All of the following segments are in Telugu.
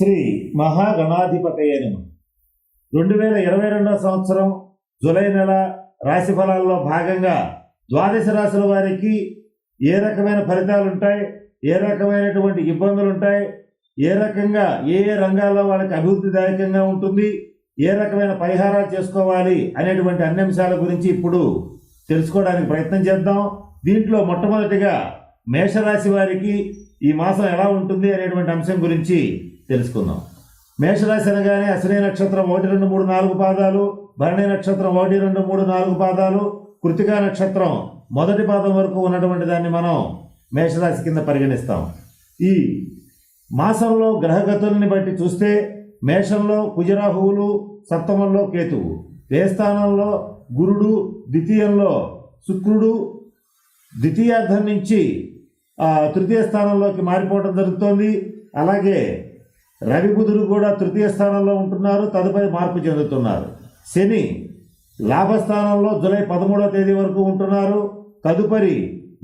శ్రీ మహాగణాధిపతయే నమః. 2022 సంవత్సరం జూలై నెల రాశి ఫలాల్లో భాగంగా ద్వాదశ రాశుల వారికి ఏ రకమైన ఫలితాలు ఉంటాయి, ఏ రకమైనటువంటి ఇబ్బందులు ఉంటాయి, ఏ రకంగా ఏ రంగాల్లో వాళ్ళకి అభివృద్ధిదాయకంగా ఉంటుంది, ఏ రకమైన పరిహారాలు చేసుకోవాలి అనేటువంటి అన్ని అంశాల గురించి ఇప్పుడు తెలుసుకోవడానికి ప్రయత్నం చేద్దాం. దీంట్లో మొట్టమొదటిగా మేషరాశి వారికి ఈ మాసం ఎలా ఉంటుంది అనేటువంటి అంశం గురించి తెలుసుకుందాం. మేషరాశి అనగానే అశ్విని నక్షత్రం 1, 2, 3, 4 పాదాలు, భరణి నక్షత్రం 1, 2, 3, 4 పాదాలు, కృతికా నక్షత్రం మొదటి పాదం వరకు ఉన్నటువంటి దాన్ని మనం మేషరాశి కింద పరిగణిస్తాం. ఈ మాసంలో గ్రహగతుల్ని బట్టి చూస్తే మేషంలో కుజరాహువులు, సప్తమంలో కేతువు, వ్యయస్థానంలో గురుడు, ద్వితీయంలో శుక్రుడు, ద్వితీయార్థం నుంచి తృతీయ స్థానంలోకి మారిపోవడం జరుగుతోంది. అలాగే రవి బుధుడు కూడా తృతీయ స్థానంలో ఉంటున్నారు, తదుపరి మార్పు చెందుతున్నారు. శని లాభస్థానంలో జూలై 13వ తేదీ వరకు ఉంటున్నారు, తదుపరి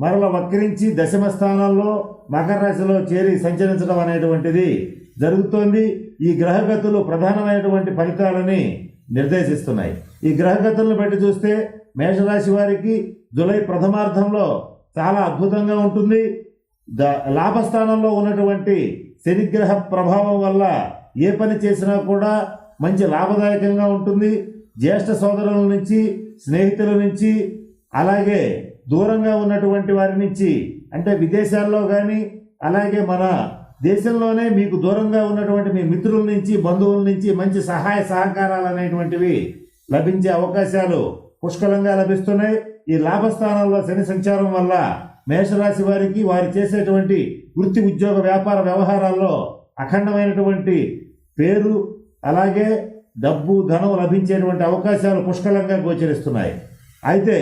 మరల వక్రించి దశమ స్థానంలో మకర రాశిలో చేరి సంచరించడం అనేటువంటిది జరుగుతోంది. ఈ గ్రహగతులు ప్రధానమైనటువంటి ఫలితాలని నిర్దేశిస్తున్నాయి. ఈ గ్రహగతులను బట్టి చూస్తే మేషరాశి వారికి జూలై ప్రథమార్థంలో చాలా అద్భుతంగా ఉంటుంది. లాభస్థానంలో ఉన్నటువంటి శనిగ్రహ ప్రభావం వల్ల ఏ పని చేసినా కూడా మంచి లాభదాయకంగా ఉంటుంది. జ్యేష్ఠ సోదరుల నుంచి, స్నేహితుల నుంచి, అలాగే దూరంగా ఉన్నటువంటి వారి నుంచి, అంటే విదేశాల్లో కానీ అలాగే మన దేశంలోనే మీకు దూరంగా ఉన్నటువంటి మీ మిత్రుల నుంచి, బంధువుల నుంచి మంచి సహాయ సహకారాలు అనేటువంటివి లభించే అవకాశాలు పుష్కలంగా లభిస్తున్నాయి. ఈ లాభస్థానంలో శని సంచారం వల్ల మేషరాశి వారికి వారు చేసేటువంటి వృత్తి, ఉద్యోగ, వ్యాపార వ్యవహారాల్లో అఖండమైనటువంటి పేరు, అలాగే డబ్బు, ధనం లభించేటువంటి అవకాశాలు పుష్కలంగా గోచరిస్తున్నాయి. అయితే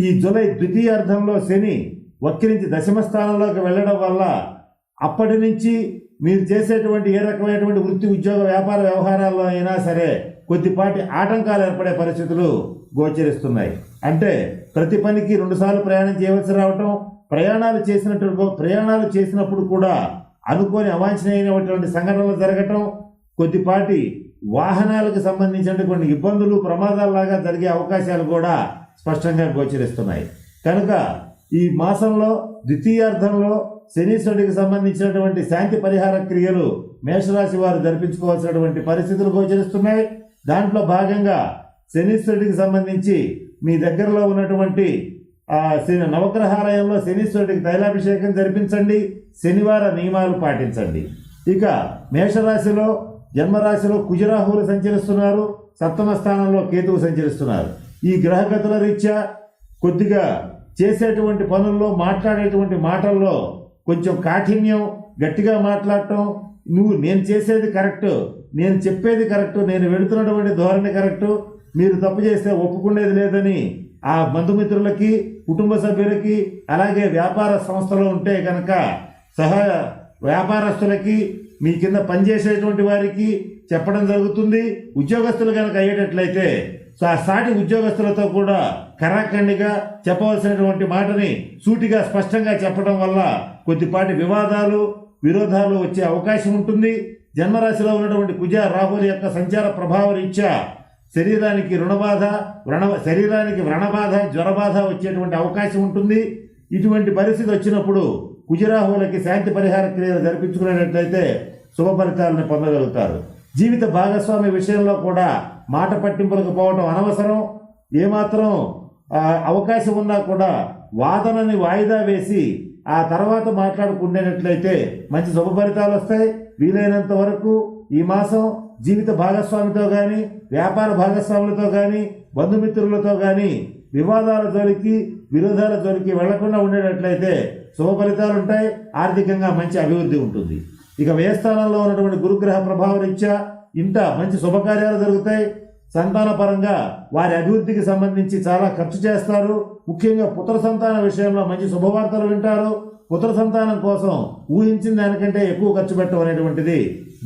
ఈ జూలై ద్వితీయార్థంలో శని వక్రించి దశమ స్థానంలోకి వెళ్ళడం వల్ల అప్పటి నుంచి మీరు చేసేటువంటి ఏ రకమైనటువంటి వృత్తి, ఉద్యోగ, వ్యాపార వ్యవహారాల్లో అయినా సరే కొద్దిపాటి ఆటంకాలు ఏర్పడే పరిస్థితులు గోచరిస్తున్నాయి. అంటే ప్రతి పనికి 2 సార్లు ప్రయాణం చేయవలసి రావటం, ప్రయాణాలు చేసినప్పుడు కూడా అనుకోని అవాంఛనీయమైనటువంటి సంఘటనలు జరగటం, కొద్దిపాటి వాహనాలకు సంబంధించిన కొన్ని ఇబ్బందులు, ప్రమాదాలలాగా జరిగే అవకాశాలు కూడా స్పష్టంగా గోచరిస్తున్నాయి. కనుక ఈ మాసంలో ద్వితీయార్థంలో శనీశ్వరుడికి సంబంధించినటువంటి శాంతి పరిహార క్రియలు మేషరాశి వారు జరిపించుకోవాల్సినటువంటి పరిస్థితులు గోచరిస్తున్నాయి. దాంట్లో భాగంగా శనీశ్వరుడికి సంబంధించి మీ దగ్గరలో ఉన్నటువంటి నవగ్రహాలయంలో శనీశ్వరుడికి తైలాభిషేకం జరిపించండి, శనివార నియమాలు పాటించండి. ఇక మేషరాశిలో జన్మరాశిలో కుజరాహువులు సంచరిస్తున్నారు, సప్తమ స్థానంలో కేతువు సంచరిస్తున్నారు. ఈ గ్రహగతుల రీత్యా కొద్దిగా చేసేటువంటి పనుల్లో, మాట్లాడేటువంటి మాటల్లో కొంచెం కాఠిన్యం, గట్టిగా మాట్లాడటం, నేను చేసేది కరెక్టు, నేను చెప్పేది కరెక్టు, నేను వెళుతున్నటువంటి ధోరణి కరెక్టు, మీరు తప్పు చేస్తే ఒప్పుకునేది లేదని ఆ బంధుమిత్రులకి, కుటుంబ సభ్యులకి, అలాగే వ్యాపార సంస్థలో ఉంటే కనుక వ్యాపారస్తులకి, మీ కింద పనిచేసేటువంటి వారికి చెప్పడం జరుగుతుంది. ఉద్యోగస్తులు కనుక అయ్యేటట్లయితే సాటి ఉద్యోగస్తులతో కూడా కరాఖండిగా చెప్పవలసినటువంటి మాటని సూటిగా స్పష్టంగా చెప్పడం వల్ల కొద్దిపాటి విరోధాలు వచ్చే అవకాశం ఉంటుంది. జన్మరాశిలో ఉన్నటువంటి కుజ రాహుల యొక్క సంచార ప్రభావ రీత్యా శరీరానికి వ్రణబాధ, జ్వరబాధ వచ్చేటువంటి అవకాశం ఉంటుంది. ఇటువంటి పరిస్థితి వచ్చినప్పుడు కుజరాహువులకి శాంతి పరిహార క్రియలు జరిపించుకునేటట్లయితే శుభ ఫలితాలను పొందగలుగుతారు. జీవిత భాగస్వామి విషయంలో కూడా మాట పట్టింపులకు పోవటం అనవసరం. ఏమాత్రం అవకాశం ఉన్నా కూడా వాదనని వాయిదా వేసి ఆ తర్వాత మాట్లాడుకునేటట్లయితే మంచి శుభ ఫలితాలు వస్తాయి. వీలైనంత వరకు ఈ మాసం జీవిత భాగస్వామితో కానీ, వ్యాపార భాగస్వాములతో కానీ, బంధుమిత్రులతో కానీ వివాదాల జోలికి, విరోధాల జోలికి వెళ్లకుండా ఉండేటట్లయితే శుభ ఫలితాలు ఉంటాయి. ఆర్థికంగా మంచి అభివృద్ధి ఉంటుంది. ఇక వ్యయస్థానంలో ఉన్నటువంటి గురుగ్రహ ప్రభావ రీత్యా ఇంట మంచి శుభకార్యాలు జరుగుతాయి. సంతాన పరంగా వారి అభివృద్ధికి సంబంధించి చాలా ఖర్చు చేస్తారు. ముఖ్యంగా పుత్ర సంతాన విషయంలో మంచి శుభవార్తలు వింటారు. పుత్ర సంతానం కోసం ఊహించిన దానికంటే ఎక్కువ ఖర్చు పెట్టడం అనేటువంటిది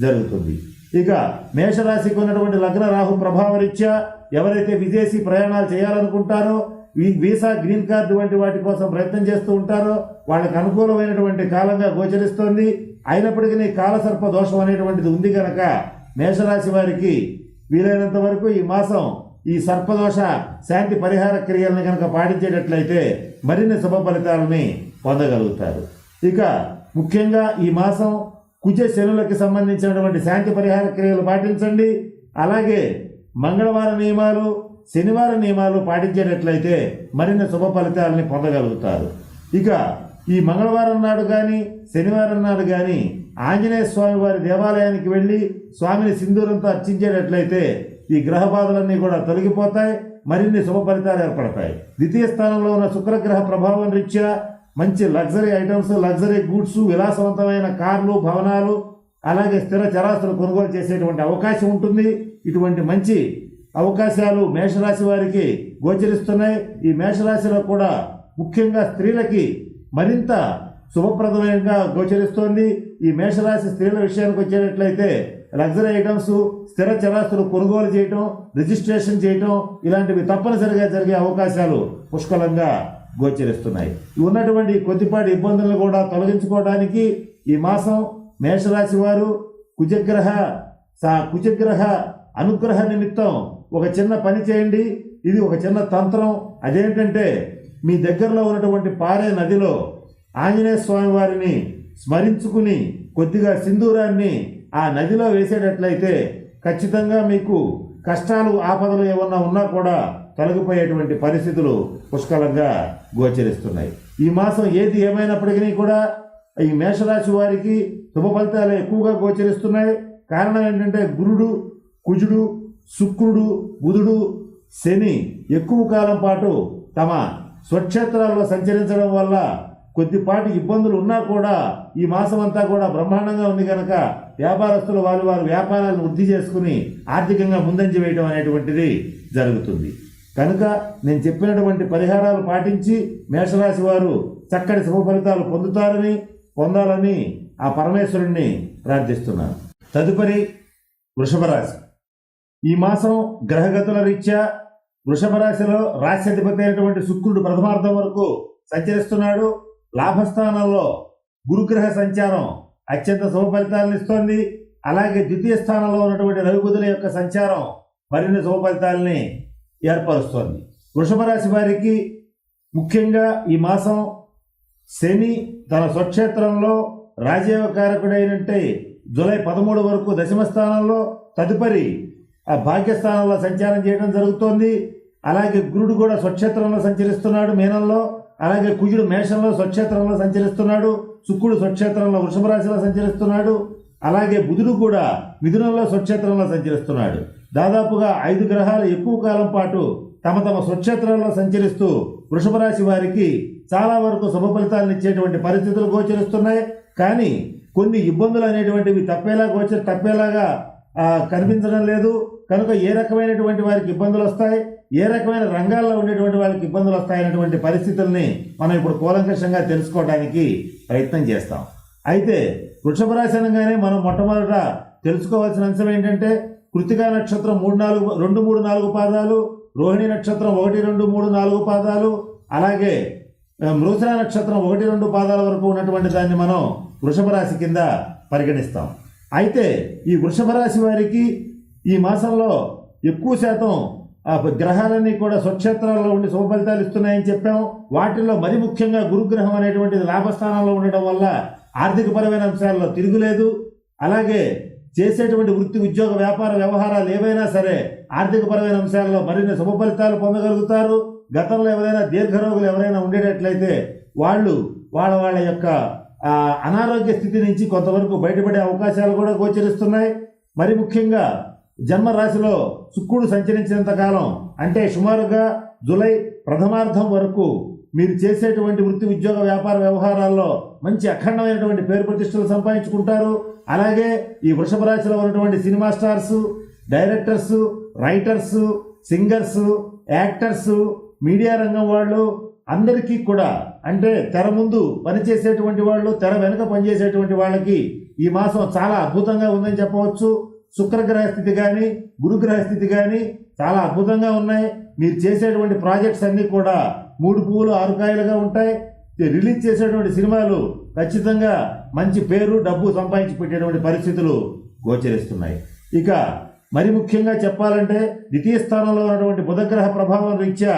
జరుగుతుంది. ఇక మేషరాశికి ఉన్నటువంటి లగ్న రాహు ప్రభావ రీత్యా ఎవరైతే విదేశీ ప్రయాణాలు చేయాలనుకుంటారో, వీసా, గ్రీన్ కార్డు వంటి వాటి కోసం ప్రయత్నం చేస్తూ ఉంటారో వాళ్ళకి అనుకూలమైనటువంటి కాలంగా గోచరిస్తోంది. అయినప్పటికీ కాలసర్ప దోషం అనేటువంటిది ఉంది కనుక మేషరాశి వారికి వీలైనంత వరకు ఈ మాసం ఈ సర్పదోష శాంతి పరిహార క్రియలను కనుక పాటించేటట్లయితే మరిన్ని శుభ ఫలితాలని పొందగలుగుతారు. ఇక ముఖ్యంగా ఈ మాసం కుజ శనులకి సంబంధించినటువంటి శాంతి పరిహార క్రియలు పాటించండి. అలాగే మంగళవార నియమాలు, శనివార నియమాలు పాటించేటట్లయితే మరిన్ని శుభ ఫలితాలని పొందగలుగుతారు. ఇక ఈ మంగళవారం నాడు కానీ శనివారం నాడు కానీ ఆంజనేయ స్వామి వారి దేవాలయానికి వెళ్ళి స్వామిని సింధూరంతో అర్చించేటట్లయితే ఈ గ్రహ బాధలన్నీ కూడా తొలగిపోతాయి, మరిన్ని శుభ ఫలితాలు ఏర్పడతాయి. ద్వితీయ స్థానంలో ఉన్న శుక్రగ్రహ ప్రభావం రీత్యా మంచి లగ్జరీ ఐటమ్స్, లగ్జరీ గూడ్స్, విలాసవంతమైన కార్లు, భవనాలు, అలాగే స్థిర చరాస్తులు కొనుగోలు చేసేటువంటి అవకాశం ఉంటుంది. ఇటువంటి మంచి అవకాశాలు మేషరాశి వారికి గోచరిస్తున్నాయి. ఈ మేషరాశిలో కూడా ముఖ్యంగా స్త్రీలకి మరింత శుభప్రదమైనగా గోచరిస్తోంది. ఈ మేషరాశి స్త్రీల విషయానికి వచ్చేటట్లయితే లగ్జరీ ఐటమ్స్, స్థిర చరాస్తులు కొనుగోలు చేయటం, రిజిస్ట్రేషన్ చేయటం ఇలాంటివి తప్పనిసరిగా జరిగే అవకాశాలు పుష్కలంగా గోచరిస్తున్నాయి. ఉన్నటువంటి కొద్దిపాటి ఇబ్బందులను కూడా తొలగించుకోవడానికి ఈ మాసం మేషరాశి వారు కుజగ్రహ అనుగ్రహ నిమిత్తం ఒక చిన్న పని చేయండి. ఇది ఒక చిన్న తంత్రం. అదేంటంటే మీ దగ్గరలో ఉన్నటువంటి పారే నదిలో ఆంజనేయ స్వామి వారిని స్మరించుకుని కొద్దిగా సింధూరాన్ని ఆ నదిలో వేసేటట్లయితే ఖచ్చితంగా మీకు కష్టాలు, ఆపదలు ఏమన్నా ఉన్నా కూడా తొలగిపోయేటువంటి పరిస్థితులు పుష్కలంగా గోచరిస్తున్నాయి. ఈ మాసం ఏది ఏమైనప్పటికీ కూడా ఈ మేషరాశి వారికి శుభ ఫలితాలు ఎక్కువగా గోచరిస్తున్నాయి. కారణం ఏంటంటే గురుడు, కుజుడు, శుక్రుడు, బుధుడు, శని ఎక్కువ కాలం పాటు తమ స్వక్షేత్రాల్లో సంచరించడం వల్ల కొద్దిపాటి ఇబ్బందులు ఉన్నా కూడా ఈ మాసం అంతా కూడా బ్రహ్మాండంగా ఉంది కనుక వ్యాపారస్తులు వారి వ్యాపారాలను వృద్ధి చేసుకుని ఆర్థికంగా ముందంజ వేయడం అనేటువంటిది జరుగుతుంది. కనుక నేను చెప్పినటువంటి పరిహారాలు పాటించి మేషరాశి వారు చక్కటి శుభ ఫలితాలు పొందాలని ఆ పరమేశ్వరుణ్ణి ప్రార్థిస్తున్నాను. తదుపరి వృషభ రాశి. ఈ మాసం గ్రహగతుల రీత్యా వృషభ రాశిలో రాశ్యాధిపతి అయినటువంటి శుక్రుడు ప్రథమార్థం వరకు సంచరిస్తున్నాడు. లాభస్థానంలో గురుగ్రహ సంచారం అత్యంత శుభ ఫలితాలను ఇస్తోంది. అలాగే ద్వితీయ స్థానంలో ఉన్నటువంటి రవిబుధుల యొక్క సంచారం మరిన్ని శుభ ఫలితాలని ఏర్పరుస్తోంది. వృషభ రాశి వారికి ముఖ్యంగా ఈ మాసం శని తన స్వక్షేత్రంలో రాజయోగకారకుడైనట్టే జూలై 13 వరకు దశమ స్థానంలో, తదుపరి ఆ భాగ్యస్థానంలో సంచారం చేయడం జరుగుతోంది. అలాగే గురుడు కూడా స్వక్షేత్రంలో సంచరిస్తున్నాడు మీనంలో. అలాగే కుజుడు మేషంలో స్వక్షేత్రంలో సంచరిస్తున్నాడు. శుక్రుడు స్వక్షేత్రంలో వృషభ రాశిలో సంచరిస్తున్నాడు. అలాగే బుధుడు కూడా మిథునంలో స్వక్షేత్రంలో సంచరిస్తున్నాడు. దాదాపుగా 5 గ్రహాలు ఎక్కువ కాలం పాటు తమ స్వక్షేత్రంలో సంచరిస్తూ వృషభ రాశి వారికి చాలా వరకు శుభ ఫలితాలను ఇచ్చేటువంటి పరిస్థితులు గోచరిస్తున్నాయి. కానీ కొన్ని ఇబ్బందులు అనేటువంటివి తప్పేలాగా కనిపించడం లేదు. కనుక ఏ రకమైనటువంటి వారికి ఇబ్బందులు వస్తాయి, ఏ రకమైన రంగాల్లో ఉండేటువంటి వాళ్ళకి ఇబ్బందులు వస్తాయనేటువంటి పరిస్థితుల్ని మనం ఇప్పుడు కూలంకషంగా తెలుసుకోవడానికి ప్రయత్నం చేస్తాం. అయితే వృషభ రాశి అనగానే మనం మొట్టమొదట తెలుసుకోవాల్సిన అంశం ఏంటంటే కృతికా నక్షత్రం 2, 3, 4 పాదాలు, రోహిణి నక్షత్రం 1, 2, 3, 4 పాదాలు, అలాగే మృగశిర నక్షత్రం 1, 2 పాదాల వరకు ఉన్నటువంటి దాన్ని మనం వృషభ రాశి కింద పరిగణిస్తాం. అయితే ఈ వృషభ రాశి వారికి ఈ మాసంలో ఎక్కువ శాతం గ్రహాలన్నీ కూడా స్వక్షేత్రాల్లో ఉండి శుభ ఫలితాలు ఇస్తున్నాయని చెప్పాం. వాటిల్లో మరి ముఖ్యంగా గురుగ్రహం అనేటువంటిది లాభస్థానంలో ఉండటం వల్ల ఆర్థికపరమైన అంశాల్లో తిరుగులేదు. అలాగే చేసేటువంటి వృత్తి, ఉద్యోగ, వ్యాపార వ్యవహారాలు ఏవైనా సరే ఆర్థికపరమైన అంశాల్లో మరిన్ని శుభ ఫలితాలు పొందగలుగుతారు. గతంలో ఎవరైనా దీర్ఘరోగులు ఎవరైనా ఉండేటట్లయితే వాళ్ళ యొక్క అనారోగ్య స్థితి నుంచి కొంతవరకు బయటపడే అవకాశాలు కూడా గోచరిస్తున్నాయి. మరి ముఖ్యంగా జన్మరాశిలో శుక్రుడు సంచరించినంత కాలం అంటే సుమారుగా జూలై ప్రథమార్థం వరకు మీరు చేసేటువంటి వృత్తి, ఉద్యోగ, వ్యాపార వ్యవహారాల్లో మంచి అఖండమైనటువంటి పేరు ప్రతిష్టలు సంపాదించుకుంటారు. అలాగే ఈ వృషభ రాశిలో ఉన్నటువంటి cinema stars, directors, writers, singers, actors, media రంగం వాళ్ళు అందరికీ కూడా అంటే తెర ముందు పనిచేసేటువంటి వాళ్ళు, తెర వెనుక పనిచేసేటువంటి వాళ్ళకి ఈ మాసం చాలా అద్భుతంగా ఉందని చెప్పవచ్చు. శుక్రగ్రహ స్థితి కానీ గురుగ్రహ స్థితి కానీ చాలా అద్భుతంగా ఉన్నాయి. మీరు చేసేటువంటి ప్రాజెక్ట్స్ అన్నీ కూడా 3 పువ్వులు 6 కాయలుగా ఉంటాయి. రిలీజ్ చేసేటువంటి సినిమాలు ఖచ్చితంగా మంచి పేరు డబ్బు సంపాదించి పెట్టేటువంటి పరిస్థితులు గోచరిస్తున్నాయి. ఇక మరి ముఖ్యంగా చెప్పాలంటే ద్వితీయ స్థానంలో ఉన్నటువంటి బుధగ్రహ ప్రభావం రీత్యా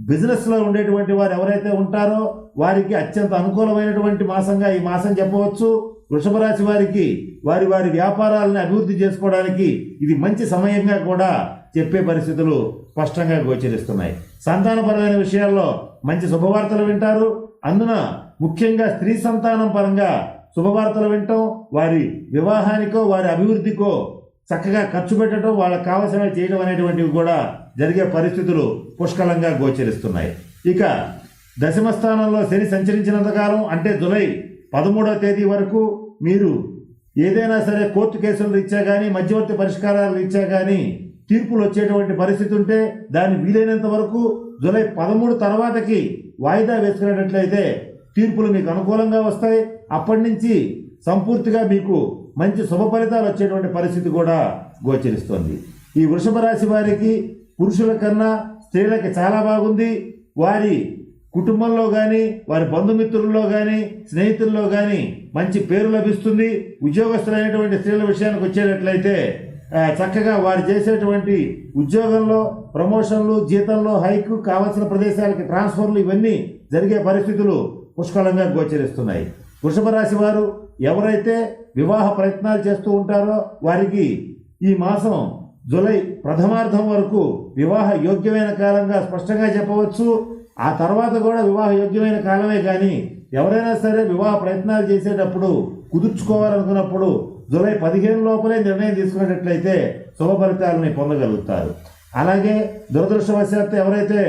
బిజినెస్లో ఉండేటువంటి వారు ఎవరైతే ఉంటారో వారికి అత్యంత అనుకూలమైనటువంటి మాసంగా ఈ మాసం చెప్పవచ్చు. వృషభ రాశి వారికి వారి వారి వ్యాపారాలను అభివృద్ధి చేసుకోవడానికి ఇది మంచి సమయంగా కూడా చెప్పే పరిస్థితులు స్పష్టంగా గోచరిస్తున్నాయి. సంతానపరమైన విషయాల్లో మంచి శుభవార్తలు వింటారు. అందున ముఖ్యంగా స్త్రీ సంతానం పరంగా శుభవార్తలు వింటాం. వారి వివాహానికో వారి అభివృద్ధికో చక్కగా ఖర్చు పెట్టడం, వాళ్ళకి కావలసినవి చేయడం అనేటువంటివి కూడా జరిగే పరిస్థితులు పుష్కలంగా గోచరిస్తున్నాయి. ఇక దశమ స్థానంలో శని సంచరించినంతకాలం అంటే జూలై 13వ తేదీ వరకు మీరు ఏదైనా సరే కోర్టు కేసులు రీత్యా కానీ మధ్యవర్తి పరిష్కారాలు రీత్యా కానీ తీర్పులు వచ్చేటువంటి పరిస్థితి ఉంటే దాన్ని వీలైనంత వరకు జూలై 13 తర్వాతకి వాయిదా వేసుకునేటట్లయితే తీర్పులు మీకు అనుకూలంగా వస్తాయి. అప్పటి నుంచి సంపూర్తిగా మీకు మంచి శుభ ఫలితాలు వచ్చేటువంటి పరిస్థితి కూడా గోచరిస్తుంది. ఈ వృషభ రాశి వారికి పురుషుల కన్నా స్త్రీలకి చాలా బాగుంది. వారి కుటుంబంలో కానీ వారి బంధుమిత్రుల్లో కానీ స్నేహితుల్లో కానీ మంచి పేరు లభిస్తుంది. ఉద్యోగస్తులైనటువంటి స్త్రీల విషయానికి వచ్చేటట్లయితే చక్కగా వారు చేసేటువంటి ఉద్యోగంలో ప్రమోషన్లు, జీతంలో హైకు, కావాల్సిన ప్రదేశాలకి ట్రాన్స్ఫర్లు ఇవన్నీ జరిగే పరిస్థితులు పుష్కలంగా గోచరిస్తున్నాయి. వృషభ రాశి వారు ఎవరైతే వివాహ ప్రయత్నాలు చేస్తూ ఉంటారో వారికి ఈ మాసం జూలై ప్రథమార్థం వరకు వివాహ యోగ్యమైన కాలంగా స్పష్టంగా చెప్పవచ్చు. ఆ తర్వాత కూడా వివాహ యోగ్యమైన కాలమే, కానీ ఎవరైనా సరే వివాహ ప్రయత్నాలు చేసేటప్పుడు కుదుర్చుకోవాలనుకున్నప్పుడు జూలై 15 లోపలే నిర్ణయం తీసుకునేటట్లయితే శుభ ఫలితాలని పొందగలుగుతారు. అలాగే దురదృష్టవశాత్తు ఎవరైతే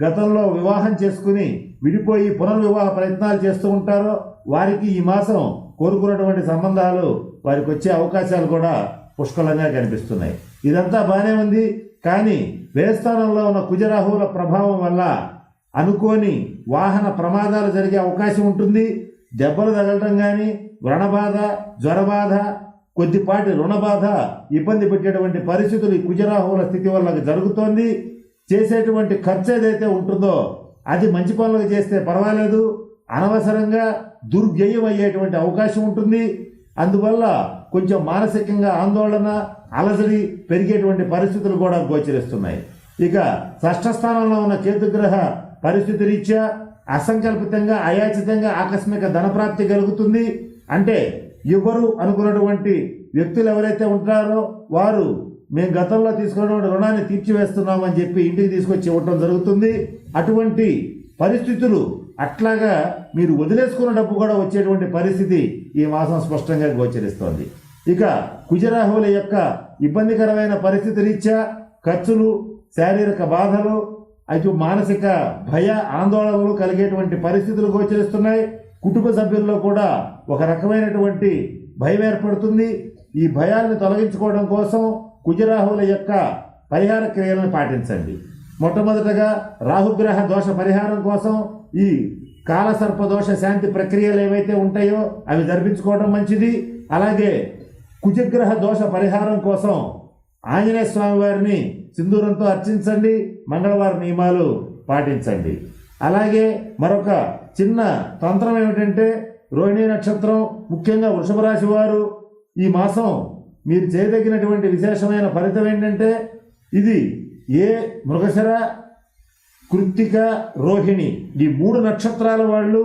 గతంలో వివాహం చేసుకుని విడిపోయి పునర్వివాహ ప్రయత్నాలు చేస్తూ ఉంటారో వారికి ఈ మాసం కోరుకున్నటువంటి సంబంధాలు వారికి వచ్చే అవకాశాలు కూడా పుష్కలంగా కనిపిస్తున్నాయి. ఇదంతా బాగానే ఉంది, కానీ వ్యయస్థానంలో ఉన్న కుజరాహువుల ప్రభావం వల్ల అనుకోని వాహన ప్రమాదాలు జరిగే అవకాశం ఉంటుంది. దెబ్బలు తగలటం కానీ, వ్రణబాధ, జ్వరబాధ, కొద్దిపాటి రుణబాధ ఇబ్బంది పెట్టేటువంటి పరిస్థితులు ఈ కుజరాహువుల స్థితి వల్ల జరుగుతోంది. చేసేటువంటి ఖర్చు ఏదైతే ఉంటుందో అది మంచి పనులకు చేస్తే పర్వాలేదు, అనవసరంగా దుర్వ్యయం అయ్యేటువంటి అవకాశం ఉంటుంది. అందువల్ల కొంచెం మానసికంగా ఆందోళన, అలజడి పెరిగేటువంటి పరిస్థితులు కూడా గోచరిస్తున్నాయి. ఇక షష్ఠ స్థానంలో ఉన్న కేతుగ్రహ పరిస్థితి రీత్యా అసంకల్పితంగా, అయాచితంగా ఆకస్మిక ధనప్రాప్తి కలుగుతుంది. అంటే ఎవరు అనుకున్నటువంటి వ్యక్తులు ఎవరైతే ఉంటారో వారు మేము గతంలో తీసుకున్నటువంటి రుణాన్ని తీర్చివేస్తున్నామని చెప్పి ఇంటికి తీసుకొచ్చి ఇవ్వటం జరుగుతుంది. అటువంటి పరిస్థితులు అట్లాగా మీరు వదిలేసుకున్న డబ్బు కూడా వచ్చేటువంటి పరిస్థితి ఈ మాసం స్పష్టంగా గోచరిస్తోంది. ఇక కుజరాహువుల యొక్క ఇబ్బందికరమైన పరిస్థితి రీత్యా ఖర్చులు, శారీరక బాధలు, అటు మానసిక భయ ఆందోళనలు కలిగేటువంటి పరిస్థితులు గోచరిస్తున్నాయి. కుటుంబ సభ్యుల్లో కూడా ఒక రకమైనటువంటి భయం ఏర్పడుతుంది. ఈ భయాన్ని తొలగించుకోవడం కోసం కుజరాహువుల యొక్క పరిహార క్రియలను పాటించండి. మొట్టమొదటగా రాహుగ్రహ దోష పరిహారం కోసం ఈ కాలసర్పదోష శాంతి ప్రక్రియలు ఏవైతే ఉంటాయో అవి జరిపించుకోవడం మంచిది. అలాగే కుజగ్రహ దోష పరిహారం కోసం ఆంజనేయ స్వామి వారిని సింధూరంతో అర్చించండి. మంగళవారం నియమాలు పాటించండి. అలాగే మరొక చిన్న తంత్రం ఏమిటంటే రోహిణీ నక్షత్రం, ముఖ్యంగా వృషభ రాశి వారు ఈ మాసం మీరు చేయదగినటువంటి విశేషమైన ఫలితం ఏంటంటే ఇది ఏ మృగశిర, కృత్తిక, రోహిణి ఈ 3 నక్షత్రాల వాళ్ళు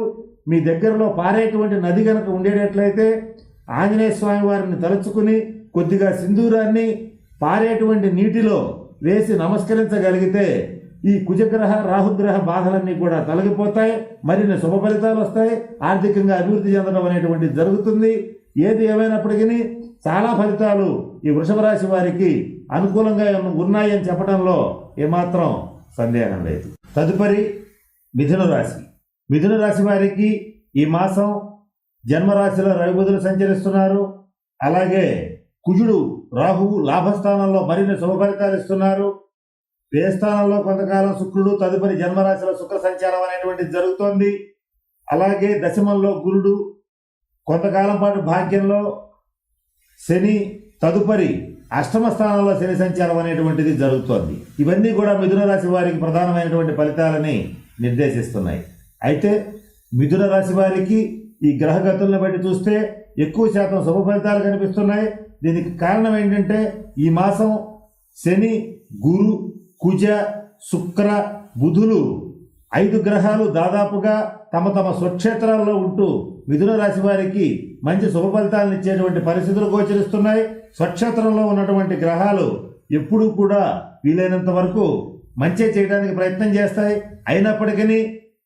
మీ దగ్గరలో పారేటువంటి నది కనుక ఉండేటట్లయితే ఆంజనేయ స్వామి వారిని తలుచుకుని కొద్దిగా సింధూరాన్ని పారేటువంటి నీటిలో వేసి నమస్కరించగలిగితే ఈ కుజగ్రహ, రాహుగ్రహ బాధలన్నీ కూడా తొలగిపోతాయి. మరిన్ని శుభ ఫలితాలు వస్తాయి. ఆర్థికంగా అభివృద్ధి చెందడం అనేటువంటిది జరుగుతుంది. ఏది ఏమైనప్పటికీ చాలా ఫలితాలు ఈ వృషభ రాశి వారికి అనుకూలంగా ఉన్నాయని చెప్పడంలో ఏమాత్రం సందేహం లేదు. తదుపరి మిథున రాశి. మిథున రాశి వారికి ఈ మాసం జన్మరాశిలో రవి బుధులు సంచరిస్తున్నారు. అలాగే కుజుడు, రాహువు లాభస్థానంలో మరిన్ని శుభ ఫలితాలు ఇస్తున్నారు. వ్యయస్థానంలో కొంతకాలం శుక్రుడు, తదుపరి జన్మరాశిలో శుక్ర సంచారం అనేటువంటిది జరుగుతోంది. అలాగే దశమంలో గురుడు, కొంతకాలం పాటు భాగ్యంలో శని, తదుపరి అష్టమ స్థానంలో శని సంచారం అనేటువంటిది జరుగుతోంది. ఇవన్నీ కూడా మిథున రాశి వారికి ప్రధానమైనటువంటి ఫలితాలని నిర్దేశిస్తున్నాయి. అయితే మిథున రాశి వారికి ఈ గ్రహగతులను బట్టి చూస్తే ఎక్కువ శాతం శుభ ఫలితాలు కనిపిస్తున్నాయి. దీనికి కారణం ఏంటంటే ఈ మాసం శని, గురు, కుజ, శుక్ర, బుధులు 5 గ్రహాలు దాదాపుగా తమ తమ స్వక్షేత్రాల్లో ఉంటూ మిథున రాశి వారికి మంచి శుభ ఫలితాలను ఇచ్చేటువంటి పరిస్థితులు గోచరిస్తున్నాయి. స్వక్షేత్రంలో ఉన్నటువంటి గ్రహాలు ఎప్పుడూ కూడా వీలైనంత వరకు మంచి చేయడానికి ప్రయత్నం చేస్తాయి. అయినప్పటికీ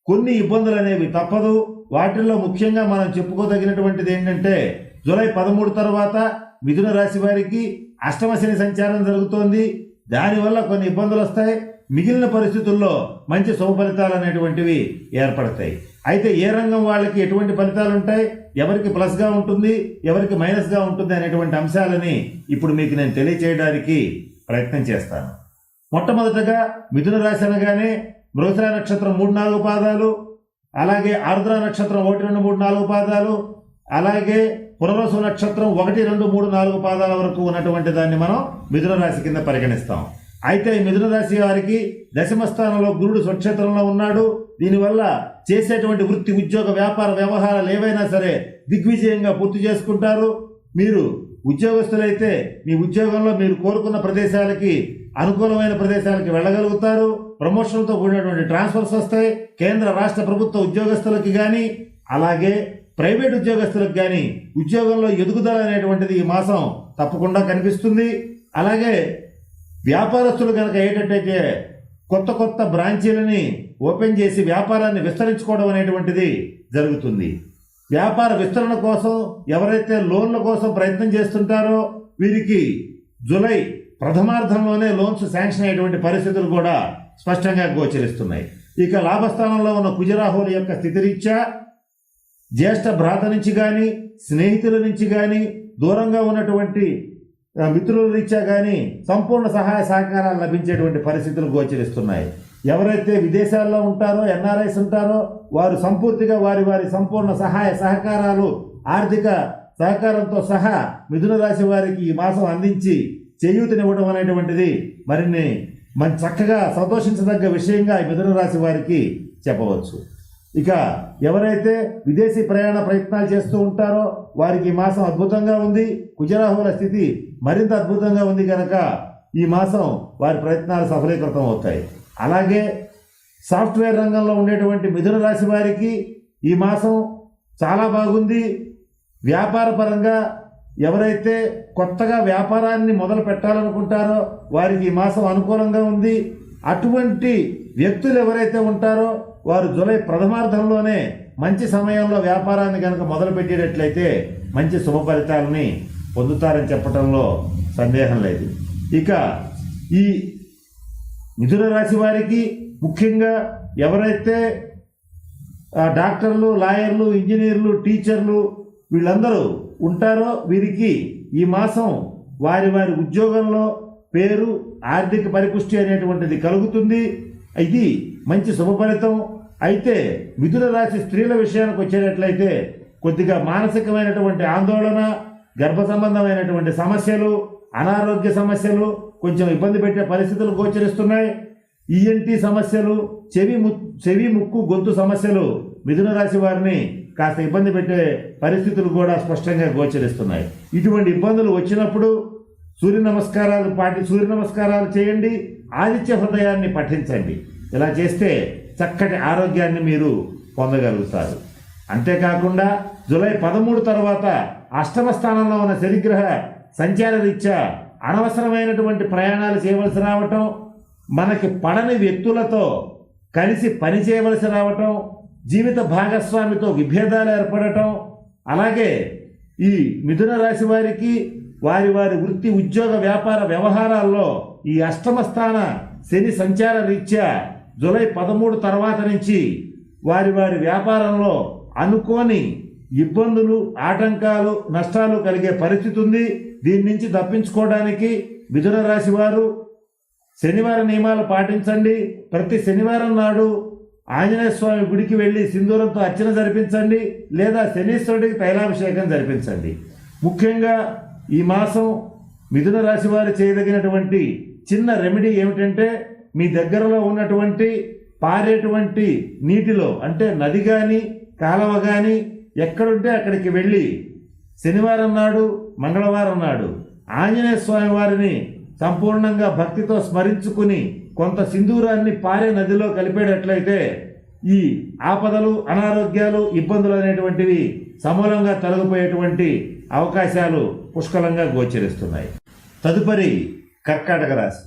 కొన్ని ఇబ్బందులు అనేవి తప్పదు. వాటిల్లో ముఖ్యంగా మనం చెప్పుకోదగినటువంటిది ఏంటంటే జూలై 13 తర్వాత మిథున రాశి వారికి అష్టమ శని సంచారం జరుగుతోంది. దానివల్ల కొన్ని ఇబ్బందులు వస్తాయి. మిగిలిన పరిస్థితుల్లో మంచి శుభ ఫలితాలు అనేటువంటివి ఏర్పడతాయి. అయితే ఏ రంగం వాళ్ళకి ఎటువంటి ఫలితాలు ఉంటాయి, ఎవరికి ప్లస్గా ఉంటుంది, ఎవరికి మైనస్గా ఉంటుంది అనేటువంటి అంశాలని ఇప్పుడు మీకు నేను తెలియచేయడానికి ప్రయత్నం చేస్తాను. మొట్టమొదటగా మిథున రాశి అనగానే మృగశిర నక్షత్రం 3-4 పాదాలు, అలాగే ఆరుద్ర నక్షత్రం 1-2-3-4 పాదాలు, అలాగే పునర్వసు నక్షత్రం 1-2-3-4 పాదాల వరకు ఉన్నటువంటి దాన్ని మనం మిథున రాశి కింద పరిగణిస్తాం. అయితే ఈ మిథున రాశి వారికి దశమ స్థానంలో గురుడు స్వక్షేత్రంలో ఉన్నాడు. దీనివల్ల చేసేటువంటి వృత్తి, ఉద్యోగ, వ్యాపార వ్యవహారాలు ఏవైనా సరే దిగ్విజయంగా పూర్తి చేసుకుంటారు. మీరు ఉద్యోగస్తులైతే మీ ఉద్యోగంలో మీరు కోరుకున్న ప్రదేశాలకి, అనుకూలమైన ప్రదేశాలకి వెళ్ళగలుగుతారు. ప్రమోషన్తో కూడినటువంటి ట్రాన్స్ఫర్స్ వస్తాయి. కేంద్ర రాష్ట్ర ప్రభుత్వ ఉద్యోగస్తులకి కానీ, అలాగే ప్రైవేట్ ఉద్యోగస్తులకు కానీ ఉద్యోగంలో ఎదుగుదల అనేటువంటిది ఈ మాసం తప్పకుండా కనిపిస్తుంది. అలాగే వ్యాపారస్తులు కనుక ఏంటంటే కొత్త కొత్త బ్రాంచీలని ఓపెన్ చేసి వ్యాపారాన్ని విస్తరించుకోవడం అనేటువంటిది జరుగుతుంది. వ్యాపార విస్తరణ కోసం ఎవరైతే లోన్ల కోసం ప్రయత్నం చేస్తుంటారో వీరికి జూలై ప్రథమార్థంలోనే లోన్స్ శాంక్షన్ అయ్యేటువంటి పరిస్థితులు కూడా స్పష్టంగా గోచరిస్తున్నాయి. ఇక లాభస్థానంలో ఉన్న కుజరాహుల యొక్క స్థితిరీత్యా జ్యేష్ఠ భ్రాత నుంచి కానీ, స్నేహితుల నుంచి కానీ, దూరంగా ఉన్నటువంటి మిత్రుల రీత్యా కానీ సంపూర్ణ సహాయ సహకారాలు లభించేటువంటి పరిస్థితులు గోచరిస్తున్నాయి. ఎవరైతే విదేశాల్లో ఉంటారో, ఎన్ఆర్ఐస్ ఉంటారో వారు సంపూర్తిగా వారి సంపూర్ణ సహాయ సహకారాలు, ఆర్థిక సహకారంతో సహా మిథున రాశి వారికి ఈ మాసం అందించి చేయూతనివ్వడం అనేటువంటిది మరిన్ని చక్కగా సంతోషించదగ్గ విషయంగా ఈ మిథున రాశి వారికి చెప్పవచ్చు. ఇక ఎవరైతే విదేశీ ప్రయాణ ప్రయత్నాలు చేస్తూ ఉంటారో వారికి ఈ మాసం అద్భుతంగా ఉంది. కుజరాహుల స్థితి మరింత అద్భుతంగా ఉంది కనుక ఈ మాసం వారి ప్రయత్నాలు సఫలీకృతం అవుతాయి. అలాగే సాఫ్ట్వేర్ రంగంలో ఉండేటువంటి మిథున రాశి వారికి ఈ మాసం చాలా బాగుంది. వ్యాపార పరంగా ఎవరైతే కొత్తగా వ్యాపారాన్ని మొదలు పెట్టాలనుకుంటారో వారికి ఈ మాసం అనుకూలంగా ఉంది. అటువంటి వ్యక్తులు ఎవరైతే ఉంటారో వారు జూలై ప్రథమార్థంలోనే మంచి సమయంలో వ్యాపారాన్ని కనుక మొదలు పెట్టేటట్లయితే మంచి శుభ ఫలితాలని పొందుతారని చెప్పడంలో సందేహం లేదు. ఇక ఈ మిథున రాశి వారికి ముఖ్యంగా ఎవరైతే డాక్టర్లు, లాయర్లు, ఇంజనీర్లు, టీచర్లు వీళ్ళందరూ ఉంటారో వీరికి ఈ మాసం వారి ఉద్యోగంలో పేరు, ఆర్థిక పరిపుష్టి అనేటువంటిది కలుగుతుంది. ఇది మంచి శుభ ఫలితం. అయితే మిథున రాశి స్త్రీల విషయానికి వచ్చేటట్లయితే కొద్దిగా మానసికమైనటువంటి ఆందోళన, గర్భ సంబంధమైనటువంటి సమస్యలు, అనారోగ్య సమస్యలు కొంచెం ఇబ్బంది పెట్టే పరిస్థితులు గోచరిస్తున్నాయి. ఈఎన్టీ సమస్యలు, చెవి ముక్కు గొంతు సమస్యలు మిథున రాశి వారిని కాస్త ఇబ్బంది పెట్టే పరిస్థితులు కూడా స్పష్టంగా గోచరిస్తున్నాయి. ఇటువంటి ఇబ్బందులు వచ్చినప్పుడు సూర్య నమస్కారాలు చేయండి, ఆదిత్య హృదయాన్ని పఠించండి. ఇలా చేస్తే చక్కటి ఆరోగ్యాన్ని మీరు పొందగలుగుతారు. అంతేకాకుండా జూలై 13 తర్వాత అష్టమ స్థానంలో ఉన్న శనిగ్రహ సంచార రీత్యా అనవసరమైనటువంటి ప్రయాణాలు చేయవలసి రావటం, మనకి పడని వ్యక్తులతో కలిసి పని చేయవలసి రావటం, జీవిత భాగస్వామితో విభేదాలు ఏర్పడటం, అలాగే ఈ మిథున రాశి వారికి వారి వృత్తి, ఉద్యోగ, వ్యాపార వ్యవహారాల్లో ఈ అష్టమ స్థాన శని సంచార రీత్యా జూలై 13 తర్వాత నుంచి వారి వ్యాపారంలో అనుకోని ఇబ్బందులు, ఆటంకాలు, నష్టాలు కలిగే పరిస్థితి ఉంది. దీని నుంచి తప్పించుకోవడానికి మిథున రాశి వారు శనివారం నియమాలు పాటించండి. ప్రతి శనివారం నాడు ఆంజనేయ స్వామి గుడికి వెళ్ళి సింధూరంతో అర్చన జరిపించండి, లేదా శనీశ్వరుడికి తైలాభిషేకం జరిపించండి. ముఖ్యంగా ఈ మాసం మిథున రాశి వారు చేయదగినటువంటి చిన్న రెమెడీ ఏమిటంటే మీ దగ్గరలో ఉన్నటువంటి పారేటువంటి నీటిలో, అంటే నది కానీ కాలవ కానీ ఎక్కడుంటే అక్కడికి వెళ్ళి శనివారం నాడు మంగళవారం నాడు ఆంజనేయ స్వామి వారిని సంపూర్ణంగా భక్తితో స్మరించుకుని కొంత సింధూరాన్ని పారే నదిలో కలిపేటట్లయితే ఈ ఆపదలు, అనారోగ్యాలు, ఇబ్బందులు అనేటువంటివి సమూలంగా తొలగిపోయేటువంటి అవకాశాలు పుష్కలంగా గోచరిస్తున్నాయి. తదుపరి కర్కాటక రాశి.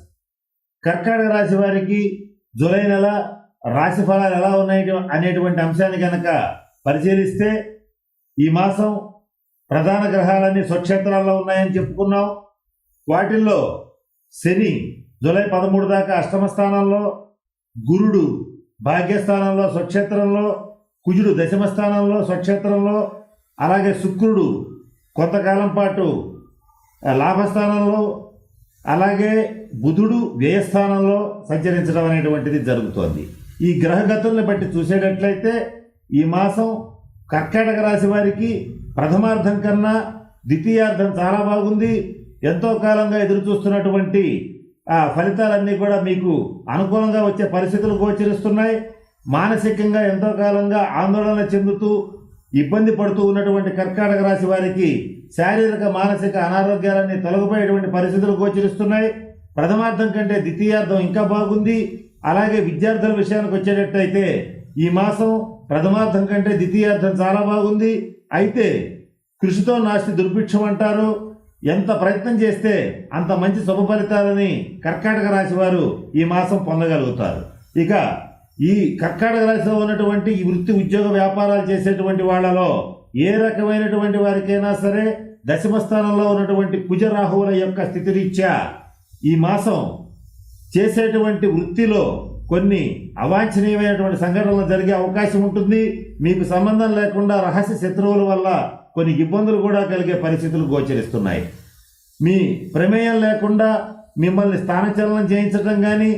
కర్కాటక రాశి వారికి జూలై నెల రాశి ఫలాలు ఎలా ఉన్నాయి అనేటువంటి అంశాన్ని కనుక పరిశీలిస్తే, ఈ మాసం ప్రధాన గ్రహాలన్నీ స్వక్షేత్రాల్లో ఉన్నాయని చెప్పుకున్నాం. వాటిల్లో శని జూలై 13 దాకా అష్టమ స్థానంలో, గురుడు భాగ్యస్థానంలో స్వక్షేత్రంలో, కుజుడు దశమ స్థానంలో స్వక్షేత్రంలో, అలాగే శుక్రుడు కొంతకాలం పాటు లాభస్థానంలో, అలాగే బుధుడు వ్యయస్థానంలో సంచరించడం అనేటువంటిది జరుగుతోంది. ఈ గ్రహగతుల్ని బట్టి చూసేటట్లయితే ఈ మాసం కర్కాటక రాశి వారికి ప్రథమార్థం కన్నా ద్వితీయార్థం చాలా బాగుంది. ఎంతో కాలంగా ఎదురు చూస్తున్నటువంటి ఆ ఫలితాలన్నీ కూడా మీకు అనుకూలంగా వచ్చే పరిస్థితులు గోచరిస్తున్నాయి. మానసికంగా ఎంతో కాలంగా ఆందోళన చెందుతూ ఇబ్బంది పడుతూ ఉన్నటువంటి కర్కాటక రాశి వారికి శారీరక మానసిక అనారోగ్యాలన్నీ తొలగిపోయేటువంటి పరిస్థితులు గోచరిస్తున్నాయి. ప్రథమార్థం కంటే ద్వితీయార్థం ఇంకా బాగుంది. అలాగే విద్యార్థుల విషయానికి వచ్చేటట్టయితే ఈ మాసం ప్రథమార్థం కంటే ద్వితీయార్థం చాలా బాగుంది. అయితే కృషితో నాస్తి దుర్భిక్షం అంటారు. ఎంత ప్రయత్నం చేస్తే అంత మంచి శుభ ఫలితాలని కర్కాటక రాశి వారు ఈ మాసం పొందగలుగుతారు. ఇక ఈ కర్కాటక రాశిలో ఉన్నటువంటి ఈ వృత్తి, ఉద్యోగ, వ్యాపారాలు చేసేటువంటి వాళ్ళలో ఏ రకమైనటువంటి వారికైనా సరే దశమ స్థానంలో ఉన్నటువంటి కుజ రాహువుల యొక్క స్థితిరీత్యా ఈ మాసం చేసేటువంటి వృత్తిలో కొన్ని అవాంఛనీయమైనటువంటి సంఘటనలు జరిగే అవకాశం ఉంటుంది. మీకు సంబంధం లేకుండా రహస్య శత్రువుల వల్ల కొన్ని ఇబ్బందులు కూడా కలిగే పరిస్థితులు గోచరిస్తున్నాయి. మీ ప్రమేయం లేకుండా మిమ్మల్ని స్థానచలనం చేయించడం కానీ,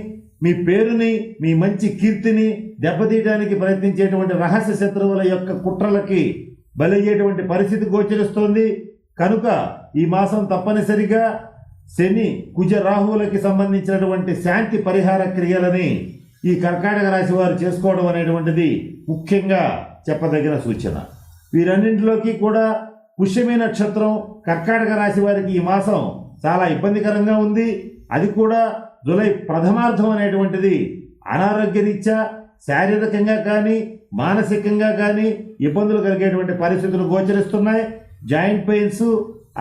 మీ పేరుని, మీ మంచి కీర్తిని దెబ్బతీయడానికి ప్రయత్నించేటువంటి రహస్య శత్రువుల యొక్క కుట్రలకి బలయ్యేటువంటి పరిస్థితి గోచరిస్తోంది. కనుక ఈ మాసం తప్పనిసరిగా శని, కుజ, రాహువులకి సంబంధించినటువంటి శాంతి పరిహార క్రియలని ఈ కర్కాటక రాశి వారు చేసుకోవడం అనేటువంటిది ముఖ్యంగా చెప్పదగిన సూచన. వీరన్నింటిలోకి కూడా పుష్యమి నక్షత్రం కర్కాటక రాశి వారికి ఈ మాసం చాలా ఇబ్బందికరంగా ఉంది. అది కూడా జూలై ప్రథమార్థం అనేటువంటిది అనారోగ్య రీత్యా శారీరకంగా కానీ మానసికంగా కానీ ఇబ్బందులు కలిగేటువంటి పరిస్థితులు గోచరిస్తున్నాయి. జాయింట్ పెయిన్స్,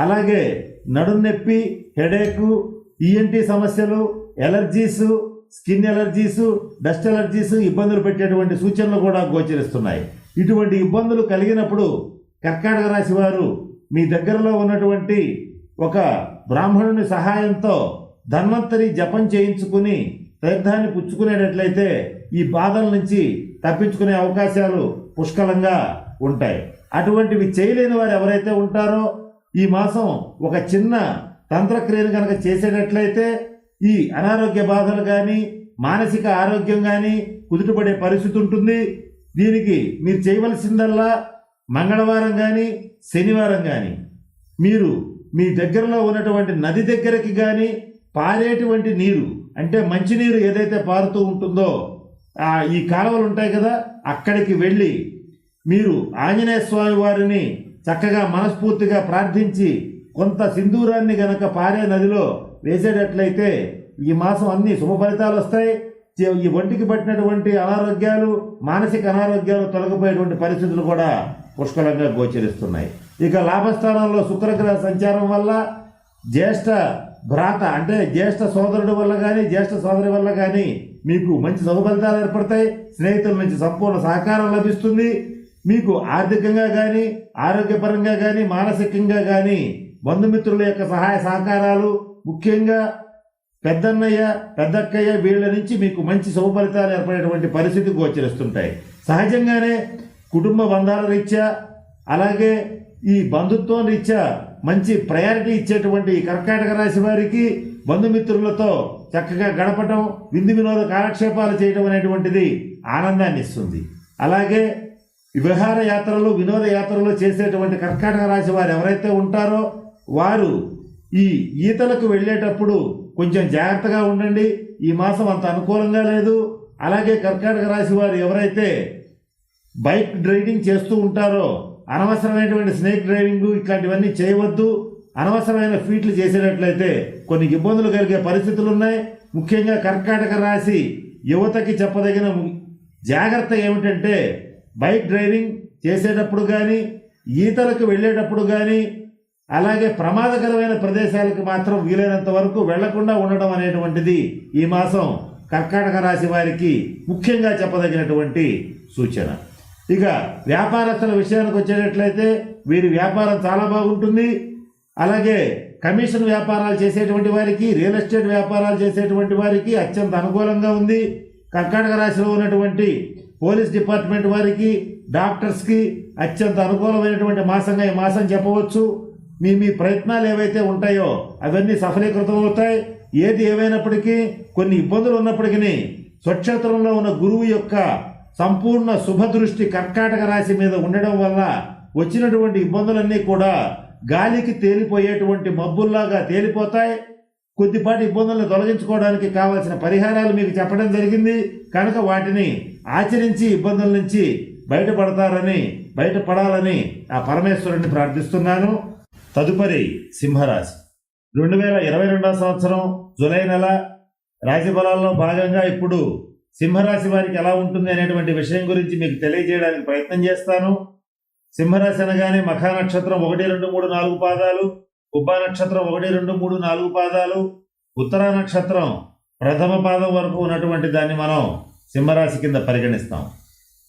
అలాగే నడుం నొప్పి, హెడేకు, ఈఎన్టీ సమస్యలు, allergies, skin allergies, dust allergies ఇబ్బందులు పెట్టేటువంటి సూచనలు కూడా గోచరిస్తున్నాయి. ఇటువంటి ఇబ్బందులు కలిగినప్పుడు కర్కాటక రాశి వారు మీ దగ్గరలో ఉన్నటువంటి ఒక బ్రాహ్మణుని సహాయంతో ధన్వంతరి జపం చేయించుకుని తీర్థాన్ని పుచ్చుకునేటట్లయితే ఈ బాధల నుంచి తప్పించుకునే అవకాశాలు పుష్కలంగా ఉంటాయి. అటువంటివి చేయలేని వారు ఎవరైతే ఉంటారో ఈ మాసం ఒక చిన్న తంత్రక్రియను కనుక చేసేటట్లయితే ఈ అనారోగ్య బాధలు కానీ మానసిక ఆరోగ్యం కానీ కుదుటపడే పరిస్థితి ఉంటుంది. దీనికి మీరు చేయవలసిందల్లా మంగళవారం కానీ శనివారం కానీ మీరు మీ దగ్గరలో ఉన్నటువంటి నది దగ్గరికి కానీ పారేటువంటి నీరు, అంటే మంచినీరు ఏదైతే పారుతూ ఉంటుందో ఈ కాలువలు ఉంటాయి కదా, అక్కడికి వెళ్ళి మీరు ఆంజనేయ స్వామి వారిని చక్కగా మనస్ఫూర్తిగా ప్రార్థించి కొంత సింధూరాన్ని గనక పారే నదిలో వేసేటట్లయితే ఈ మాసం అన్ని శుభ ఫలితాలు వస్తాయి. ఈ ఒంటికి పట్టినటువంటి అనారోగ్యాలు, మానసిక అనారోగ్యాలు తొలగిపోయేటువంటి పరిస్థితులు కూడా పుష్కలంగా గోచరిస్తున్నాయి. ఇక లాభస్థానంలో శుక్రగ్రహ సంచారం వల్ల జ్యేష్ఠ భ్రాత, అంటే జ్యేష్ఠ సోదరుడు వల్ల కానీ జ్యేష్ఠ సోదరి వల్ల కానీ మీకు మంచి శుభ ఫలితాలు ఏర్పడతాయి. స్నేహితుల నుంచి సంపూర్ణ సహకారం లభిస్తుంది. మీకు ఆర్థికంగా కానీ ఆరోగ్యపరంగా కానీ మానసికంగా కానీ బంధుమిత్రుల యొక్క సహాయ సహకారాలు, ముఖ్యంగా పెద్దన్నయ్య, పెద్దక్కయ్య వీళ్ళ నుంచి మీకు మంచి శుభ ఫలితాలు ఏర్పడేటువంటి పరిస్థితి గోచరిస్తుంటాయి. సహజంగానే కుటుంబ బంధాల రీత్యా, అలాగే ఈ బంధుత్వం రీత్యా మంచి ప్రయారిటీ ఇచ్చేటువంటి కర్కాటక రాశి వారికి బంధుమిత్రులతో చక్కగా గడపటం, విందు వినోద కాలక్షేపాలు చేయడం అనేటువంటిది ఆనందాన్ని ఇస్తుంది. అలాగే విహార యాత్రలు, వినోద యాత్రలు చేసేటువంటి కర్కాటక రాశి వారు ఎవరైతే ఉంటారో వారు ఈ ఈతలకు వెళ్ళేటప్పుడు కొంచెం జాగ్రత్తగా ఉండండి. ఈ మాసం అంత అనుకూలంగా లేదు. అలాగే కర్కాటక రాశి వారు ఎవరైతే బైక్ డ్రైవింగ్ చేస్తూ ఉంటారో అనవసరమైనటువంటి స్నేక్ డ్రైవింగ్ ఇట్లాంటివన్నీ చేయవద్దు. అనవసరమైన ఫీట్లు చేసేటట్లయితే కొన్ని ఇబ్బందులు కలిగే పరిస్థితులు ఉన్నాయి. ముఖ్యంగా కర్కాటక రాశి యువతకి చెప్పదగిన జాగ్రత్త ఏమిటంటే బైక్ డ్రైవింగ్ చేసేటప్పుడు కానీ, ఈతలకు వెళ్ళేటప్పుడు కానీ, అలాగే ప్రమాదకరమైన ప్రదేశాలకు మాత్రం వీలైనంత వరకు వెళ్లకుండా ఉండడం అనేటువంటిది ఈ మాసం కర్కాటక రాశి వారికి ముఖ్యంగా చెప్పదగినటువంటి సూచన. ఇక వ్యాపారస్తుల విషయానికి వచ్చేటట్లయితే వీరి వ్యాపారం చాలా బాగుంటుంది. అలాగే కమిషన్ వ్యాపారాలు చేసేటువంటి వారికి, రియల్ ఎస్టేట్ వ్యాపారాలు చేసేటువంటి వారికి అత్యంత అనుకూలంగా ఉంది. కర్కాటక రాశిలో ఉన్నటువంటి పోలీస్ డిపార్ట్మెంట్ వారికి, డాక్టర్స్కి అత్యంత అనుకూలమైనటువంటి మాసంగా ఈ మాసం చెప్పవచ్చు. మీ ప్రయత్నాలు ఏవైతే ఉంటాయో అవన్నీ సఫలీకృతం అవుతాయి. ఏది ఏమైనప్పటికీ కొన్ని ఇబ్బందులు ఉన్నప్పటికీ స్వక్షేత్రంలో ఉన్న గురువు యొక్క సంపూర్ణ శుభదృష్టి కర్కాటక రాశి మీద ఉండడం వల్ల వచ్చినటువంటి ఇబ్బందులన్నీ కూడా గాలికి తేలిపోయేటువంటి మబ్బుల్లాగా తేలిపోతాయి. కొద్దిపాటి ఇబ్బందులను తొలగించుకోవడానికి కావాల్సిన పరిహారాలు మీకు చెప్పడం జరిగింది కనుక వాటిని ఆచరించి ఇబ్బందుల నుంచి బయటపడాలని ఆ పరమేశ్వరుని ప్రార్థిస్తున్నాను. తదుపరి సింహరాశి 2022 సంవత్సరం జూలై నెల రాశి ఫలాల్లో భాగంగా ఇప్పుడు సింహరాశి వారికి ఎలా ఉంటుంది అనేటువంటి విషయం గురించి మీకు తెలియజేయడానికి ప్రయత్నం చేస్తాను. సింహరాశి అనగానే మఖా నక్షత్రం 1, 2, 3, 4 పాదాలు, ఉబ్బా నక్షత్రం 1, 2, 3, 4 పాదాలు, ఉత్తరా నక్షత్రం ప్రథమ పాదం వరకు ఉన్నటువంటి దాన్ని మనం సింహరాశి కింద పరిగణిస్తాం.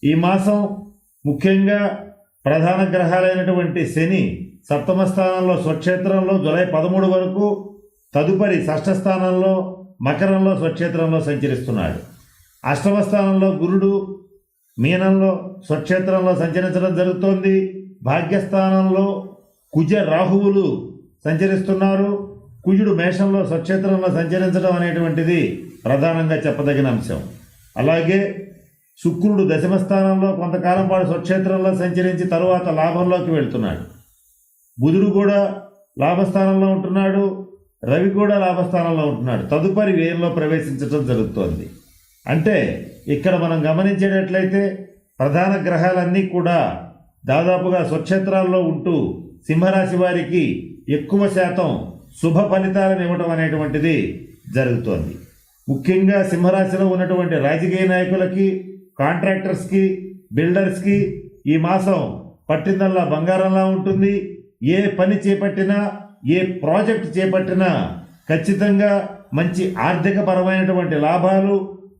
ఈ మాసం ముఖ్యంగా ప్రధాన గ్రహాలైనటువంటి శని సప్తమ స్థానంలో స్వక్షేత్రంలో జూలై 13 వరకు, తదుపరి షష్ఠ స్థానంలో మకరంలో స్వక్షేత్రంలో సంచరిస్తున్నాడు. అష్టమ స్థానంలో గురుడు మీనంలో స్వక్షేత్రంలో సంచరించడం జరుగుతోంది. భాగ్యస్థానంలో కుజ రాహువులు సంచరిస్తున్నారు. కుజుడు మేషంలో స్వక్షేత్రంలో సంచరించడం అనేటువంటిది ప్రధానంగా చెప్పదగిన అంశం. అలాగే శుక్రుడు దశమ స్థానంలో కొంతకాలం పాటు స్వక్షేత్రంలో సంచరించి తరువాత లాభంలోకి వెళ్తున్నాడు. బుధుడు కూడా లాభస్థానంలో ఉంటున్నాడు. రవి కూడా లాభస్థానంలో ఉంటున్నాడు. తదుపరి వ్యయంలో ప్రవేశించడం జరుగుతోంది. అంటే ఇక్కడ మనం గమనించేటట్లయితే ప్రధాన గ్రహాలన్నీ కూడా దాదాపుగా స్వక్షేత్రాల్లో ఉంటూ సింహరాశి వారికి ఎక్కువ శాతం శుభ ఫలితాలను ఇవ్వడం అనేటువంటిది జరుగుతోంది. ముఖ్యంగా సింహరాశిలో ఉన్నటువంటి రాజకీయ నాయకులకి, కాంట్రాక్టర్స్కి, బిల్డర్స్కి ఈ మాసం పట్టిందల్లా బంగారంలా ఉంటుంది. ఏ పని చేపట్టినా, ఏ ప్రాజెక్ట్ చేపట్టినా ఖచ్చితంగా మంచి ఆర్థిక పరమైనటువంటి లాభాలు,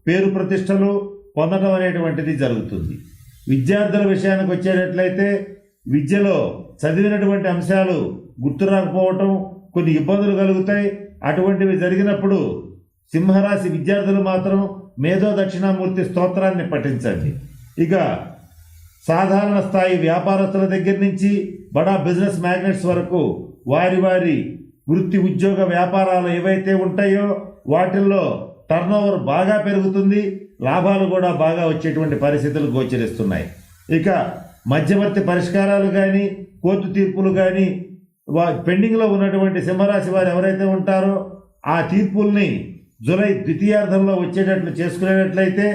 పేరు ప్రతిష్టలు పొందడం అనేటువంటిది జరుగుతుంది. విద్యార్థుల విషయానికి వచ్చేటట్లయితే విద్యలో చదివినటువంటి అంశాలు గుర్తు రాకపోవటం, కొన్ని ఇబ్బందులు కలుగుతాయి. అటువంటివి జరిగినప్పుడు సింహరాశి విద్యార్థులు మాత్రం మేధో దక్షిణామూర్తి స్తోత్రాన్ని పఠించండి. ఇక సాధారణ స్థాయి వ్యాపారస్తుల దగ్గర నుంచి బడా బిజినెస్ మ్యాగ్నెట్స్ వరకు వారి వృత్తి ఉద్యోగ వ్యాపారాలు ఏవైతే ఉంటాయో వాటిల్లో టర్నోవర్ బాగా పెరుగుతుంది. లాభాలు కూడా బాగా వచ్చేటువంటి పరిస్థితులు గోచరిస్తున్నాయి. ఇక మధ్యవర్తి పరిష్కారాలు కానీ, కోర్టు తీర్పులు కానీ పెండింగ్లో ఉన్నటువంటి సింహరాశి వారు ఎవరైతే ఉంటారో ఆ తీర్పుల్ని జూలై ద్వితీయార్థంలో వచ్చేటట్లు చేసుకునేటట్లయితే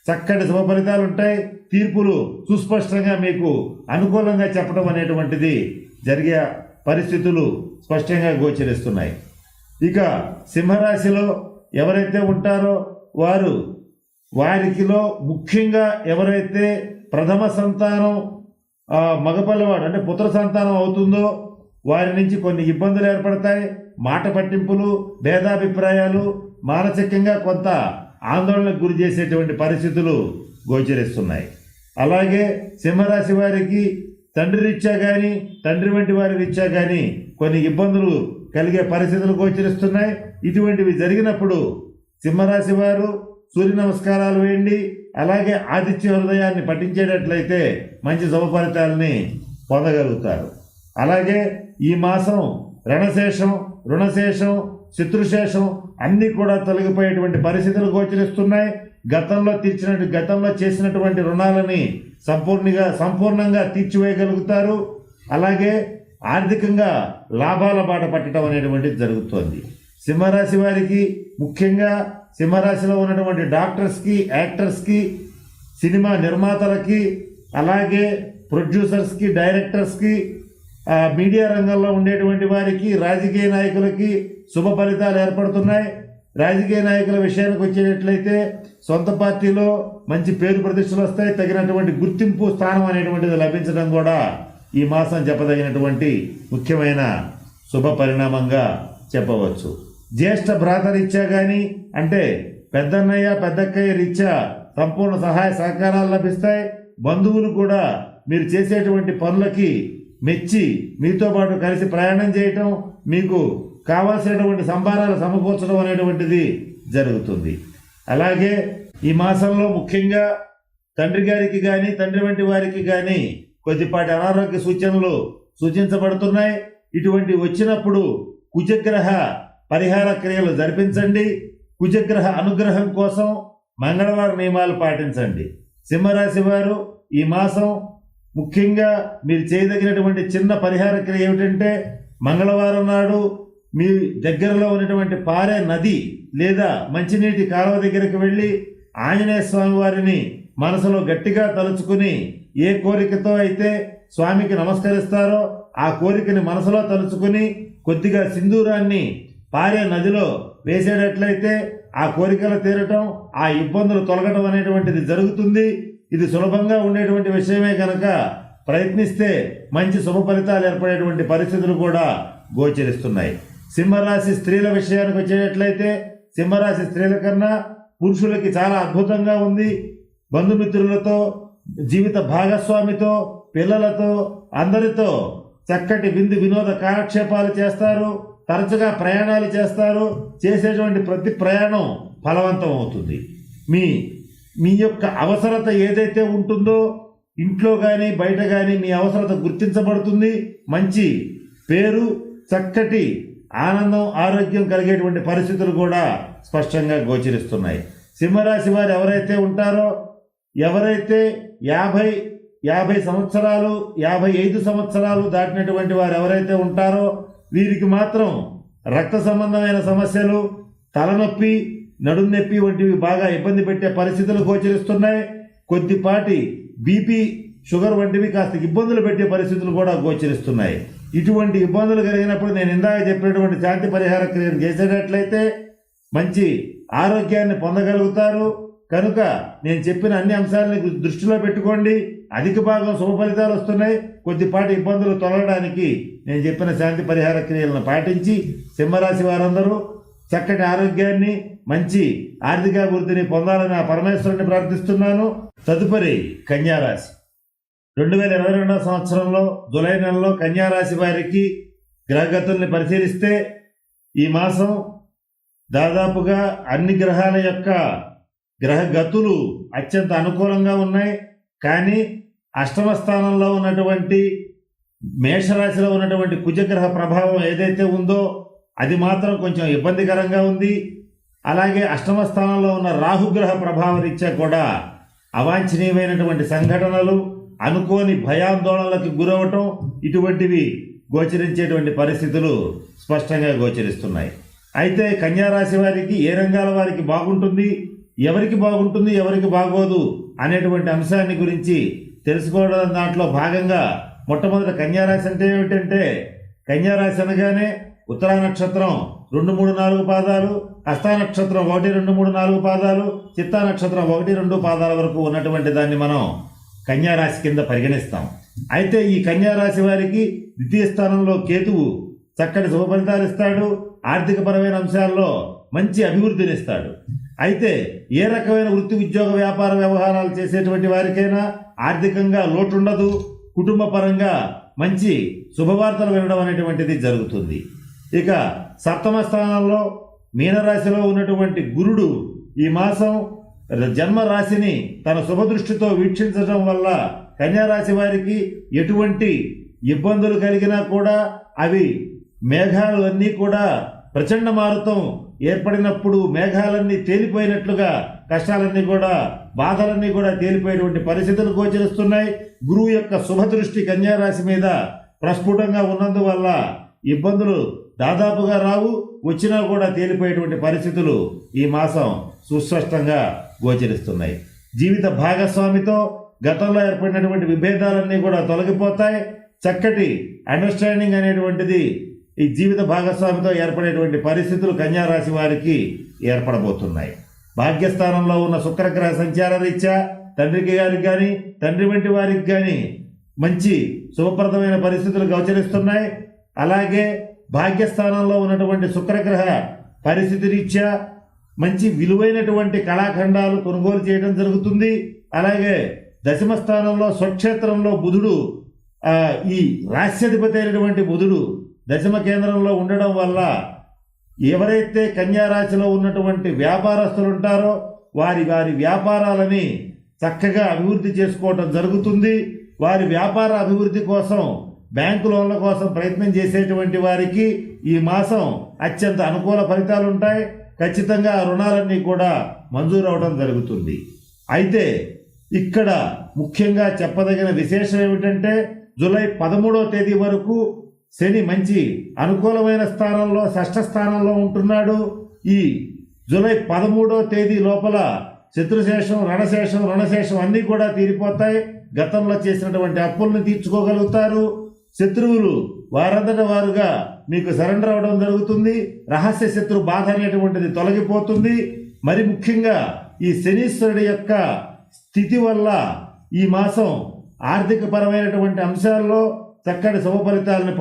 చక్కటి శుభ ఫలితాలు ఉంటాయి. తీర్పులు సుస్పష్టంగా మీకు అనుకూలంగా చెప్పడం అనేటువంటిది జరిగే పరిస్థితులు స్పష్టంగా గోచరిస్తున్నాయి. ఇక సింహరాశిలో ఎవరైతే ఉంటారో వారికిలో ముఖ్యంగా ఎవరైతే ప్రథమ సంతానం మగపిల్లవాడు అంటే పుత్ర సంతానం అవుతుందో వారి నుంచి కొన్ని ఇబ్బందులు ఏర్పడతాయి. మాట పట్టింపులు, భేదాభిప్రాయాలు, మానసికంగా కొంత ఆందోళనకు గురి చేసేటువంటి పరిస్థితులు గోచరిస్తున్నాయి. అలాగే సింహరాశి వారికి తండ్రి రీత్యా కానీ, తండ్రి వంటి వారి రీత్యా కానీ కొన్ని ఇబ్బందులు కలిగే పరిస్థితులు గోచరిస్తున్నాయి. ఇటువంటివి జరిగినప్పుడు సింహరాశి వారు సూర్య నమస్కారాలు వేయండి. అలాగే ఆదిత్య హృదయాన్ని పఠించేటట్లయితే మంచి శుభ ఫలితాలని పొందగలుగుతారు. అలాగే ఈ మాసం రణశేషం, రుణశేషం, శత్రుశేషం అన్నీ కూడా తొలగిపోయేటువంటి పరిస్థితులు గోచరిస్తున్నాయి. గతంలో చేసినటువంటి రుణాలని సంపూర్ణంగా తీర్చివేయగలుగుతారు. అలాగే ఆర్థికంగా లాభాల బాట పట్టడం అనేటువంటిది జరుగుతోంది. సింహరాశి వారికి ముఖ్యంగా సింహరాశిలో ఉన్నటువంటి డాక్టర్స్కి, యాక్టర్స్కి, సినిమా నిర్మాతలకి, అలాగే ప్రొడ్యూసర్స్కి, డైరెక్టర్స్కి, మీడియా రంగంలో ఉండేటువంటి వారికి, రాజకీయ నాయకులకి శుభ ఫలితాలు ఏర్పడుతున్నాయి. రాజకీయ నాయకుల విషయానికి వచ్చేటట్లయితే సొంత పార్టీలో మంచి పేరు ప్రతిష్టలు వస్తాయి. తగినటువంటి గుర్తింపు, స్థానం అనేటువంటిది లభించడం కూడా ఈ మాసం చెప్పదగినటువంటి ముఖ్యమైన శుభ పరిణామంగా చెప్పవచ్చు. జ్యేష్ఠ భ్రాత రీత్యా కానీ, అంటే పెద్దన్నయ్య పెద్దక్కయ్య రీత్యా సంపూర్ణ సహాయ సహకారాలు లభిస్తాయి. బంధువులు కూడా మీరు చేసేటువంటి పనులకి మెచ్చి మీతో పాటు కలిసి ప్రయాణం చేయటం, మీకు కావాల్సినటువంటి సంభారాలు సమకూర్చడం అనేటువంటిది జరుగుతుంది. అలాగే ఈ మాసంలో ముఖ్యంగా తండ్రి గారికి కానీ, తండ్రి వంటి వారికి కానీ కొద్దిపాటి అనారోగ్య సూచనలు సూచించబడుతున్నాయి. ఇటువంటి వచ్చినప్పుడు కుజగ్రహ పరిహార క్రియలు జరిపించండి. కుజగ్రహ అనుగ్రహం కోసం మంగళవార నియమాలు పాటించండి. సింహరాశి వారు ఈ మాసం ముఖ్యంగా మీరు చేయదగినటువంటి చిన్న పరిహార క్రియ ఏమిటంటే, మంగళవారం నాడు మీ దగ్గరలో ఉన్నటువంటి పారే నది లేదా మంచినీటి కాలువ దగ్గరికి వెళ్ళి ఆంజనేయ స్వామి వారిని మనసులో గట్టిగా తలుచుకుని ఏ కోరికతో అయితే స్వామికి నమస్కరిస్తారో ఆ కోరికని మనసులో తలుచుకుని కొద్దిగా సింధూరాన్ని పారే నదిలో వేసేటట్లయితే ఆ కోరికలు తీరటం, ఆ ఇబ్బందులు తొలగడం అనేటువంటిది జరుగుతుంది. ఇది సులభంగా ఉండేటువంటి విషయమే కనుక ప్రయత్నిస్తే మంచి శుభ ఫలితాలు ఏర్పడేటువంటి పరిస్థితులు కూడా గోచరిస్తున్నాయి. సింహరాశి స్త్రీల విషయానికి వచ్చేటట్లయితే సింహరాశి స్త్రీల కన్నా పురుషులకి చాలా అద్భుతంగా ఉంది. బంధుమిత్రులతో, జీవిత భాగస్వామితో, పిల్లలతో, అందరితో చక్కటి వినోద కాలక్షేపాలు చేస్తారు. తరచుగా ప్రయాణాలు చేస్తారు. చేసేటువంటి ప్రతి ప్రయాణం ఫలవంతం అవుతుంది. మీ యొక్క అవసరత ఏదైతే ఉంటుందో ఇంట్లో కానీ బయట కానీ మీ అవసరత గుర్తించబడుతుంది. మంచి పేరు, చక్కటి ఆనందం, ఆరోగ్యం కలిగేటువంటి పరిస్థితులు కూడా స్పష్టంగా గోచరిస్తున్నాయి. సింహరాశి వారు ఎవరైతే ఉంటారో, ఎవరైతే 50 సంవత్సరాలు 55 సంవత్సరాలు దాటినటువంటి వారు ఎవరైతే ఉంటారో వీరికి మాత్రం రక్త సంబంధమైన సమస్యలు, తలనొప్పి, నడుము నొప్పి వంటివి బాగా ఇబ్బంది పెట్టే పరిస్థితులు గోచరిస్తున్నాయి. కొద్దిపాటి బీపీ, షుగర్ వంటివి కాస్త ఇబ్బందులు పెట్టే పరిస్థితులు కూడా గోచరిస్తున్నాయి. ఇటువంటి ఇబ్బందులు కలిగినప్పుడు నేను ఇందాక చెప్పినటువంటి శాంతి పరిహార క్రియను చేసేటట్లయితే మంచి ఆరోగ్యాన్ని పొందగలుగుతారు. కనుక నేను చెప్పిన అన్ని అంశాలని దృష్టిలో పెట్టుకోండి. అధిక భాగం శుభ ఫలితాలు వస్తున్నాయి. కొద్దిపాటి ఇబ్బందులు తొలగడానికి నేను చెప్పిన శాంతి పరిహార క్రియలను పాటించి సింహరాశి వారందరూ చక్కటి ఆరోగ్యాన్ని, మంచి ఆర్థికాభివృద్ధిని పొందాలని ఆ పరమేశ్వరుని ప్రార్థిస్తున్నాను. తదుపరి కన్యారాశి. 2022 సంవత్సరంలో జూలై నెలలో కన్యారాశి వారికి గ్రహగతుల్ని పరిశీలిస్తే ఈ మాసం దాదాపుగా అన్ని గ్రహాల యొక్క గ్రహగతులు అత్యంత అనుకూలంగా ఉన్నాయి. కానీ అష్టమ స్థానంలో ఉన్నటువంటి మేషరాశిలో ఉన్నటువంటి కుజగ్రహ ప్రభావం ఏదైతే ఉందో అది మాత్రం కొంచెం ఇబ్బందికరంగా ఉంది. అలాగే అష్టమ స్థానంలో ఉన్న రాహుగ్రహ ప్రభావం రీత్యా కూడా అవాంఛనీయమైనటువంటి సంఘటనలు, అనుకోని భయాందోళనలకు గురవటం, ఇటువంటివి గోచరించేటువంటి పరిస్థితులు స్పష్టంగా గోచరిస్తున్నాయి. అయితే కన్యారాశి వారికి ఏ రంగాల వారికి బాగుంటుంది, ఎవరికి బాగుంటుంది, ఎవరికి బాగోదు అనేటువంటి అంశాన్ని గురించి తెలుసుకోవడం దాంట్లో భాగంగా మొట్టమొదటి కన్యారాశి అంటే ఏమిటంటే, కన్యారాశి అనగానే ఉత్తరా నక్షత్రం 2, 3, 4 పాదాలు, హస్తా నక్షత్రం 1, 2, 3, 4 పాదాలు, చిత్తా నక్షత్రం 1, 2 పాదాల వరకు ఉన్నటువంటి దాన్ని మనం కన్యారాశి కింద పరిగణిస్తాం. అయితే ఈ కన్యారాశి వారికి ద్వితీయ స్థానంలో కేతువు చక్కటి శుభ ఫలితాలు ఇస్తాడు. ఆర్థికపరమైన అంశాల్లో మంచి అభివృద్ధినిస్తాడు. అయితే ఏ రకమైన వృత్తి, ఉద్యోగ, వ్యాపార వ్యవహారాలు చేసేటువంటి వారికైనా ఆర్థికంగా లోటు ఉండదు. కుటుంబ పరంగా మంచి శుభవార్తలు వినడం అనేటువంటిది జరుగుతుంది. ఇక సప్తమ స్థానంలో మీనరాశిలో ఉన్నటువంటి గురుడు ఈ మాసం జన్మ రాశిని తన శుభదృష్టితో వీక్షించడం వల్ల కన్యారాశి వారికి ఎటువంటి ఇబ్బందులు కలిగినా కూడా అవి మేఘాలు అన్నీ కూడా ప్రచండ మారుతం ఏర్పడినప్పుడు మేఘాలన్నీ తేలిపోయినట్లుగా కష్టాలన్నీ కూడా, బాధలన్నీ కూడా తేలిపోయేటువంటి పరిస్థితులు గోచరిస్తున్నాయి. గురువు యొక్క శుభదృష్టి కన్యారాశి మీద ప్రస్ఫుటంగా ఉన్నందువల్ల ఇబ్బందులు దాదాపుగా రావు, వచ్చినా కూడా తేలిపోయేటువంటి పరిస్థితులు ఈ మాసం సుస్పష్టంగా గోచరిస్తున్నాయి. జీవిత భాగస్వామితో గతంలో ఏర్పడినటువంటి విభేదాలన్నీ కూడా తొలగిపోతాయి. చక్కటి అండర్స్టాండింగ్ అనేటువంటిది ఈ జీవిత భాగస్వామితో ఏర్పడేటువంటి పరిస్థితులు కన్యా రాశి వారికి ఏర్పడబోతున్నాయి. భాగ్యస్థానంలో ఉన్న శుక్రగ్రహ సంచార రీత్యా తండ్రికి గారికి కానీ తండ్రి వంటి వారికి కానీ మంచి శుభప్రదమైన పరిస్థితులు గోచరిస్తున్నాయి. అలాగే భాగ్యస్థానంలో ఉన్నటువంటి శుక్రగ్రహ పరిస్థితి రీత్యా మంచి విలువైనటువంటి కళాఖండాలు కొనుగోలు చేయడం జరుగుతుంది. అలాగే దశమ స్థానంలో స్వక్షేత్రంలో బుధుడు, ఈ రాశ్యాధిపతి అయినటువంటి బుధుడు దశమ కేంద్రంలో ఉండడం వల్ల ఎవరైతే కన్యా రాశిలో ఉన్నటువంటి వ్యాపారస్తులు ఉంటారో వారి వ్యాపారాలని చక్కగా అభివృద్ధి చేసుకోవటం జరుగుతుంది. వారి వ్యాపార అభివృద్ధి కోసం బ్యాంకు లోన్ల కోసం ప్రయత్నం చేసేటువంటి వారికి ఈ మాసం అత్యంత అనుకూల ఫలితాలు ఉంటాయి. ఖచ్చితంగా ఆ రుణాలన్నీ కూడా మంజూరు అవడం జరుగుతుంది. అయితే ఇక్కడ ముఖ్యంగా చెప్పదగిన విశేషం ఏమిటంటే జూలై 13వ తేదీ వరకు శని మంచి అనుకూలమైన స్థానంలో షష్ఠ స్థానంలో ఉంటున్నాడు. ఈ జూలై 13వ తేదీ లోపల శత్రుశేషం, రుణశేషం అన్నీ కూడా తీరిపోతాయి. గతంలో చేసినటువంటి అప్పులను తీర్చుకోగలుగుతారు. శత్రువులు వారంతట వారుగా మీకు సరెండర్ అవ్వడం జరుగుతుంది. రహస్య శత్రు బాధ అనేటువంటిది తొలగిపోతుంది. మరి ముఖ్యంగా ఈ శనీశ్వరుడి యొక్క స్థితి వల్ల ఈ మాసం ఆర్థిక పరమైనటువంటి అంశాల్లో చక్కటి శుభ ఫలితాలను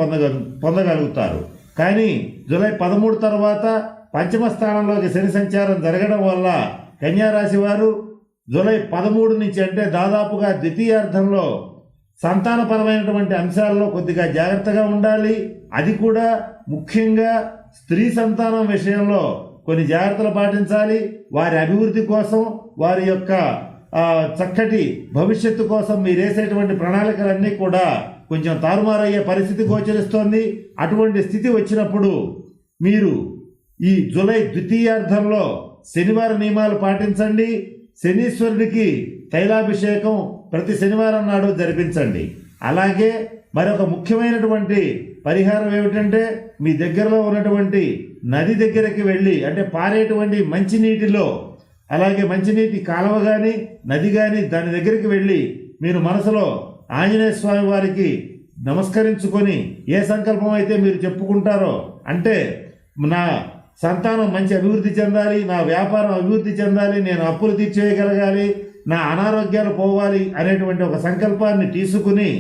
పొందగలుగుతారు. కానీ జూలై 13 తర్వాత పంచమ స్థానంలోకి శని సంచారం జరగడం వల్ల కన్యా రాశి వారు జూలై 13 నుంచి అంటే దాదాపుగా ద్వితీయార్థంలో సంతానపరమైనటువంటి అంశాల్లో కొద్దిగా జాగ్రత్తగా ఉండాలి. అది కూడా ముఖ్యంగా స్త్రీ సంతానం విషయంలో కొన్ని జాగ్రత్తలు పాటించాలి. వారి అభివృద్ధి కోసం, వారి యొక్క చక్కటి భవిష్యత్తు కోసం మీరు వేసేటువంటి ప్రణాళికలన్నీ కూడా కొంచెం తారుమారయ్యే పరిస్థితి గోచరిస్తోంది. అటువంటి స్థితి వచ్చినప్పుడు మీరు ఈ జూలై ద్వితీయార్థంలో శనివార నియమాలు పాటించండి. శనీశ్వరుడికి తైలాభిషేకం ప్రతి శనివారం నాడు జరిపించండి. అలాగే మరొక ముఖ్యమైనటువంటి పరిహారం ఏమిటంటే మీ దగ్గరలో ఉన్నటువంటి నది దగ్గరికి వెళ్ళి, అంటే పారేటువంటి మంచినీటిలో, అలాగే మంచినీటి కాలువ కానీ నది కానీ దాని దగ్గరికి వెళ్ళి మీరు మనసులో ఆంజనేయ స్వామి వారికి నమస్కరించుకొని ఏ సంకల్పం అయితే మీరు చెప్పుకుంటారో, అంటే నా సంతానం మంచి అభివృద్ధి చెందాలి, నా వ్యాపారం అభివృద్ధి చెందాలి, నేను అప్పులు తీర్చేయగలగాలి, నా అనారోగ్యాలు పోవాలి అనేటువంటి ఒక సంకల్పాన్ని తీసుకుని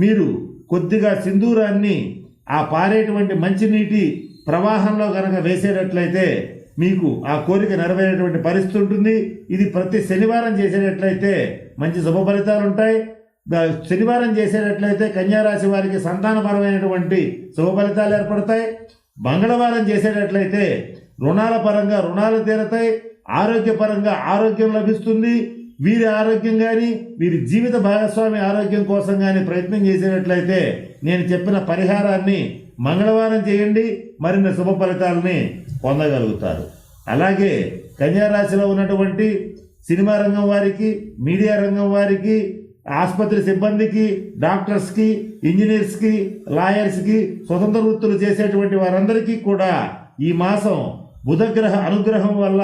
మీరు కొద్దిగా సింధూరాన్ని ఆ పారేటువంటి మంచినీటి ప్రవాహంలో కనుక వేసేటట్లయితే మీకు ఆ కోరిక నెరవేరేటువంటి పరిస్థితి ఉంటుంది. ఇది ప్రతి శనివారం చేసేటట్లయితే మంచి శుభ ఫలితాలు ఉంటాయి. శనివారం చేసేటట్లయితే కన్యా రాశి వారికి సంతానపరమైనటువంటి శుభ ఫలితాలు ఏర్పడతాయి. మంగళవారం చేసేటట్లయితే రుణాల పరంగా రుణాలు తీరతాయి, ఆరోగ్యపరంగా ఆరోగ్యం లభిస్తుంది. వీరి ఆరోగ్యం కానీ వీరి జీవిత భాగస్వామి ఆరోగ్యం కోసం కానీ ప్రయత్నం చేసేటట్లయితే నేను చెప్పిన పరిహారాన్ని మంగళవారం చేయండి, మరిన్ని శుభ ఫలితాలని పొందగలుగుతారు. అలాగే కన్యా రాశిలో ఉన్నటువంటి సినిమా రంగం వారికి, మీడియా రంగం వారికి, ఆసుపత్రి సిబ్బందికి, డాక్టర్స్కి, ఇంజనీర్స్కి, లాయర్స్కి, స్వతంత్ర వృత్తులు చేసేటువంటి వారందరికీ కూడా ఈ మాసం బుధగ్రహ అనుగ్రహం వల్ల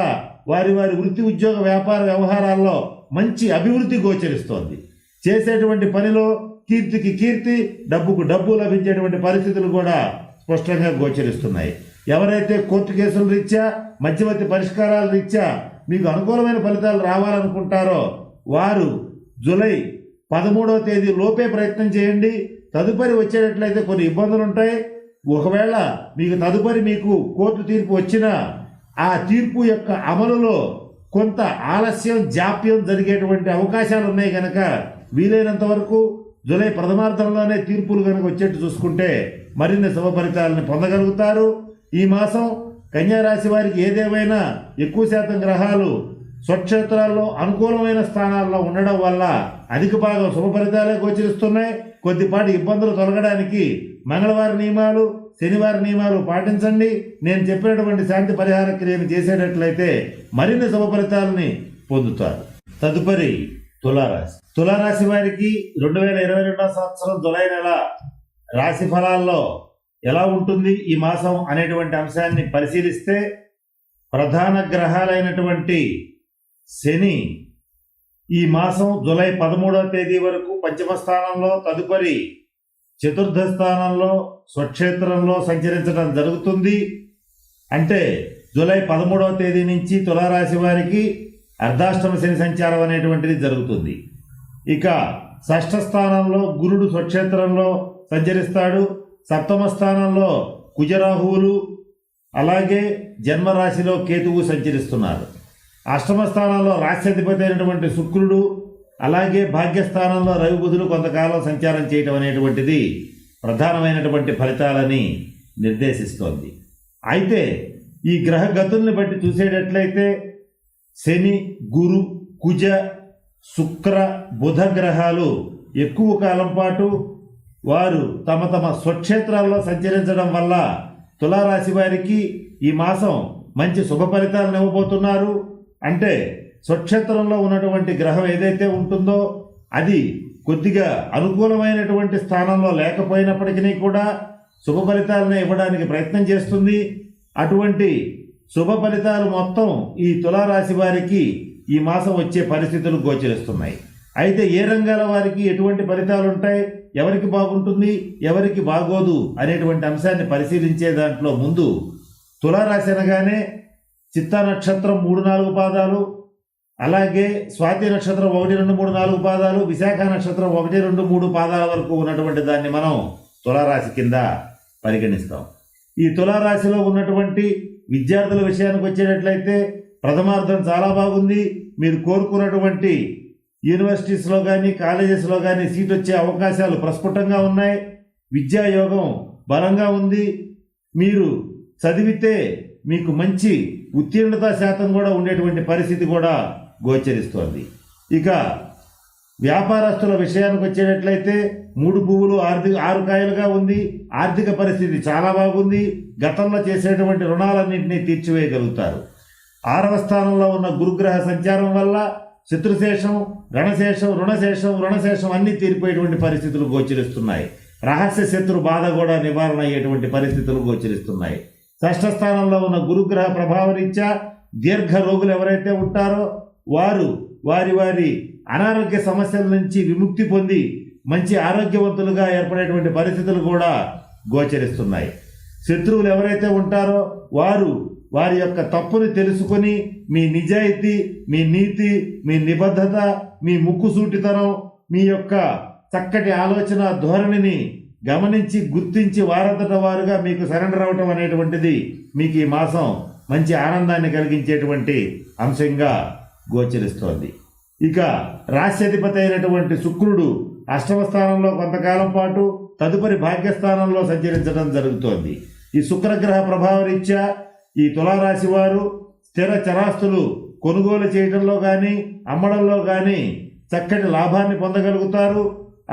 వారి వృత్తి, ఉద్యోగ, వ్యాపార వ్యవహారాల్లో మంచి అభివృద్ధి గోచరిస్తోంది. చేసేటువంటి పనిలో కీర్తికి కీర్తి, డబ్బుకు డబ్బు లభించేటువంటి పరిస్థితులు కూడా స్పష్టంగా గోచరిస్తున్నాయి. ఎవరైతే కోర్టు కేసుల రీత్యా, మధ్యవర్తి పరిష్కారాల రీత్యా మీకు అనుకూలమైన ఫలితాలు రావాలనుకుంటారో వారు జూలై 13వ తేదీ లోపే ప్రయత్నం చేయండి. తదుపరి వచ్చేటట్లయితే కొన్ని ఇబ్బందులు ఉంటాయి. ఒకవేళ తదుపరి మీకు కోర్టు తీర్పు వచ్చినా ఆ తీర్పు యొక్క అమలులో కొంత ఆలస్యం, జాప్యం జరిగేటువంటి అవకాశాలు ఉన్నాయి. కనుక వీలైనంత వరకు జూలై ప్రథమార్థంలోనే తీర్పులు కనుక వచ్చేట్టు చూసుకుంటే మరిన్ని శుభ ఫలితాలను పొందగలుగుతారు. ఈ మాసం కన్యా రాశి వారికి ఏదేమైనా ఎక్కువ శాతం గ్రహాలు స్వక్షేత్రాల్లో అనుకూలమైన స్థానాల్లో ఉండడం వల్ల అధిక భాగం శుభ ఫలితాలే గోచరిస్తున్నాయి. కొద్దిపాటి ఇబ్బందులు తొలగడానికి మంగళవార నియమాలు, శనివార నియమాలు పాటించండి. నేను చెప్పినటువంటి శాంతి పరిహార క్రియను చేసేటట్లయితే మరిన్ని శుభ ఫలితాలని పొందుతారు. తదుపరి తులారాశి వారికి 2022 సంవత్సరం జూలై నెల రాశి ఫలాల్లో ఎలా ఉంటుంది ఈ మాసం అనేటువంటి అంశాన్ని పరిశీలిస్తే ప్రధాన గ్రహాలైనటువంటి శని ఈ మాసం జూలై 13వ తేదీ వరకు పంచమ స్థానంలో, తదుపరి చతుర్థ స్థానంలో స్వక్షేత్రంలో సంచరించడం జరుగుతుంది. అంటే జూలై 13వ తేదీ నుంచి తులారాశి వారికి అర్ధాష్టమ శని సంచారం అనేటువంటిది జరుగుతుంది. ఇక షష్ఠ స్థానంలో గురుడు స్వక్షేత్రంలో సంచరిస్తాడు. సప్తమ స్థానంలో కుజరాహువులు, అలాగే జన్మరాశిలో కేతువు సంచరిస్తున్నారు. అష్టమ స్థానంలో రాశ్యాధిపతి అయినటువంటి శుక్రుడు, అలాగే భాగ్యస్థానంలో రవి బుధులు కొంతకాలం సంచారం చేయటం అనేటువంటిది ప్రధానమైనటువంటి ఫలితాలని నిర్దేశిస్తోంది. అయితే ఈ గ్రహ గతుల్ని బట్టి చూసేటట్లయితే శని, గురు, కుజ, శుక్ర, బుధ గ్రహాలు ఎక్కువ కాలం పాటు వారు తమ తమ స్వక్షేత్రాల్లో సంచరించడం వల్ల తులారాశి వారికి ఈ మాసం మంచి శుభ ఫలితాలను ఇవ్వబోతున్నారు. అంటే స్వక్షేత్రంలో ఉన్నటువంటి గ్రహం ఏదైతే ఉంటుందో అది కొద్దిగా అనుకూలమైనటువంటి స్థానంలో లేకపోయినప్పటికీ కూడా శుభ ఫలితాలను ఇవ్వడానికి ప్రయత్నం చేస్తుంది. అటువంటి శుభ ఫలితాలు మొత్తం ఈ తులారాశి వారికి ఈ మాసం వచ్చే పరిస్థితులు గోచరిస్తున్నాయి. అయితే ఏ రంగాల వారికి ఎటువంటి ఫలితాలు ఉంటాయి, ఎవరికి బాగుంటుంది, ఎవరికి బాగోదు అనేటువంటి అంశాన్ని పరిశీలించే దాంట్లో ముందు తులారాశి అనగానే చిత్తా నక్షత్రం 3-4 పాదాలు, అలాగే స్వాతి నక్షత్రం 1-2-3-4 పాదాలు, విశాఖ నక్షత్రం 1-2-3 పాదాల వరకు ఉన్నటువంటి దాన్ని మనం తులారాశి కింద పరిగణిస్తాం. ఈ తులారాశిలో ఉన్నటువంటి విద్యార్థుల విషయానికి వచ్చేటట్లయితే ప్రథమార్థం చాలా బాగుంది. మీరు కోరుకున్నటువంటి యూనివర్సిటీస్లో కానీ కాలేజెస్లో కానీ సీట్ వచ్చే అవకాశాలు ప్రస్ఫుటంగా ఉన్నాయి. విద్యాయోగం బలంగా ఉంది. మీరు చదివితే మీకు మంచి ఉత్తీర్ణత శాతం కూడా ఉండేటువంటి పరిస్థితి కూడా గోచరిస్తోంది. ఇక వ్యాపారస్తుల విషయానికి వచ్చేటట్లయితే 3 పువ్వులు 6 కాయలుగా ఉంది. ఆర్థిక పరిస్థితి చాలా బాగుంది. గతంలో చేసేటువంటి రుణాలన్నింటినీ తీర్చివేయగలుగుతారు. 6వ స్థానంలో ఉన్న గురుగ్రహ సంచారం వల్ల శత్రుశేషం, రణశేషం, రుణశేషం అన్నీ తీరిపోయేటువంటి పరిస్థితులు గోచరిస్తున్నాయి. రహస్య శత్రు బాధ కూడా నివారణ అయ్యేటువంటి పరిస్థితులు గోచరిస్తున్నాయి. షష్ఠ స్థానంలో ఉన్న గురుగ్రహ ప్రభావరీత్యా దీర్ఘ రోగులు ఎవరైతే ఉంటారో వారు వారి అనారోగ్య సమస్యల నుంచి విముక్తి పొంది మంచి ఆరోగ్యవంతులుగా ఏర్పడేటువంటి పరిస్థితులు కూడా గోచరిస్తున్నాయి. శత్రువులు ఎవరైతే ఉంటారో వారు వారి యొక్క తప్పుని తెలుసుకొని మీ నిజాయితీ, మీ నీతి, మీ నిబద్ధత, మీ ముక్కుసూటితనం, మీ యొక్క చక్కటి ఆలోచన ధోరణిని గమనించి గుర్తించి వారంతట వారుగా మీకు సరెండర్ అవటం అనేటువంటిది మీకు ఈ మాసం మంచి ఆనందాన్ని కలిగించేటువంటి అంశంగా గోచరిస్తోంది. ఇక రాశ్యాధిపతి అయినటువంటి శుక్రుడు అష్టమ స్థానంలో కొంతకాలం పాటు, తదుపరి భాగ్యస్థానంలో సంచరించడం జరుగుతోంది. ఈ శుక్రగ్రహ ప్రభావరీత్యా ఈ తులారాశి వారు స్థిర చరాస్తులు కొనుగోలు చేయడంలో కానీ అమ్మడంలో కానీ చక్కటి లాభాన్ని పొందగలుగుతారు.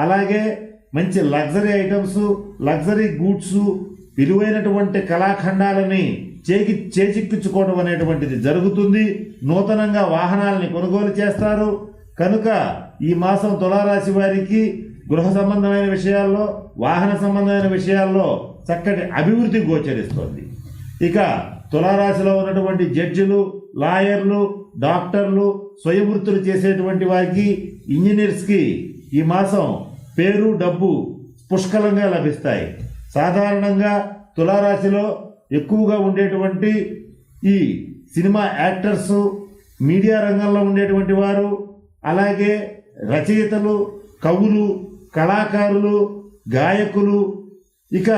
అలాగే మంచి లగ్జరీ ఐటమ్స్, లగ్జరీ గూడ్స్, విలువైనటువంటి కళాఖండాలని చేజిక్కించుకోవడం అనేటువంటిది జరుగుతుంది. నూతనంగా వాహనాలని కొనుగోలు చేస్తారు. కనుక ఈ మాసం తులారాశి వారికి గృహ సంబంధమైన విషయాల్లో, వాహన సంబంధమైన విషయాల్లో చక్కటి అభివృద్ధి గోచరిస్తుంది. ఇక తులారాశిలో ఉన్నటువంటి జడ్జిలు, లాయర్లు, డాక్టర్లు, స్వయం వృత్తులు చేసేటువంటి వారికి, ఇంజనీర్స్కి ఈ మాసం పేరు, డబ్బు పుష్కలంగా లభిస్తాయి. సాధారణంగా తులారాశిలో ఎక్కువగా ఉండేటువంటి ఈ సినిమా యాక్టర్సు, మీడియా రంగంలో ఉండేటువంటి వారు, అలాగే రచయితలు, కవులు, కళాకారులు, గాయకులు, ఇక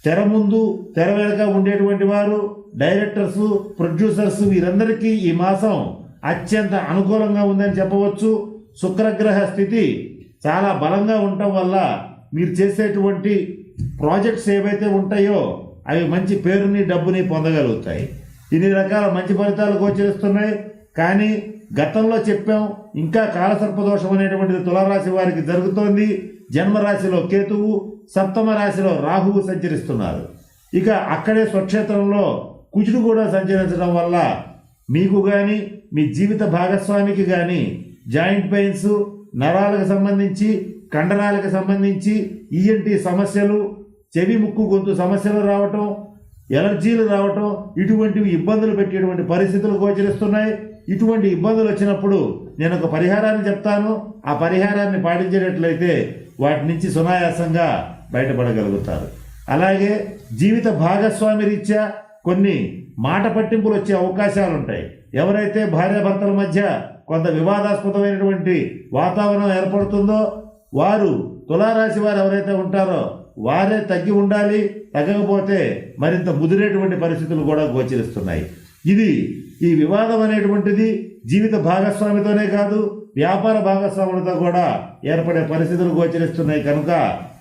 తెర ముందు తెర వెనుక ఉండేటువంటి వారు, డైరెక్టర్సు, ప్రొడ్యూసర్స్, వీరందరికీ ఈ మాసం అత్యంత అనుకూలంగా ఉందని చెప్పవచ్చు. శుక్రగ్రహ స్థితి చాలా బలంగా ఉండటం వల్ల మీరు చేసేటువంటి ప్రాజెక్ట్స్ ఏవైతే ఉంటాయో అవి మంచి పేరుని, డబ్బుని పొందగలుగుతాయి. ఇన్ని రకాల మంచి ఫలితాలు గోచరిస్తున్నాయి. కానీ గతంలో చెప్పాం, ఇంకా కాలసర్పదోషం అనేటువంటిది తులారాశి వారికి జరుగుతోంది. జన్మరాశిలో కేతువు, సప్తమ రాశిలో రాహువు సంచరిస్తున్నారు. ఇక అక్కడే స్వక్షేత్రంలో కుజుడు కూడా సంచరించడం వల్ల మీకు కానీ మీ జీవిత భాగస్వామికి కానీ జాయింట్ పెయిన్స్, నరాలకు సంబంధించి, కండరాలకు సంబంధించి ఈఎన్టీ సమస్యలు, చెవి, ముక్కు, గొంతు సమస్యలు రావటం, ఎలర్జీలు రావటం, ఇటువంటివి ఇబ్బందులు పెట్టేటువంటి పరిస్థితులు గోచరిస్తున్నాయి. ఇటువంటి ఇబ్బందులు వచ్చినప్పుడు నేను ఒక పరిహారాన్ని చెప్తాను, ఆ పరిహారాన్ని పాటించేటట్లయితే వాటి నుంచి సునాయాసంగా బయటపడగలుగుతారు. అలాగే జీవిత భాగస్వామి రీత్యా కొన్ని మాట పట్టింపులు వచ్చే అవకాశాలు ఉంటాయి. ఎవరైతే భార్యాభర్తల మధ్య కొంత వివాదాస్పదమైనటువంటి వాతావరణం ఏర్పడుతుందో వారు, తులారాశి వారు ఎవరైతే ఉంటారో వారే తగ్గి ఉండాలి. తగ్గకపోతే మరింత ముదిరేటువంటి పరిస్థితులు కూడా గోచరిస్తున్నాయి. ఈ వివాదం అనేటువంటిది జీవిత భాగస్వామితోనే కాదు, వ్యాపార భాగస్వాములతో కూడా ఏర్పడే పరిస్థితులు గోచరిస్తున్నాయి. కనుక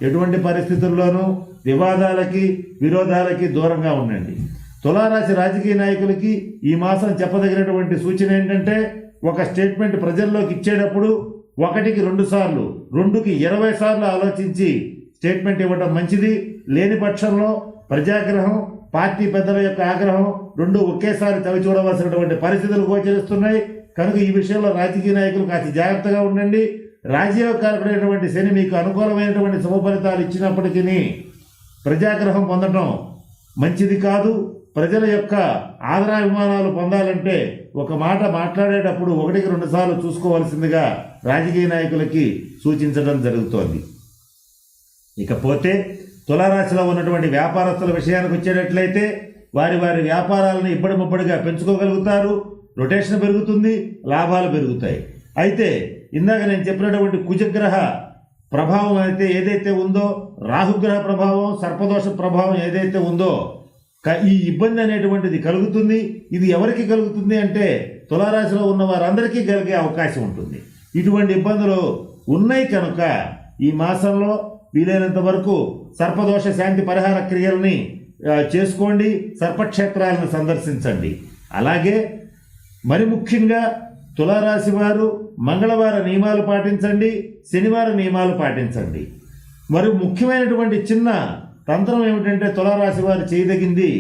ఎటువంటి పరిస్థితుల్లోనూ వివాదాలకి, విరోధాలకి దూరంగా ఉండండి. తులారాశి రాజకీయ నాయకులకి ఈ మాసం చెప్పదగినటువంటి సూచన ఏంటంటే, ఒక స్టేట్మెంట్ ప్రజల్లోకి ఇచ్చేటప్పుడు 1కి 2 సార్లు, 2కి 20 సార్లు ఆలోచించి స్టేట్మెంట్ ఇవ్వడం మంచిది. లేని పక్షంలో ప్రజాగ్రహం, పార్టీ పెద్దల యొక్క ఆగ్రహం రెండు ఒకేసారి తవి చూడవలసినటువంటి పరిస్థితులు గోచరిస్తున్నాయి. కనుక ఈ విషయంలో రాజకీయ నాయకులు కాస్త జాగ్రత్తగా ఉండండి. రాజ్యకారకుడైనటువంటి శని మీకు అనుకూలమైనటువంటి శుభ ఫలితాలు ఇచ్చినప్పటికీ ప్రజాగ్రహం పొందడం మంచిది కాదు. ప్రజల యొక్క ఆదరాభిమానాలు పొందాలంటే ఒక మాట మాట్లాడేటప్పుడు 1కి 2 సార్లు చూసుకోవాల్సిందిగా రాజకీయ నాయకులకి సూచించడం జరుగుతోంది. ఇకపోతే తులారాశిలో ఉన్నటువంటి వ్యాపారస్తుల విషయానికి వచ్చేటట్లయితే వారి వ్యాపారాలను ఇబ్బడిముబ్బడిగా పెంచుకోగలుగుతారు. రొటేషన్ పెరుగుతుంది, లాభాలు పెరుగుతాయి. అయితే ఇందాక నేను చెప్పినటువంటి కుజగ్రహ ప్రభావం అయితే ఏదైతే ఉందో, రాహుగ్రహ ప్రభావం, సర్పదోష ప్రభావం ఏదైతే ఉందో, ఈ ఇబ్బంది అనేటువంటిది కలుగుతుంది. ఇది ఎవరికి కలుగుతుంది అంటే తులారాశిలో ఉన్న వారందరికీ కలిగే అవకాశం ఉంటుంది. ఇటువంటి ఇబ్బందులు ఉన్నాయి కనుక ఈ మాసంలో వీలైనంత వరకు సర్పదోష శాంతి పరిహార క్రియల్ని చేసుకోండి, సర్పక్షేత్రాలను సందర్శించండి. అలాగే మరి ముఖ్యంగా తులారాశి వారు మంగళవార నియమాలు పాటించండి, శనివార నియమాలు పాటించండి. మరి ముఖ్యమైనటువంటి చిన్న తంత్రం ఏమిటంటే తులారాశి వారు చేయదగింది,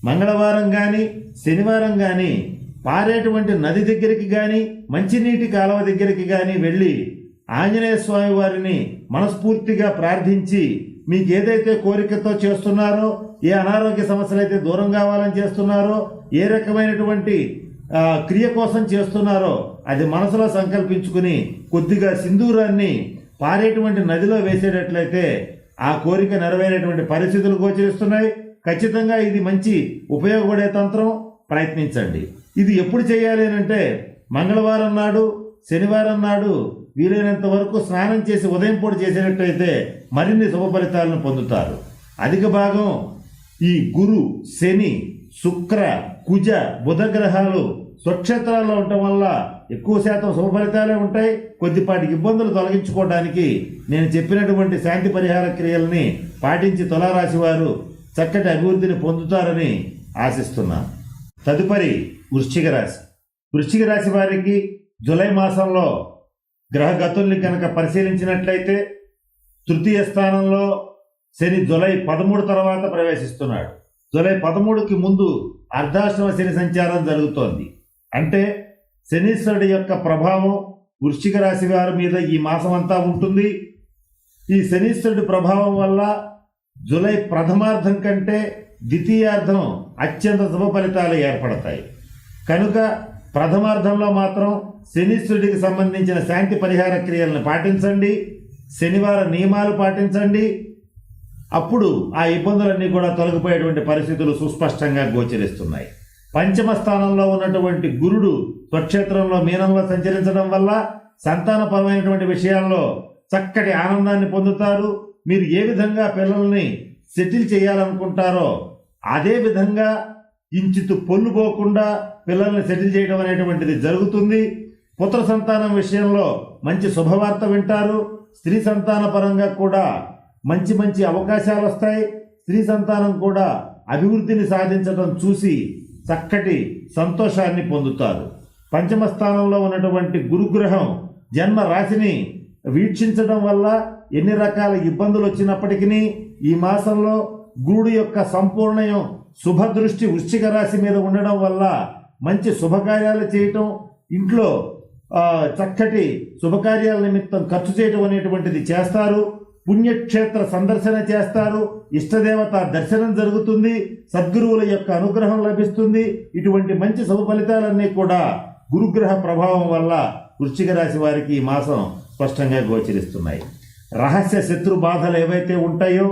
మంగళవారం కానీ శనివారం కానీ పారేటువంటి నది దగ్గరికి కానీ మంచినీటి కాలువ దగ్గరికి కానీ వెళ్ళి ఆంజనేయ స్వామి వారిని మనస్ఫూర్తిగా ప్రార్థించి మీకు ఏదైతే కోరికతో చేస్తున్నారో, ఏ అనారోగ్య సమస్యలు అయితే దూరం కావాలని చేస్తున్నారో, ఏ రకమైనటువంటి క్రియ కోసం చేస్తున్నారో అది మనసులో సంకల్పించుకుని కొద్దిగా సింధూరాన్ని పారేటువంటి నదిలో వేసేటట్లయితే ఆ కోరిక నెరవేరేటువంటి పరిస్థితులు గోచరిస్తున్నాయి. ఖచ్చితంగా ఇది మంచి ఉపయోగపడే తంత్రం, ప్రయత్నించండి. ఇది ఎప్పుడు చేయాలి అంటే మంగళవారం నాడు, శనివారం నాడు వీలైనంత వరకు స్నానం చేసి ఉదయం పూట చేసినట్టయితే మరిన్ని శుభ ఫలితాలను పొందుతారు. అధిక భాగం ఈ గురు, శని, శుక్ర, కుజ, బుధ గ్రహాలు స్వక్షేత్రాల్లో ఉండటం వల్ల ఎక్కువ శాతం శుభ ఫలితాలే ఉంటాయి. కొద్దిపాటి ఇబ్బందులు తొలగించుకోవడానికి నేను చెప్పినటువంటి శాంతి పరిహార క్రియల్ని పాటించి తులారాశి వారు చక్కటి అభివృద్ధిని పొందుతారని ఆశిస్తున్నాను. తదుపరి వృశ్చిక రాశి. వృశ్చిక రాశి వారికి జూలై మాసంలో గ్రహగతుల్ని కనుక పరిశీలించినట్లయితే తృతీయ స్థానంలో శని జూలై 13 తర్వాత ప్రవేశిస్తున్నాడు. జూలై 13కి ముందు అర్ధాష్టమ శని సంచారం జరుగుతోంది. అంటే శనీశ్వరుడి యొక్క ప్రభావం వృశ్చిక రాశి వారి మీద ఈ మాసం అంతా ఉంటుంది. ఈ శనీశ్వరుడి ప్రభావం వల్ల జూలై ప్రథమార్థం కంటే ద్వితీయార్థం అత్యంత శుభ ఫలితాలు ఏర్పడతాయి. కనుక ప్రథమార్థంలో మాత్రం శనీశ్వరుడికి సంబంధించిన శాంతి పరిహార క్రియలను పాటించండి, శనివార నియమాలు పాటించండి. అప్పుడు ఆ ఇబ్బందులన్నీ కూడా తొలగిపోయేటువంటి పరిస్థితులు సుస్పష్టంగా గోచరిస్తున్నాయి. పంచమ స్థానంలో ఉన్నటువంటి గురుడు స్వక్షేత్రంలో మీనంలో సంచరించడం వల్ల సంతానపరమైనటువంటి విషయాల్లో చక్కటి ఆనందాన్ని పొందుతారు. మీరు ఏ విధంగా పిల్లల్ని సెటిల్ చేయాలనుకుంటారో అదే విధంగా ఇంచితు పొల్లుపోకుండా పిల్లల్ని సెటిల్ చేయడం అనేటువంటిది జరుగుతుంది. పుత్ర సంతానం విషయంలో మంచి శుభవార్త వింటారు. స్త్రీ సంతాన పరంగా కూడా మంచి మంచి అవకాశాలు వస్తాయి. స్త్రీ సంతానం కూడా అభివృద్ధిని సాధించడం చూసి చక్కటి సంతోషాన్ని పొందుతారు. పంచమ స్థానంలో ఉన్నటువంటి గురుగ్రహం జన్మ రాశిని వీక్షించడం వల్ల ఎన్ని రకాల ఇబ్బందులు వచ్చినప్పటికీ ఈ మాసంలో గురుడు యొక్క సంపూర్ణ శుభ దృష్టి వృశ్చిక రాశి మీద ఉండడం వల్ల మంచి శుభకార్యాలు చేయటం, ఇంట్లో చక్కటి శుభకార్యాల నిమిత్తం ఖర్చు చేయటం అనేటువంటిది చేస్తారు. పుణ్యక్షేత్ర సందర్శన చేస్తారు. ఇష్టదేవత దర్శనం జరుగుతుంది. సద్గురువుల యొక్క అనుగ్రహం లభిస్తుంది. ఇటువంటి మంచి శుభ ఫలితాలన్నీ కూడా గురుగ్రహ ప్రభావం వల్ల వృశ్చిక రాశి వారికి ఈ మాసం స్పష్టంగా గోచరిస్తున్నాయి. రహస్య శత్రు బాధలు ఏవైతే ఉంటాయో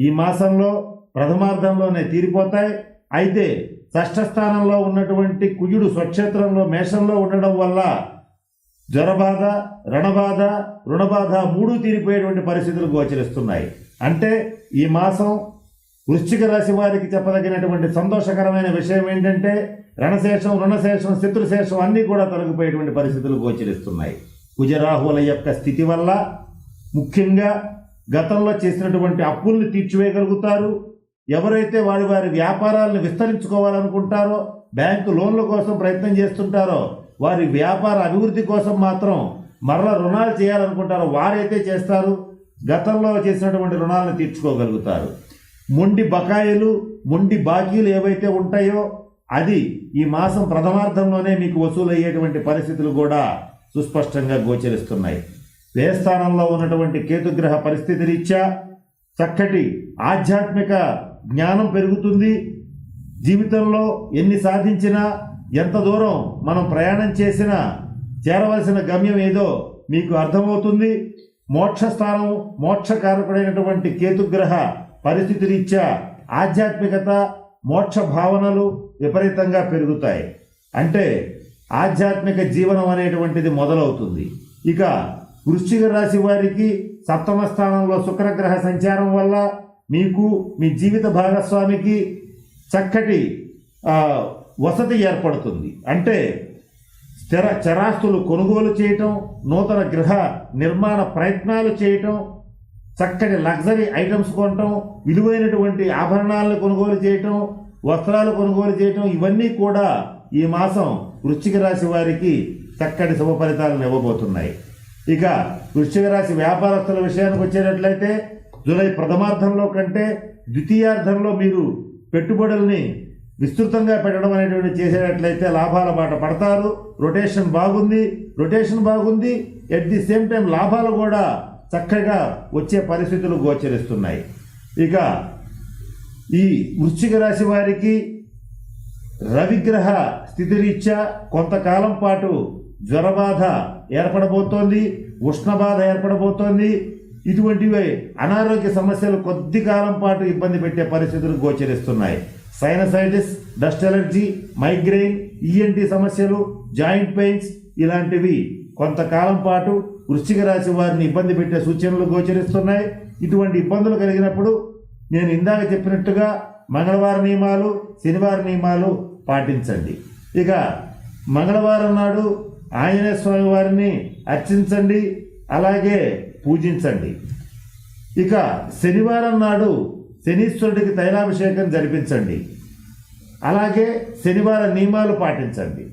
ఈ మాసంలో ప్రథమార్థంలోనే తీరిపోతాయి. అయితే షష్ఠ స్థానంలో ఉన్నటువంటి కుజుడు స్వక్షేత్రంలో మేషంలో ఉండడం వల్ల జ్వరబాధ, రణబాధ, రుణబాధ మూడు తీరిపోయేటువంటి పరిస్థితులు గోచరిస్తున్నాయి. అంటే ఈ మాసం వృశ్చిక రాశి వారికి చెప్పదగినటువంటి సంతోషకరమైన విషయం ఏంటంటే రణశేషం, రుణశేషం, శత్రుశేషం అన్నీ కూడా తొలగిపోయేటువంటి పరిస్థితులు గోచరిస్తున్నాయి. కుజరాహువుల యొక్క స్థితి వల్ల ముఖ్యంగా గతంలో చేసినటువంటి అప్పుల్ని తీర్చివేయగలుగుతారు. ఎవరైతే వారి వారి వ్యాపారాలను విస్తరించుకోవాలనుకుంటారో, బ్యాంకు లోన్ల కోసం ప్రయత్నం చేస్తుంటారో, వారి వ్యాపార అభివృద్ధి కోసం మాత్రం మరల రుణాలు చేయాలనుకుంటారో వారైతే చేస్తారు. గతంలో చేసినటువంటి రుణాలను తీర్చుకోగలుగుతారు. మొండి బకాయిలు, మొండి బాకీలు ఏవైతే ఉంటాయో అది ఈ మాసం ప్రథమార్థంలోనే మీకు వసూలయ్యేటువంటి పరిస్థితులు కూడా సుస్పష్టంగా గోచరిస్తున్నాయి. వ్యయస్థానంలో ఉన్నటువంటి కేతుగ్రహ పరిస్థితి రీత్యా చక్కటి ఆధ్యాత్మిక జ్ఞానం పెరుగుతుంది. జీవితంలో ఎన్ని సాధించినా, ఎంత దూరం మనం ప్రయాణం చేసినా చేరవలసిన గమ్యం ఏదో మీకు అర్థమవుతుంది. మోక్షస్థానం, మోక్షకారకుడైనటువంటి కేతుగ్రహ పరిస్థితి రీత్యా ఆధ్యాత్మికత, మోక్ష భావనలు విపరీతంగా పెరుగుతాయి. అంటే ఆధ్యాత్మిక జీవనం అనేటువంటిది మొదలవుతుంది. ఇక వృశ్చిక రాశి వారికి సప్తమ స్థానంలో శుక్రగ్రహ సంచారం వల్ల మీకు, మీ జీవిత భాగస్వామికి చక్కటి వసతి ఏర్పడుతుంది. అంటే చరాస్తులు కొనుగోలు చేయటం, నూతన గృహ నిర్మాణ ప్రయత్నాలు చేయటం, చక్కటి లగ్జరీ ఐటమ్స్ కొనటం, విలువైనటువంటి ఆభరణాలను కొనుగోలు చేయటం, వస్త్రాలు కొనుగోలు చేయటం, ఇవన్నీ కూడా ఈ మాసం వృశ్చిక రాశి వారికి చక్కటి శుభ ఫలితాలను ఇవ్వబోతున్నాయి. ఇక వృశ్చిక రాశి వ్యాపారస్తుల విషయానికి వచ్చేటట్లయితే జూలై ప్రథమార్థంలో కంటే ద్వితీయార్థంలో మీరు పెట్టుబడుల్ని విస్తృతంగా పెట్టడం అనేటువంటి చేసేటట్లయితే లాభాల బాట పడతారు. రొటేషన్ బాగుంది. ఎట్ ది సేమ్ టైం లాభాలు కూడా చక్కగా వచ్చే పరిస్థితులు గోచరిస్తున్నాయి. ఇక ఈ వృశ్చిక రాశి వారికి రవిగ్రహ స్థితిరీత్యా కొంతకాలం పాటు జ్వరబాధ ఏర్పడబోతోంది, ఉష్ణబాధ ఏర్పడబోతోంది. ఇటువంటివి అనారోగ్య సమస్యలు కొద్ది కాలం పాటు ఇబ్బంది పెట్టే పరిస్థితులు గోచరిస్తున్నాయి. Sinusitis, dust allergy, migraine, ENT సమస్యలు, జాయింట్ పెయిన్స్ ఇలాంటివి కొంతకాలం పాటు వృశ్చిక రాశి వారిని ఇబ్బంది పెట్టే సూచనలు గోచరిస్తున్నాయి. ఇటువంటి ఇబ్బందులు కలిగినప్పుడు నేను ఇందాక చెప్పినట్టుగా మంగళవార నియమాలు, శనివార నియమాలు పాటించండి. ఇక మంగళవారం నాడు ఆంజనేయ స్వామి వారిని అర్చించండి, అలాగే పూజించండి. ఇక శనివారం నాడు శనీశ్వరుడికి తైలాభిషేకం జరిపించండి, అలాగే శనివార నియమాలు పాటించండి.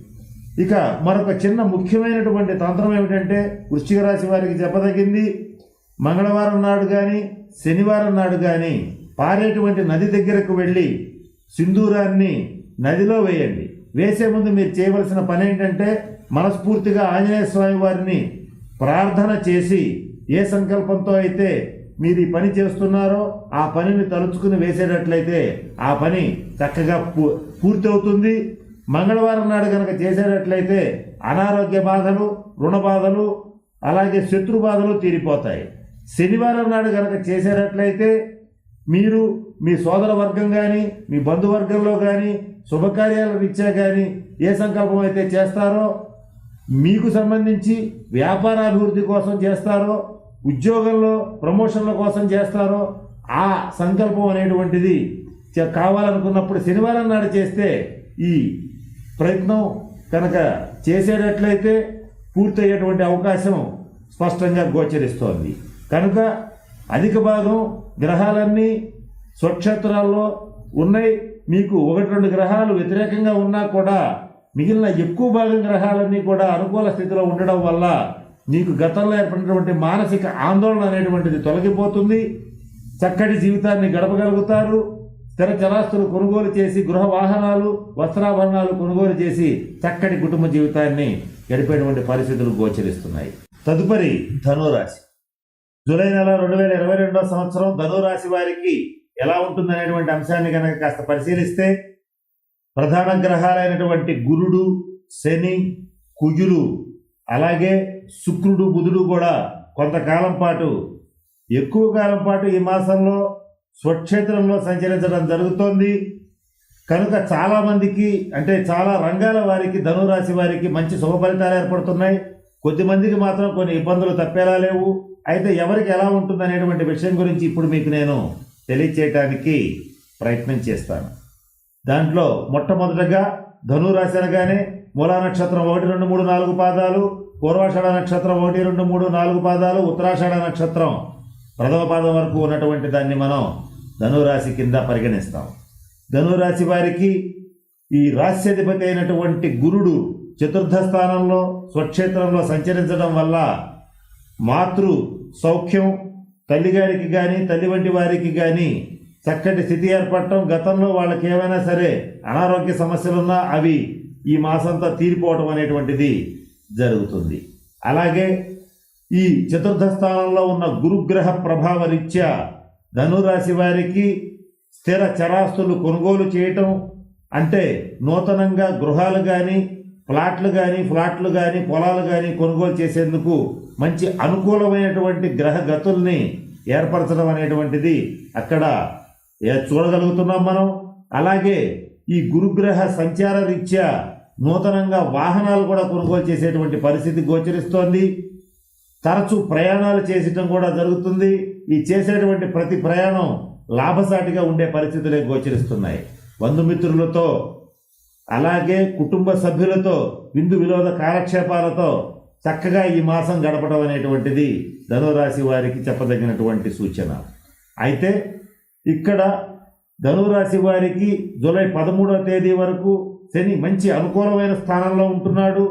ఇక మరొక చిన్న ముఖ్యమైనటువంటి తంత్రం ఏమిటంటే వృశ్చిక రాశి వారికి చెప్పదగింది, మంగళవారం నాడు కానీ శనివారం నాడు కానీ పారేటువంటి నది దగ్గరకు వెళ్ళి సింధూరాన్ని నదిలో వేయండి. వేసే ముందు మీరు చేయవలసిన పని ఏంటంటే మనస్ఫూర్తిగా ఆంజనేయ స్వామి వారిని ప్రార్థన చేసి ఏ సంకల్పంతో అయితే మీరు ఈ పని చేస్తున్నారో ఆ పనిని తలుచుకుని వేసేటట్లయితే ఆ పని చక్కగా పూర్తవుతుంది. మంగళవారం నాడు కనుక చేసేటట్లయితే అనారోగ్య బాధలు, రుణ బాధలు, అలాగే శత్రు బాధలు తీరిపోతాయి. శనివారం నాడు కనుక చేసేటట్లయితే మీరు మీ సోదర వర్గం కానీ, మీ బంధువర్గంలో కానీ, శుభకార్యాల రీత్యా కానీ ఏ సంకల్పం అయితే చేస్తారో, మీకు సంబంధించి వ్యాపారాభివృద్ధి కోసం చేస్తారో, ఉద్యోగంలో ప్రమోషన్ల కోసం చేస్తారో ఆ సంకల్పం అనేటువంటిది కావాలనుకున్నప్పుడు శనివారం నాడు చేస్తే ఈ ప్రయత్నం కనుక చేసేటట్లయితే పూర్తయ్యేటువంటి అవకాశం స్పష్టంగా గోచరిస్తోంది. కనుక అధిక భాగం గ్రహాలన్నీ స్వక్షేత్రాల్లో ఉన్నాయి. మీకు 1-2 గ్రహాలు వ్యతిరేకంగా ఉన్నా కూడా మిగిలిన ఎక్కువ భాగం గ్రహాలన్నీ కూడా అనుకూల స్థితిలో ఉండడం వల్ల మీకు గతంలో ఏర్పడినటువంటి మానసిక ఆందోళన అనేటువంటిది తొలగిపోతుంది. చక్కటి జీవితాన్ని గడపగలుగుతారు. స్థిర చరాస్తులు కొనుగోలు చేసి, గృహ వాహనాలు, వస్త్రాభరణాలు కొనుగోలు చేసి చక్కటి కుటుంబ జీవితాన్ని గడిపేటువంటి పరిస్థితులు గోచరిస్తున్నాయి. తదుపరి ధనురాశి. జూలై నెల 2022 సంవత్సరం ధనురాశి వారికి ఎలా ఉంటుందనేటువంటి అంశాన్ని కనుక కాస్త పరిశీలిస్తే ప్రధాన గ్రహాలైనటువంటి గురుడు, శని, కుజులు అలాగే శుక్రుడు బుధుడు కూడా కొంతకాలం పాటు ఎక్కువ కాలం పాటు ఈ మాసంలో స్వక్షేత్రంలో సంచరించడం జరుగుతోంది. కనుక చాలామందికి అంటే చాలా రంగాల వారికి ధనురాశి వారికి మంచి శుభ ఫలితాలు ఏర్పడుతున్నాయి. కొద్దిమందికి మాత్రం కొన్ని ఇబ్బందులు తప్పేలా లేవు. అయితే ఎవరికి ఎలా ఉంటుందనేటువంటి విషయం గురించి ఇప్పుడు మీకు నేను తెలియచేయటానికి ప్రయత్నం చేస్తాను. దాంట్లో మొట్టమొదటగా ధనురాశి అనగానే మూలా నక్షత్రం 1, 2, 3, 4 పాదాలు, పూర్వాషాఢ నక్షత్రం 1, 2, 3, 4 పాదాలు, ఉత్తరాషాఢ నక్షత్రం ప్రథమ పాదం వరకు ఉన్నటువంటి దాన్ని మనం ధనురాశి కింద పరిగణిస్తాం. ధనురాశి వారికి ఈ రాశ్యాధిపతి అయినటువంటి గురుడు చతుర్థ స్థానంలో స్వక్షేత్రంలో సంచరించడం వల్ల మాతృ సౌఖ్యం, తల్లిగారికి కానీ తల్లి వంటి వారికి కానీ చక్కటి స్థితి ఏర్పడటం, గతంలో వాళ్ళకి ఏమైనా సరే అనారోగ్య సమస్యలున్నా అవి ఈ మాసంతా తీరిపోవటం అనేటువంటిది జరుగుతుంది. అలాగే ఈ చతుర్థ స్థానంలో ఉన్న గురుగ్రహ ప్రభావ రీత్యా ధనురాశి వారికి స్థిర చరాస్తులు కొనుగోలు చేయటం, అంటే నూతనంగా గృహాలు కానీ ఫ్లాట్లు కానీ పొలాలు కానీ కొనుగోలు చేసేందుకు మంచి అనుకూలమైనటువంటి గ్రహ గతుల్ని ఏర్పరచడం అనేటువంటిది అక్కడ చూడగలుగుతున్నాం మనం. అలాగే ఈ గురుగ్రహ సంచార రీత్యా నూతనంగా వాహనాలు కూడా కొనుగోలు చేసేటువంటి పరిస్థితి గోచరిస్తోంది. తరచూ ప్రయాణాలు చేసటం కూడా జరుగుతుంది. ఈ చేసేటువంటి ప్రతి ప్రయాణం లాభసాటిగా ఉండే పరిస్థితులే గోచరిస్తున్నాయి. బంధుమిత్రులతో అలాగే కుటుంబ సభ్యులతో విందు వినోద కాలక్షేపాలతో చక్కగా ఈ మాసం గడపడం అనేటువంటిది ధనురాశి వారికి చెప్పదగినటువంటి సూచన. అయితే ఇక్కడ ధనురాశి వారికి జూలై 13వ తేదీ వరకు శని మంచి అనుకూలమైన స్థానంలో ఉంటున్నాడు.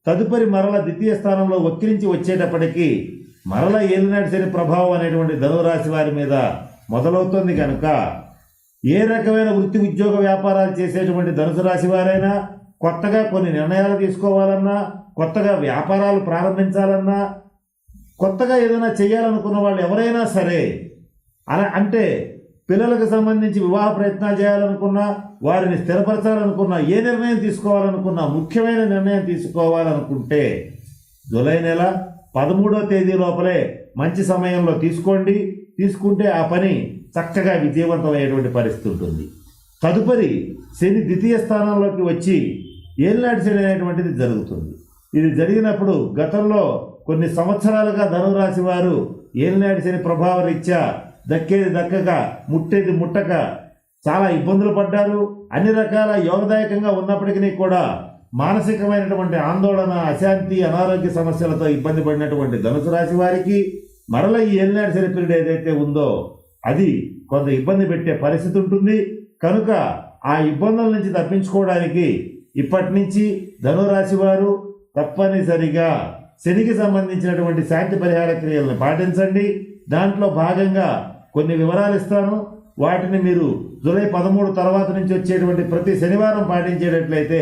తదుపరి మరల ద్వితీయ స్థానంలో వక్రించి వచ్చేటప్పటికీ మరల ఏలినాటి శని ప్రభావం అనేటువంటి ధనురాశి వారి మీద మొదలవుతుంది. కనుక ఏ రకమైన వృత్తి ఉద్యోగ వ్యాపారాలు చేసేటువంటి ధనుసు రాశి వారైనా కొత్తగా కొన్ని నిర్ణయాలు తీసుకోవాలన్నా, కొత్తగా వ్యాపారాలు ప్రారంభించాలన్నా, కొత్తగా ఏదైనా చేయాలనుకున్న వాళ్ళు ఎవరైనా సరే అలా అంటే పిల్లలకు సంబంధించి వివాహ ప్రయత్నాలు చేయాలనుకున్నా, వారిని స్థిరపరచాలనుకున్నా, ఏ నిర్ణయం తీసుకోవాలనుకున్నా, ముఖ్యమైన నిర్ణయం తీసుకోవాలనుకుంటే జూలై నెల 13వ తేదీ లోపలే మంచి సమయంలో తీసుకుంటే ఆ పని చక్కగా విజయవంతమయ్యేటువంటి పరిస్థితి ఉంటుంది. తదుపరి శని ద్వితీయ స్థానంలోకి వచ్చి ఏలినాటి శని అనేటువంటిది జరుగుతుంది. ఇది జరిగినప్పుడు గతంలో కొన్ని సంవత్సరాలుగా ధనురాశి వారు ఏలినాటి శని ప్రభావ రీత్యా దక్కేది దక్కక ముట్టేది ముట్టక చాలా ఇబ్బందులు పడ్డారు. అన్ని రకాల యోగదాయకంగా ఉన్నప్పటికీ కూడా మానసికమైనటువంటి ఆందోళన, అశాంతి, అనారోగ్య సమస్యలతో ఇబ్బంది పడినటువంటి ధనుసు రాశి వారికి మరల ఈ ఏలినాటి శని పీరియడ్ ఏదైతే ఉందో అది కొంత ఇబ్బంది పెట్టే పరిస్థితి ఉంటుంది. కనుక ఆ ఇబ్బందుల నుంచి తప్పించుకోవడానికి ఇప్పటి నుంచి ధనురాశి వారు తప్పనిసరిగా శనికి సంబంధించినటువంటి శాంతి పరిహార క్రియలను పాటించండి. దాంట్లో భాగంగా కొన్ని వివరాలు ఇస్తాను. వాటిని మీరు జూలై 13 తర్వాత నుంచి వచ్చేటువంటి ప్రతి శనివారం పాటించేటట్లయితే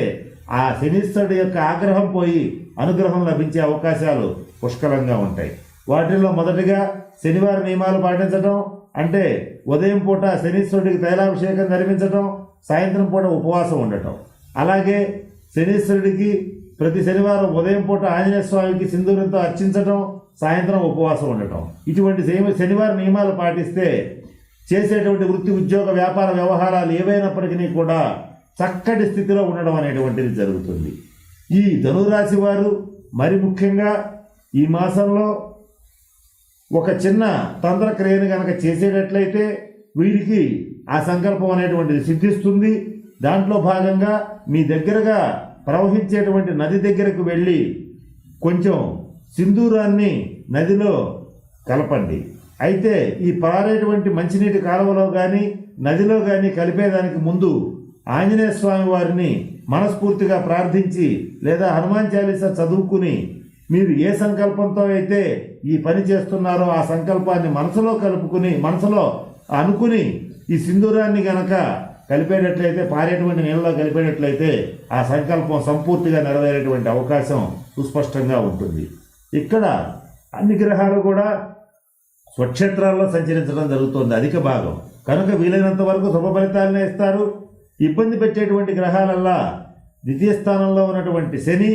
ఆ శనీశ్వరుడి యొక్క ఆగ్రహం పోయి అనుగ్రహం లభించే అవకాశాలు పుష్కలంగా ఉంటాయి. వాటిల్లో మొదటిగా శనివారం నియమాలు పాటించడం, అంటే ఉదయం పూట శనీశ్వరుడికి తైలాభిషేకం జరిపించడం, సాయంత్రం పూట ఉపవాసం ఉండటం. అలాగే శనీశ్వరుడికి ప్రతి శనివారం ఉదయం పూట ఆంజనేయ స్వామికి సింధూరంతో అర్చించడం, సాయంత్రం ఉపవాసం ఉండటం. ఇటువంటి శనివారం నియమాలు పాటిస్తే చేసేటువంటి వృత్తి ఉద్యోగ వ్యాపార వ్యవహారాలు ఏవైనప్పటికీ కూడా చక్కటి స్థితిలో ఉండడం అనేటువంటిది జరుగుతుంది. ఈ ధనురాశి వారు మరి ముఖ్యంగా ఈ మాసంలో ఒక చిన్న తంత్రక్రియను కనుక చేసేటట్లయితే వీరికి ఆ సంకల్పం అనేటువంటిది సిద్ధిస్తుంది. దాంట్లో భాగంగా మీ దగ్గరగా ప్రవహించేటువంటి నది దగ్గరకు వెళ్ళి కొంచెం సింధూరాన్ని నదిలో కలపండి. అయితే ఈ పారేటువంటి మంచినీటి కాలువలో కానీ నదిలో కానీ కలిపేదానికి ముందు ఆంజనేయ స్వామి వారిని మనస్ఫూర్తిగా ప్రార్థించి లేదా హనుమాన్ చాలీసా చదువుకుని మీరు ఏ సంకల్పంతో అయితే ఈ పని చేస్తున్నారో ఆ సంకల్పాన్ని మనసులో అనుకుని ఈ సింధూరాన్ని గనక కలిపేటట్లయితే, పారేటువంటి నీళ్ళలో కలిపేటట్లయితే ఆ సంకల్పం సంపూర్తిగా నెరవేరేటువంటి అవకాశం సుస్పష్టంగా ఉంటుంది. ఇక్కడ అన్ని గ్రహాలు కూడా స్వక్షేత్రాల్లో సంచరించడం జరుగుతుంది అధిక భాగం. కనుక వీలైనంత వరకు శుభ ఫలితాలనే ఇస్తారు. ఇబ్బంది పెట్టేటువంటి గ్రహాలల్లా ద్వితీయ స్థానంలో ఉన్నటువంటి శని,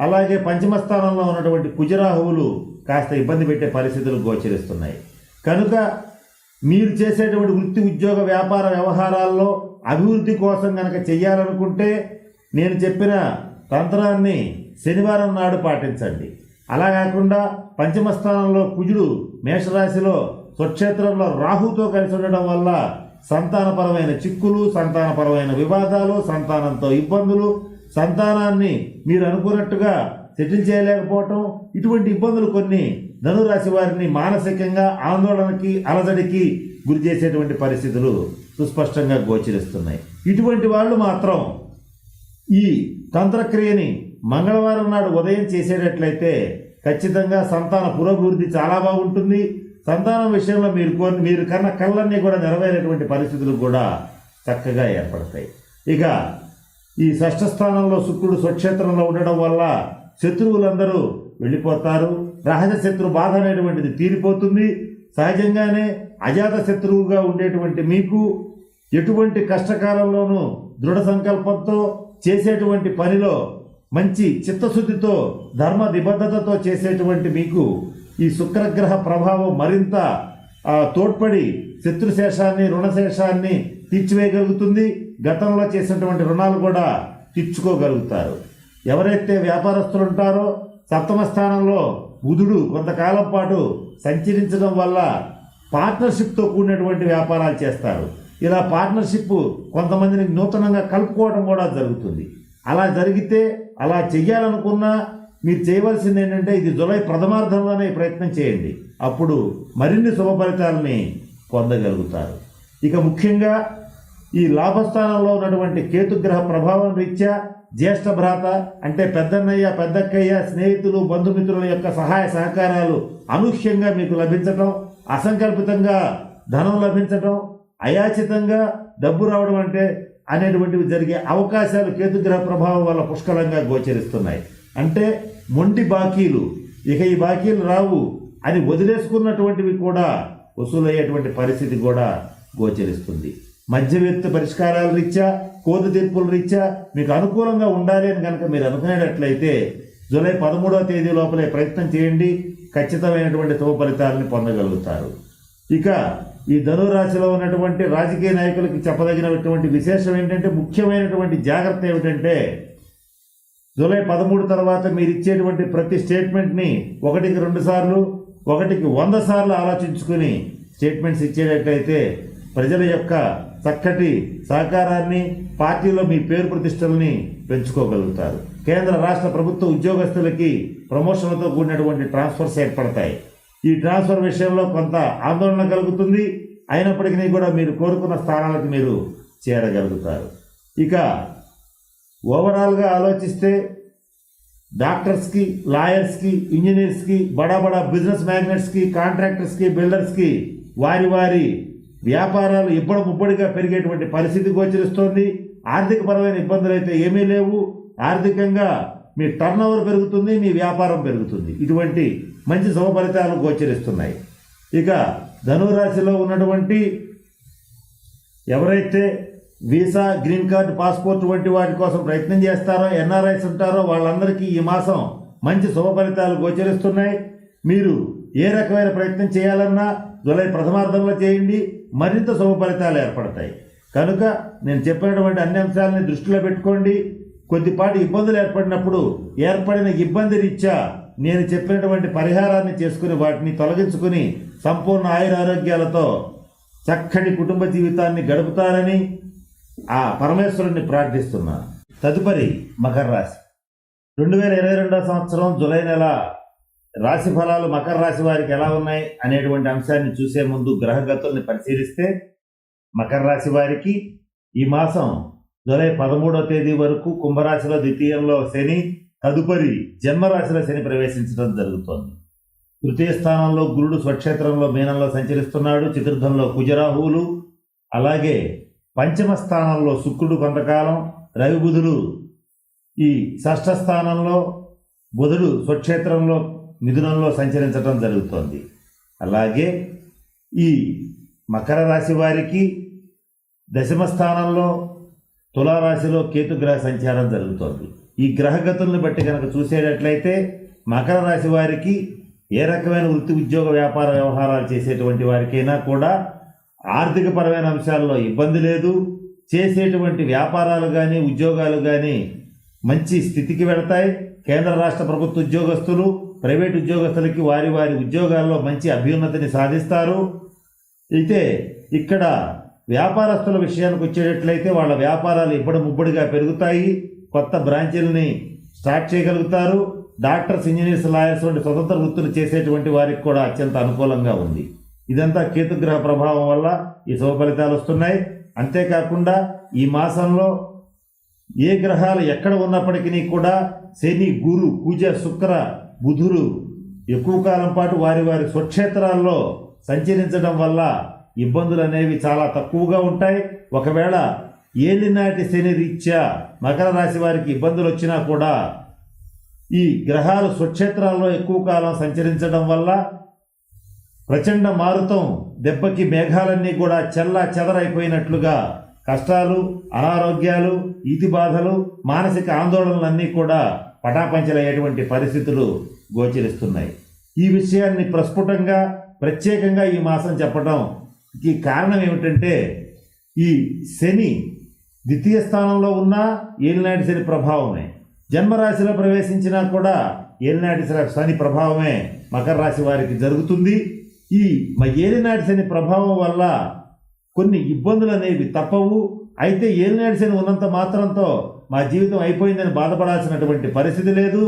అలాగే పంచమ స్థానంలో ఉన్నటువంటి కుజరాహువులు కాస్త ఇబ్బంది పెట్టే పరిస్థితులు గోచరిస్తున్నాయి. కనుక మీరు చేసేటువంటి వృత్తి ఉద్యోగ వ్యాపార వ్యవహారాల్లో అభివృద్ధి కోసం కనుక చెయ్యాలనుకుంటే నేను చెప్పిన తంత్రాన్ని శనివారం నాడు పాటించండి. అలా కాకుండా పంచమ స్థానంలో కుజుడు మేషరాశిలో స్వక్షేత్రంలో రాహుతో కలిసి ఉండడం వల్ల సంతానపరమైన చిక్కులు, సంతానపరమైన వివాదాలు, సంతానంతో ఇబ్బందులు, సంతానాన్ని మీరు అనుకున్నట్టుగా సెటిల్ చేయలేకపోవటం, ఇటువంటి ఇబ్బందులు కొన్ని ధనురాశి వారిని మానసికంగా ఆందోళనకి, అలజడికి గురి చేసేటువంటి పరిస్థితులు సుస్పష్టంగా గోచరిస్తున్నాయి. ఇటువంటి వాళ్ళు మాత్రం ఈ తంత్రక్రియని మంగళవారం నాడు ఉదయం చేసేటట్లయితే ఖచ్చితంగా సంతాన పురోభివృద్ధి చాలా బాగుంటుంది. సంతానం విషయంలో మీరు కన్న కళ్ళన్నీ కూడా నెరవేరేటువంటి పరిస్థితులు కూడా చక్కగా ఏర్పడతాయి. ఇక ఈ షష్ఠ స్థానంలో శుక్రుడు స్వక్షేత్రంలో ఉండడం వల్ల శత్రువులందరూ వెళ్ళిపోతారు. రహస్య శత్రు బాధ అనేటువంటిది తీరిపోతుంది. సహజంగానే అజాత శత్రువుగా ఉండేటువంటి మీకు ఎటువంటి కష్టకాలంలోనూ దృఢ సంకల్పంతో చేసేటువంటి పనిలో మంచి చిత్తశుద్ధితో ధర్మ నిబద్ధతతో చేసేటువంటి మీకు ఈ శుక్రగ్రహ ప్రభావం మరింత తోడ్పడి శత్రుశేషాన్ని, రుణశేషాన్ని తీర్చివేయగలుగుతుంది. గతంలో చేసినటువంటి రుణాలు కూడా తీర్చుకోగలుగుతారు. ఎవరైతే వ్యాపారస్తులు ఉంటారో సప్తమ స్థానంలో బుధుడు కొంతకాలం పాటు సంచరించడం వల్ల పార్ట్నర్షిప్తో కూడినటువంటి వ్యాపారాలు చేస్తారు. ఇలా పార్ట్నర్షిప్ కొంతమందిని నూతనంగా కలుపుకోవడం కూడా జరుగుతుంది. అలా జరిగితే, అలా చెయ్యాలనుకున్నా మీరు చేయవలసింది ఏంటంటే ఇది జూలై ప్రథమార్థంలోనే ప్రయత్నం చేయండి. అప్పుడు మరిన్ని శుభ ఫలితాలని పొందగలుగుతారు. ఇక ముఖ్యంగా ఈ లాభస్థానంలో ఉన్నటువంటి కేతుగ్రహ ప్రభావం రీత్యా జ్యేష్ఠ భ్రాత అంటే పెద్దన్నయ్య, పెద్దక్కయ్య, స్నేహితులు, బంధుమిత్రుల యొక్క సహాయ సహకారాలు అనూహ్యంగా మీకు లభించటం, అసంకల్పితంగా ధనం లభించటం, అయాచితంగా డబ్బు రావడం అనేటువంటివి జరిగే అవకాశాలు కేతుగ్రహ ప్రభావం వల్ల పుష్కలంగా గోచరిస్తున్నాయి. అంటే మొండి బాకీలు, ఇక ఈ బాకీలు రావు అని వదిలేసుకున్నటువంటివి కూడా వసూలయ్యేటువంటి పరిస్థితి కూడా గోచరిస్తుంది. మధ్యవర్తి పరిష్కారాల రీత్యా, కోర్టు తీర్పుల రీత్యా మీకు అనుకూలంగా ఉండాలి అని కనుక మీరు అనుకునేటట్లయితే జూలై 13వ తేదీ లోపలే ప్రయత్నం చేయండి. ఖచ్చితమైనటువంటి శుభ ఫలితాలను పొందగలుగుతారు. ఇక ఈ ధనురాశిలో ఉన్నటువంటి రాజకీయ నాయకులకి చెప్పదగినటువంటి విశేషం ఏంటంటే, ముఖ్యమైనటువంటి జాగ్రత్త ఏమిటంటే జూలై 13 తర్వాత మీరు ఇచ్చేటువంటి ప్రతి స్టేట్మెంట్ని 1కి 2 సార్లు, 1కి 100 సార్లు ఆలోచించుకుని స్టేట్మెంట్స్ ఇచ్చేటట్లయితే ప్రజల యొక్క చక్కటి సహకారాన్ని, పార్టీలో మీ పేరు ప్రతిష్టలని పెంచుకోగలుగుతారు. కేంద్ర రాష్ట్ర ప్రభుత్వ ఉద్యోగస్తులకి ప్రమోషన్లతో కూడినటువంటి ట్రాన్స్ఫర్స్ ఏర్పడతాయి. ఈ ట్రాన్స్ఫర్ విషయంలో కొంత ఆందోళన కలుగుతుంది. అయినప్పటికీ కూడా మీరు కోరుకున్న స్థానాలకు మీరు చేరగలుగుతారు. ఇక ఓవరాల్గా ఆలోచిస్తే డాక్టర్స్కి, లాయర్స్కి, ఇంజనీర్స్కి, బడా బిజినెస్ మ్యాగ్నెట్స్కి, కాంట్రాక్టర్స్కి, బిల్డర్స్కి వారి వారి వ్యాపారాలు ఇబ్బడిముబ్బడిగా పెరిగేటువంటి పరిస్థితి గోచరిస్తోంది. ఆర్థికపరమైన ఇబ్బందులు అయితే ఏమీ లేవు. ఆర్థికంగా మీ టర్న్ ఓవర్ పెరుగుతుంది, మీ వ్యాపారం పెరుగుతుంది. ఇటువంటి మంచి శుభ ఫలితాలు గోచరిస్తున్నాయి. ఇక ధనురాశిలో ఉన్నటువంటి ఎవరైతే వీసా, గ్రీన్ కార్డు, పాస్పోర్ట్ వంటి వాటి కోసం ప్రయత్నం చేస్తారో, ఎన్ఆర్ఐస్ ఉంటారో వాళ్ళందరికీ ఈ మాసం మంచి శుభ ఫలితాలు గోచరిస్తున్నాయి. మీరు ఏ రకమైన ప్రయత్నం చేయాలన్నా జూలై ప్రథమార్థంలో చేయండి, మరింత శుభ ఫలితాలు ఏర్పడతాయి. కనుక నేను చెప్పినటువంటి అన్ని అంశాలని దృష్టిలో పెట్టుకోండి. కొద్దిపాటి ఇబ్బందులు ఏర్పడినప్పుడు ఏర్పడిన ఇబ్బంది రీత్యా నేను చెప్పినటువంటి పరిహారాన్ని చేసుకుని వాటిని తొలగించుకుని సంపూర్ణ ఆయురారోగ్యాలతో చక్కటి కుటుంబ జీవితాన్ని గడుపుతారని ఆ పరమేశ్వరుణ్ణి ప్రార్థిస్తున్నాను. తదుపరి మకర రాశి. 2022 సంవత్సరం జూలై నెల రాశి ఫలాలు మకర రాశి వారికి ఎలా ఉన్నాయి అనేటువంటి అంశాన్ని చూసే ముందు గ్రహగతుల్ని పరిశీలిస్తే మకర రాశి వారికి ఈ మాసం జూలై 13వ తేదీ వరకు కుంభరాశిలో ద్వితీయంలో శని, తదుపరి జన్మరాశిలో శని ప్రవేశించడం జరుగుతోంది. తృతీయ స్థానంలో గురుడు స్వక్షేత్రంలో మీనంలో సంచరిస్తున్నాడు. చతుర్థంలో కుజరాహువులు, అలాగే పంచమ స్థానంలో శుక్రుడు కొంతకాలం, రవి బుధుడు ఈ షష్ఠ స్థానంలో, బుధుడు స్వక్షేత్రంలో మిథునంలో సంచరించడం జరుగుతోంది. అలాగే ఈ మకర రాశి వారికి దశమ స్థానంలో తులారాశిలో కేతుగ్రహ సంచారం జరుగుతోంది. ఈ గ్రహగతులను బట్టి కనుక చూసేటట్లయితే మకర రాశి వారికి ఏ రకమైన వృత్తి ఉద్యోగ వ్యాపార వ్యవహారాలు చేసేటువంటి వారికైనా కూడా ఆర్థికపరమైన అంశాల్లో ఇబ్బంది లేదు. చేసేటువంటి వ్యాపారాలు కానీ ఉద్యోగాలు కానీ మంచి స్థితికి వెళతాయి. కేంద్ర రాష్ట్ర ప్రభుత్వ ఉద్యోగస్తులు ప్రైవేట్ ఉద్యోగస్తులకి వారి వారి ఉద్యోగాల్లో మంచి అభ్యున్నతిని సాధిస్తారు. అయితే ఇక్కడ వ్యాపారస్తుల విషయానికి వచ్చేటట్లయితే వాళ్ళ వ్యాపారాలు ముబ్బడిగా పెరుగుతాయి. కొత్త బ్రాంచీలని స్టార్ట్ చేయగలుగుతారు. డాక్టర్స్, ఇంజనీర్స్, లాయర్స్ వంటి స్వతంత్ర వృత్తులు చేసేటువంటి వారికి కూడా అత్యంత అనుకూలంగా ఉంది. ఇదంతా కేతుగ్రహ ప్రభావం వల్ల ఈ శుభ ఫలితాలు వస్తున్నాయి. అంతేకాకుండా ఈ మాసంలో ఏ గ్రహాలు ఎక్కడ ఉన్నప్పటికీ కూడా శని, గురు, కుజ, శుక్ర, బుధులు ఎక్కువ కాలం పాటు వారి వారి స్వక్షేత్రాల్లో సంచరించడం వల్ల ఇబ్బందులు అనేవి చాలా తక్కువగా ఉంటాయి. ఒకవేళ ఏలినాటి శని రీత్యా మకర రాశి వారికి ఇబ్బందులు వచ్చినా కూడా ఈ గ్రహాలు స్వక్షేత్రాల్లో ఎక్కువ కాలం సంచరించడం వల్ల ప్రచండ మారుతం దెబ్బకి మేఘాలన్నీ కూడా చెల్లా చెదరైపోయినట్లుగా కష్టాలు, అనారోగ్యాలు, ఈతి బాధలు, మానసిక ఆందోళనలన్నీ కూడా పటాపంచలయ్యేటువంటి పరిస్థితులు గోచరిస్తున్నాయి. ఈ విషయాన్ని ప్రస్ఫుటంగా ప్రత్యేకంగా ఈ మాసం చెప్పడంకి కారణం ఏమిటంటే ఈ శని ద్వితీయ స్థానంలో ఉన్న ఏలినాటి శని ప్రభావమే. జన్మరాశిలో ప్రవేశించినా కూడా ఏలినాటి శని ప్రభావమే మకర రాశి వారికి జరుగుతుంది. ఈ ఏలినాటి శని ప్రభావం వల్ల కొన్ని ఇబ్బందులు అనేవి తప్పవు. అయితే ఏలినాటి శని ఉన్నంత మాత్రంతో మా జీవితం అయిపోయిందని బాధపడాల్సినటువంటి పరిస్థితి లేదు.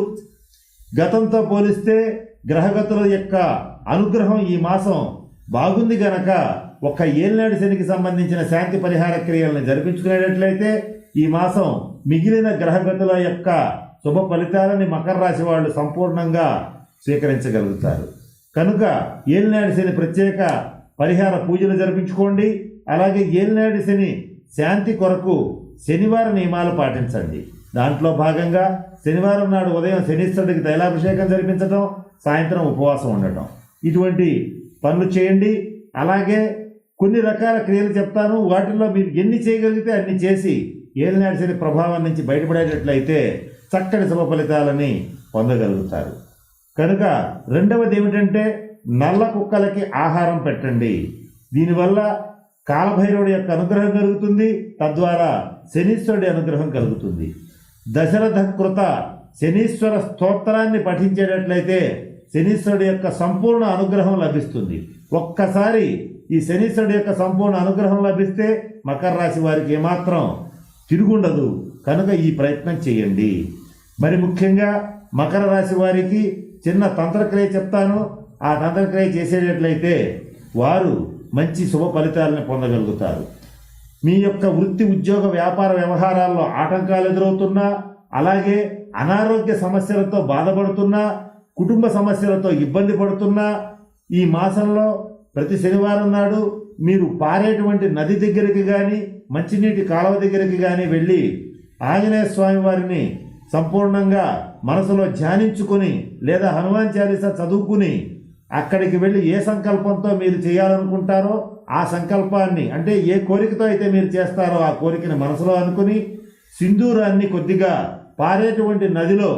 గతంతో పోలిస్తే గ్రహగతుల యొక్క అనుగ్రహం ఈ మాసం బాగుంది గనక ఒక్క ఏలినాటి శనికి సంబంధించిన శాంతి పరిహార క్రియలను జరిపించుకునేటట్లయితే ఈ మాసం మిగిలిన గ్రహగతుల యొక్క శుభ ఫలితాలని మకర రాశి వాళ్ళు సంపూర్ణంగా స్వీకరించగలుగుతారు. కనుక ఏలినాటి శని ప్రత్యేక పరిహార పూజలు జరిపించుకోండి. అలాగే ఏలినాటి శని శాంతి కొరకు శనివార నియమాలు పాటించండి. దాంట్లో భాగంగా శనివారం నాడు ఉదయం శనీశ్వరుడికి తైలాభిషేకం జరిపించడం, సాయంత్రం ఉపవాసం ఉండటం, ఇటువంటి పనులు చేయండి. అలాగే కొన్ని రకాల క్రియలు చెప్తాను. వాటిల్లో మీరు ఎన్ని చేయగలిగితే అన్ని చేసి ఏలినాటి శని ప్రభావం నుంచి బయటపడేటట్లయితే చక్కటి శుభ ఫలితాలని పొందగలుగుతారు. కనుక రెండవది ఏమిటంటే నల్ల కుక్కలకి ఆహారం పెట్టండి. దీనివల్ల కాలభైరవుడి యొక్క అనుగ్రహం కలుగుతుంది. తద్వారా శనీశ్వరుడి అనుగ్రహం కలుగుతుంది. దశరథ కృత శనీశ్వర స్తోత్రాన్ని పఠించేటట్లయితే శనీశ్వరుడి యొక్క సంపూర్ణ అనుగ్రహం లభిస్తుంది. ఒక్కసారి ఈ శనీశ్వరుడి యొక్క సంపూర్ణ అనుగ్రహం లభిస్తే మకర రాశి వారికి ఏమాత్రం తిరుగుండదు. కనుక ఈ ప్రయత్నం చేయండి. మరి ముఖ్యంగా మకర రాశి వారికి చిన్న తంత్రక్రియ చెప్తాను. ఆ తంత్రక్రియ చేసేటట్లయితే వారు మంచి శుభ ఫలితాలను పొందగలుగుతారు. మీ యొక్క వృత్తి ఉద్యోగ వ్యాపార వ్యవహారాల్లో ఆటంకాలు ఎదురవుతున్నా, అలాగే అనారోగ్య సమస్యలతో బాధపడుతున్నా, కుటుంబ సమస్యలతో ఇబ్బంది పడుతున్నా ఈ మాసంలో ప్రతి శనివారం నాడు మీరు పారేటువంటి నది దగ్గరికి కానీ మంచినీటి కాలువ దగ్గరికి కానీ వెళ్ళి ఆంజనేయ స్వామి వారిని సంపూర్ణంగా మనసులో ధ్యానించుకొని లేదా హనుమాన్ చాలీసా చదువుకుని అక్కడికి వెళ్ళి ఏ సంకల్పంతో మీరు చేయాలనుకుంటారో ఆ సంకల్పాన్ని, అంటే ఏ కోరికతో అయితే మీరు చేస్తారో ఆ కోరికని మనసులో అనుకుని సింధూరాన్ని కొద్దిగా పారేటువంటి నదిలో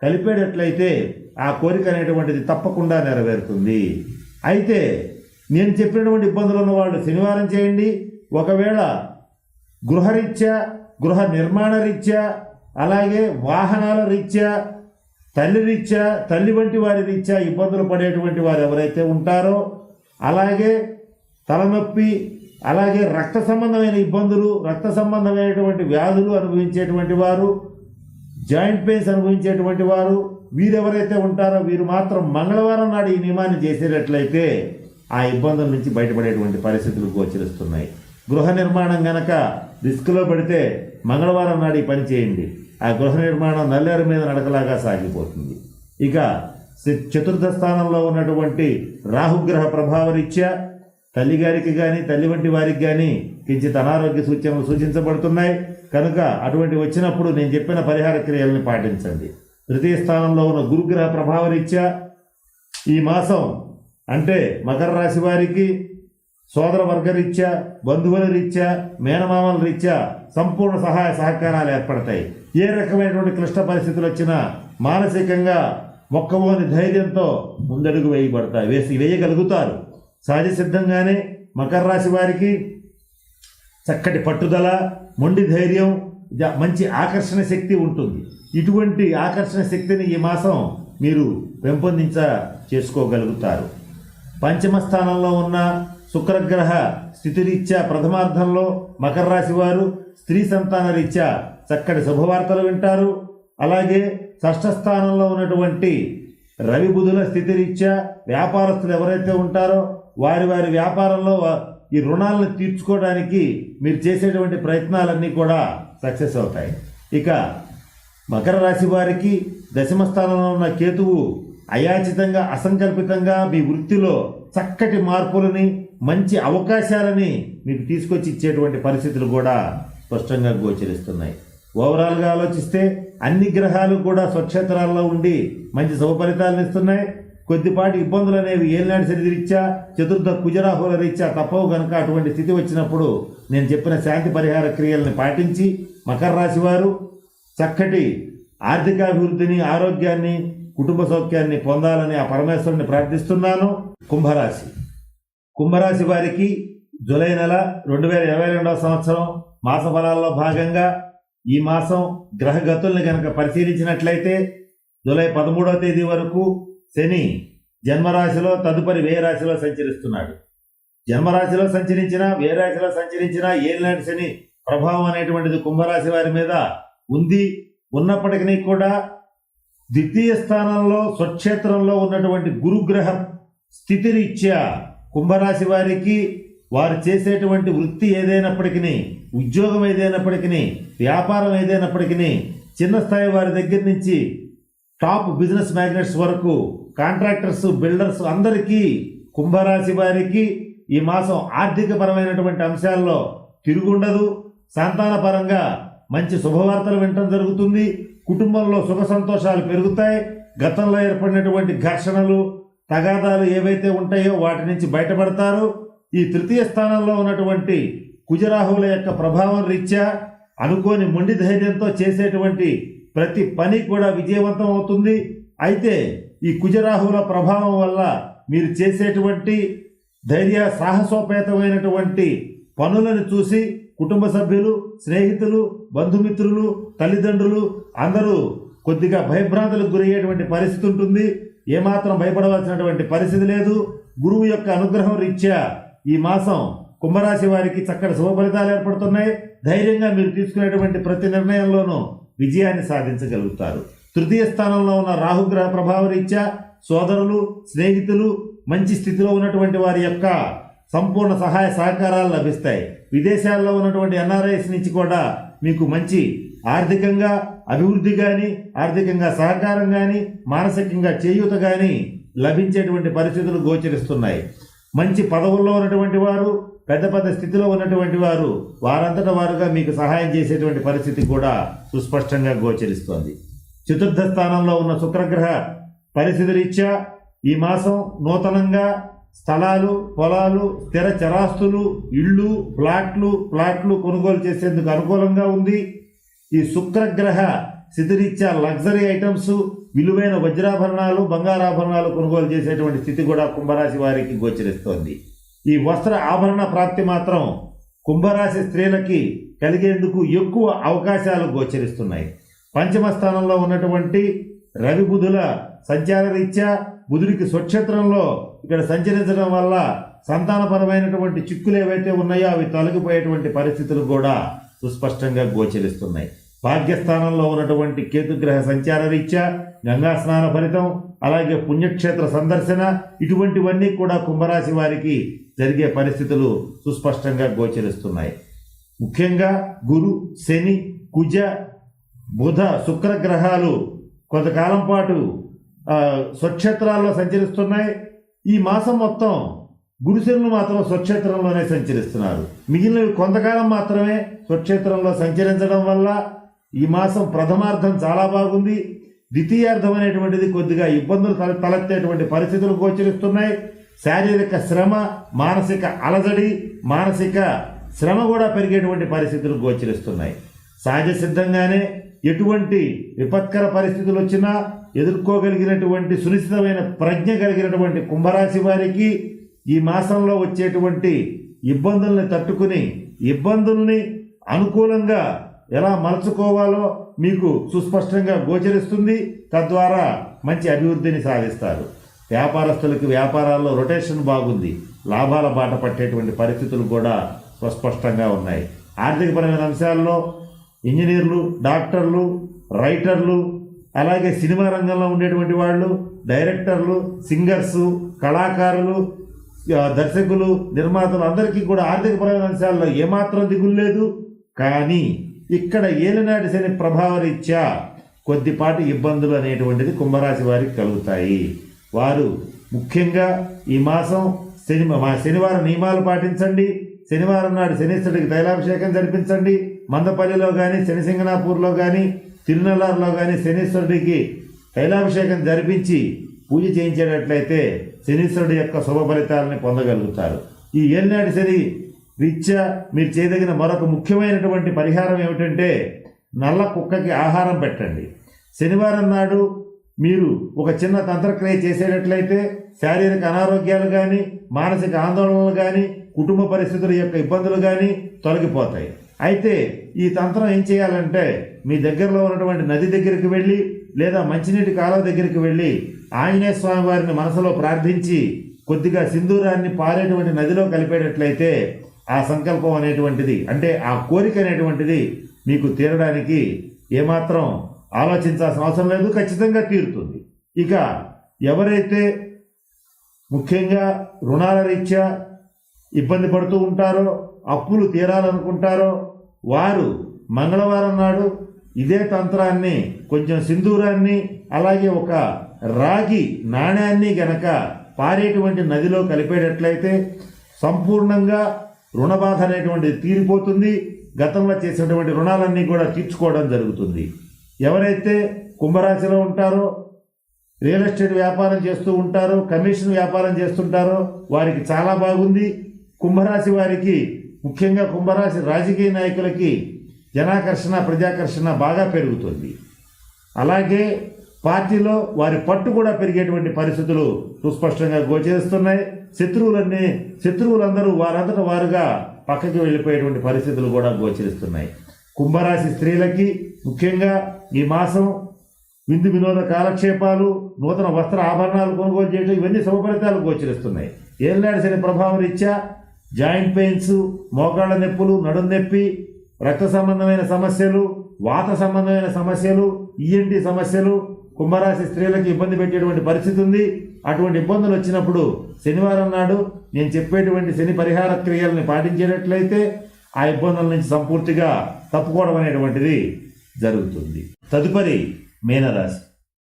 కలిపేటట్లయితే ఆ కోరిక అనేటువంటిది తప్పకుండా నెరవేరుతుంది. అయితే నేను చెప్పినటువంటి ఇబ్బందులు ఉన్న వాళ్ళు శనివారం చేయండి. ఒకవేళ గృహరీత్యా, గృహ నిర్మాణ రీత్యా, అలాగే వాహనాల రీత్యా, తల్లి వంటి వారి రీత్యా ఇబ్బందులు పడేటువంటి వారు ఎవరైతే ఉంటారో, అలాగే తలనొప్పి, అలాగే రక్త సంబంధమైన ఇబ్బందులు, రక్త సంబంధమైనటువంటి వ్యాధులు అనుభవించేటువంటి వారు, జాయింట్ పెయిన్స్ అనుభవించేటువంటి వారు, వీరెవరైతే ఉంటారో వీరు మాత్రం మంగళవారం నాడు ఈ నియమాన్ని చేసేటట్లయితే ఆ ఇబ్బందుల నుంచి బయటపడేటువంటి పరిస్థితులు గోచరిస్తున్నాయి. గృహ నిర్మాణం గనక రిస్క్లో పడితే మంగళవారం నాడు ఈ పని చేయండి. ఆ గృహ నిర్మాణం నల్లేరు మీద నడకలాగా సాగిపోతుంది. ఇక చతుర్థ స్థానంలో ఉన్నటువంటి రాహుగ్రహ ప్రభావరీత్యా తల్లిగారికి కానీ తల్లి వంటి వారికి కానీ కించిత్ అనారోగ్య సూచనలు సూచించబడుతున్నాయి. కనుక అటువంటి వచ్చినప్పుడు నేను చెప్పిన పరిహార క్రియలను పాటించండి. తృతీయ స్థానంలో ఉన్న గురుగ్రహ ప్రభావరీత్యా ఈ మాసం అంటే మకర రాశి వారికి సోదర వర్గరీత్యా, బంధువుల రీత్యా, మేనమామల రీత్యా సంపూర్ణ సహాయ సహకారాలు ఏర్పడతాయి. ఏ రకమైనటువంటి క్లిష్ట పరిస్థితులు వచ్చినా మానసికంగా మొక్కవోని ధైర్యంతో ముందడుగు వేయగలుగుతారు. సహజ సిద్ధంగానే మకర రాశి వారికి చక్కటి పట్టుదల, మొండి ధైర్యం, మంచి ఆకర్షణ శక్తి ఉంటుంది. ఇటువంటి ఆకర్షణ శక్తిని ఈ మాసం మీరు చేసుకోగలుగుతారు. పంచమ స్థానంలో ఉన్న శుక్రగ్రహ స్థితిరీత్యా ప్రథమార్థంలో మకర రాశి వారు స్త్రీ సంతాన రీత్యా చక్కటి శుభవార్తలు వింటారు. అలాగే షష్ఠ స్థానంలో ఉన్నటువంటి రవి బుధుల స్థితిరీత్యా వ్యాపారస్తులు ఎవరైతే ఉంటారో వారి వ్యాపారంలో ఈ రుణాలను తీర్చుకోవడానికి మీరు చేసేటువంటి ప్రయత్నాలన్నీ కూడా సక్సెస్ అవుతాయి. ఇక మకర రాశి వారికి దశమ స్థానంలో ఉన్న కేతువు అయాచితంగా, అసంకల్పితంగా మీ వృత్తిలో చక్కటి మార్పులని, మంచి అవకాశాలని మీకు తీసుకొచ్చి ఇచ్చేటువంటి పరిస్థితులు కూడా స్పష్టంగా గోచరిస్తున్నాయి. ఓవరాల్గా ఆలోచిస్తే అన్ని గ్రహాలు కూడా స్వక్షేత్రాల్లో ఉండి మంచి శుభ ఫలితాలను ఇస్తున్నాయి. కొద్దిపాటి ఇబ్బందులు అనేవి ఏలినాటి శని రీత్యా, చతుర్థ కుజరాహుల రీత్యా తప్పవు కనుక అటువంటి స్థితి వచ్చినప్పుడు నేను చెప్పిన శాంతి పరిహార క్రియలను పాటించి మకర రాశి వారు చక్కటి ఆర్థికాభివృద్ధిని, ఆరోగ్యాన్ని, కుటుంబ సౌఖ్యాన్ని పొందాలని ఆ పరమేశ్వరుని ప్రార్థిస్తున్నాను. కుంభరాశి వారికి జూలై నెల 2022 సంవత్సరం మాస ఫలాల్లో భాగంగా ఈ మాసం గ్రహగతుల్ని కనుక పరిశీలించినట్లయితే జూలై 13వ తేదీ వరకు శని జన్మరాశిలో, తదుపరి వ్యయరాశిలో సంచరిస్తున్నాడు. జన్మరాశిలో సంచరించిన, వ్యయరాశిలో సంచరించిన ఏలినాటి శని ప్రభావం అనేటువంటిది కుంభరాశి వారి మీద ఉన్నప్పటికీ కూడా ద్వితీయ స్థానంలో స్వక్షేత్రంలో ఉన్నటువంటి గురుగ్రహ స్థితిరీత్యా కుంభరాశి వారికి వారు చేసేటువంటి వృత్తి ఏదైనప్పటికీ, ఉద్యోగం ఏదైనప్పటికీ, వ్యాపారం ఏదైనప్పటికీ, చిన్న స్థాయి వారి దగ్గర నుంచి టాప్ బిజినెస్ మ్యాగ్నెట్స్ వరకు, కాంట్రాక్టర్స్, బిల్డర్స్ అందరికీ కుంభరాశి వారికి ఈ మాసం ఆర్థిక పరమైనటువంటి అంశాల్లో తిరుగుండదు. సంతాన పరంగా మంచి శుభవార్తలు వినటం జరుగుతుంది. కుటుంబంలో సుఖ సంతోషాలు పెరుగుతాయి. గతంలో ఏర్పడినటువంటి ఘర్షణలు, తగాదాలు ఏవైతే ఉంటాయో వాటి నుంచి బయటపడతారు. ఈ తృతీయ స్థానంలో ఉన్నటువంటి కుజరాహువుల యొక్క ప్రభావం రీత్యా అనుకోని మొండి ధైర్యంతో చేసేటువంటి ప్రతి పని కూడా విజయవంతం అవుతుంది. అయితే ఈ కుజరాహువుల ప్రభావం వల్ల మీరు చేసేటువంటి ధైర్య సాహసోపేతమైనటువంటి పనులను చూసి కుటుంబ సభ్యులు, స్నేహితులు, బంధుమిత్రులు, తల్లిదండ్రులు అందరూ కొద్దిగా భయభ్రాంతులకు గురయ్యేటువంటి పరిస్థితి ఉంటుంది. ఏమాత్రం భయపడవలసినటువంటి పరిస్థితి లేదు. గురువు యొక్క అనుగ్రహం రీత్యా ఈ మాసం కుంభరాశి వారికి చక్కటి శుభ ఫలితాలు ఏర్పడుతున్నాయి. ధైర్యంగా మీరు తీసుకునేటువంటి ప్రతి నిర్ణయంలోనూ విజయాన్ని సాధించగలుగుతారు. తృతీయ స్థానంలో ఉన్న రాహుగ్రహ ప్రభావ రీత్యా సోదరులు, స్నేహితులు, మంచి స్థితిలో ఉన్నటువంటి వారి యొక్క సంపూర్ణ సహాయ సహకారాలు లభిస్తాయి. విదేశాల్లో ఉన్నటువంటి ఎన్ఆర్ఐస్ నుంచి కూడా మీకు మంచి ఆర్థికంగా అభివృద్ధి కానీ, ఆర్థికంగా సహకారం కానీ, మానసికంగా చేయూత కానీ లభించేటువంటి పరిస్థితులు గోచరిస్తున్నాయి. మంచి పదవుల్లో ఉన్నటువంటి వారు, పెద్ద పెద్ద స్థితిలో ఉన్నటువంటి వారు వారంతట వారుగా మీకు సహాయం చేసేటువంటి పరిస్థితి కూడా సుస్పష్టంగా గోచరిస్తోంది. చతుర్థ స్థానంలో ఉన్న శుక్రగ్రహ పరిస్థితి రీత్యా ఈ మాసం నూతనంగా స్థలాలు, పొలాలు, స్థిర చరాస్తులు, ఇళ్ళు, ప్లాట్లు కొనుగోలు చేసేందుకు అనుకూలంగా ఉంది. ఈ శుక్రగ్రహ స్థితిరీత్యా లగ్జరీ ఐటమ్స్, విలువైన వజ్రాభరణాలు, బంగారాభరణాలు కొనుగోలు చేసేటువంటి స్థితి కూడా కుంభరాశి వారికి గోచరిస్తోంది. ఈ వస్త్ర ఆభరణ ప్రాప్తి మాత్రం కుంభరాశి స్త్రీలకి కలిగేందుకు ఎక్కువ అవకాశాలు గోచరిస్తున్నాయి. పంచమ స్థానంలో ఉన్నటువంటి రవి బుధుల సంచార రీత్యా బుధుడికి స్వక్షేత్రంలో ఇక్కడ సంచరించడం వల్ల సంతానపరమైనటువంటి చిక్కులు ఏవైతే ఉన్నాయో అవి తొలగిపోయేటువంటి పరిస్థితులు కూడా సుస్పష్టంగా గోచరిస్తున్నాయి. భాగ్యస్థానంలో ఉన్నటువంటి కేతుగ్రహ సంచార రీత్యా గంగా స్నాన ఫలితం, అలాగే పుణ్యక్షేత్ర సందర్శన, ఇటువంటివన్నీ కూడా కుంభరాశి వారికి జరిగే పరిస్థితులు సుస్పష్టంగా గోచరిస్తున్నాయి. ముఖ్యంగా గురు, శని, కుజ, బుధ, శుక్రగ్రహాలు కొంతకాలం పాటు స్వక్షేత్రాల్లో సంచరిస్తున్నాయి. ఈ మాసం మొత్తం గురుశనులు మాత్రం స్వక్షేత్రంలోనే సంచరిస్తున్నారు. మిగిలినవి కొంతకాలం మాత్రమే స్వక్షేత్రంలో సంచరించడం వల్ల ఈ మాసం ప్రథమార్థం చాలా బాగుంది. ద్వితీయార్థం అనేటువంటిది కొద్దిగా ఇబ్బందులు తలెత్తేటువంటి పరిస్థితులు గోచరిస్తున్నాయి. శారీరక శ్రమ, మానసిక అలజడి, మానసిక శ్రమ కూడా పెరిగేటువంటి పరిస్థితులు గోచరిస్తున్నాయి. సహజ సిద్ధంగానే ఎటువంటి విపత్కర పరిస్థితులు వచ్చినా ఎదుర్కోగలిగినటువంటి సునిశ్చితమైన ప్రజ్ఞ కలిగినటువంటి కుంభరాశి వారికి ఈ మాసంలో వచ్చేటువంటి ఇబ్బందుల్ని తట్టుకుని ఇబ్బందుల్ని అనుకూలంగా ఎలా మలుచుకోవాలో మీకు సుస్పష్టంగా గోచరిస్తుంది. తద్వారా మంచి అభివృద్ధిని సాధిస్తారు. వ్యాపారస్తులకి వ్యాపారాల్లో రొటేషన్ బాగుంది. లాభాల బాట పట్టేటువంటి పరిస్థితులు కూడా స్పష్టంగా ఉన్నాయి. ఆర్థికపరమైన అంశాల్లో ఇంజనీర్లు, డాక్టర్లు, రైటర్లు, అలాగే సినిమా రంగంలో ఉండేటువంటి వాళ్ళు, డైరెక్టర్లు, సింగర్సు, కళాకారులు, దర్శకులు, నిర్మాతలు అందరికీ కూడా ఆర్థికపరమైన అంశాల్లో ఏమాత్రం దిగులు లేదు. కానీ ఇక్కడ ఏలినాటి శని ప్రభావరీత్యా కొద్దిపాటి ఇబ్బందులు అనేటువంటిది కుంభరాశి వారికి కలుగుతాయి. వారు ముఖ్యంగా ఈ మాసం శనివారం నియమాలు పాటించండి. శనివారం నాడు శనీశ్వరుడికి తైలాభిషేకం జరిపించండి. మందపల్లిలో కానీ, శనిసింగనాపూర్లో కానీ, తిరునల్లారులో కానీ శనీశ్వరుడికి తైలాభిషేకం జరిపించి పూజ చేయించేటట్లయితే శనీశ్వరుడి యొక్క శుభ ఫలితాలని పొందగలుగుతారు. ఈ ఏలినాటి శని రీత్యా మీరు చేయదగిన మరొక ముఖ్యమైనటువంటి పరిహారం ఏమిటంటే నల్ల కుక్కకి ఆహారం పెట్టండి. శనివారం నాడు మీరు ఒక చిన్న తంత్రక్రియ చేసేటట్లయితే శారీరక అనారోగ్యాలు కానీ, మానసిక ఆందోళనలు కానీ, కుటుంబ పరిస్థితుల యొక్క ఇబ్బందులు కానీ తొలగిపోతాయి. అయితే ఈ తంత్రం ఏం చేయాలంటే మీ దగ్గరలో ఉన్నటువంటి నది దగ్గరికి వెళ్ళి లేదా మంచినీటి కాలువ దగ్గరికి వెళ్ళి ఆంజనేయ స్వామి వారిని మనసులో ప్రార్థించి కొద్దిగా సింధూరాన్ని పారేటువంటి నదిలో కలిపేటట్లయితే ఆ సంకల్పం అనేటువంటిది, అంటే ఆ కోరిక అనేటువంటిది మీకు తీరడానికి ఏమాత్రం ఆలోచించాల్సిన అవసరం లేదు, ఖచ్చితంగా తీరుతుంది. ఇక ఎవరైతే ముఖ్యంగా రుణాల రీత్యా ఇబ్బంది పడుతూ ఉంటారో, అప్పులు తీరాలనుకుంటారో వారు మంగళవారం నాడు ఇదే తంత్రాన్ని, కొంచెం సింధూరాన్ని, అలాగే ఒక రాగి నాణ్యాన్ని గనక పారేటువంటి నదిలో కలిపేటట్లయితే సంపూర్ణంగా రుణబాధ అనేటువంటిది తీరిపోతుంది. గతంలో చేసినటువంటి రుణాలన్నీ కూడా తీర్చుకోవడం జరుగుతుంది. ఎవరైతే కుంభరాశిలో ఉంటారో, రియల్ ఎస్టేట్ వ్యాపారం చేస్తూ ఉంటారో, కమిషన్ వ్యాపారం చేస్తుంటారో వారికి చాలా బాగుంది. కుంభరాశి వారికి ముఖ్యంగా కుంభరాశి రాజకీయ నాయకులకి జనాకర్షణ, ప్రజాకర్షణ బాగా పెరుగుతుంది. అలాగే పార్టీలో వారి పట్టు కూడా పెరిగేటువంటి పరిస్థితులు సుస్పష్టంగా గోచరిస్తున్నాయి. శత్రువులందరూ వారంతట వారుగా పక్కకి వెళ్ళిపోయేటువంటి పరిస్థితులు కూడా గోచరిస్తున్నాయి. కుంభరాశి స్త్రీలకి ముఖ్యంగా ఈ మాసం విందు వినోద కాలక్షేపాలు, నూతన వస్త్ర ఆభరణాలు కొనుగోలు చేయడం, ఇవన్నీ శుభ ఫలితాలు గోచరిస్తున్నాయి. ఏలినాటి శని ప్రభావం రీత్యా జాయింట్ పెయిన్స్, మోకాళ్ళ నొప్పులు, నడుం నొప్పి, రక్త సంబంధమైన సమస్యలు, వాత సంబంధమైన సమస్యలు, ఈఎన్టీ సమస్యలు కుంభరాశి స్త్రీలకు ఇబ్బంది పెట్టేటువంటి పరిస్థితి ఉంది. అటువంటి ఇబ్బందులు వచ్చినప్పుడు శనివారం నాడు నేను చెప్పేటువంటి శని పరిహార క్రియల్ని పాటించేటట్లయితే ఆ ఇబ్బందుల నుంచి సంపూర్తిగా తప్పుకోవడం అనేటువంటిది జరుగుతుంది. తదుపరి మీనరాశి.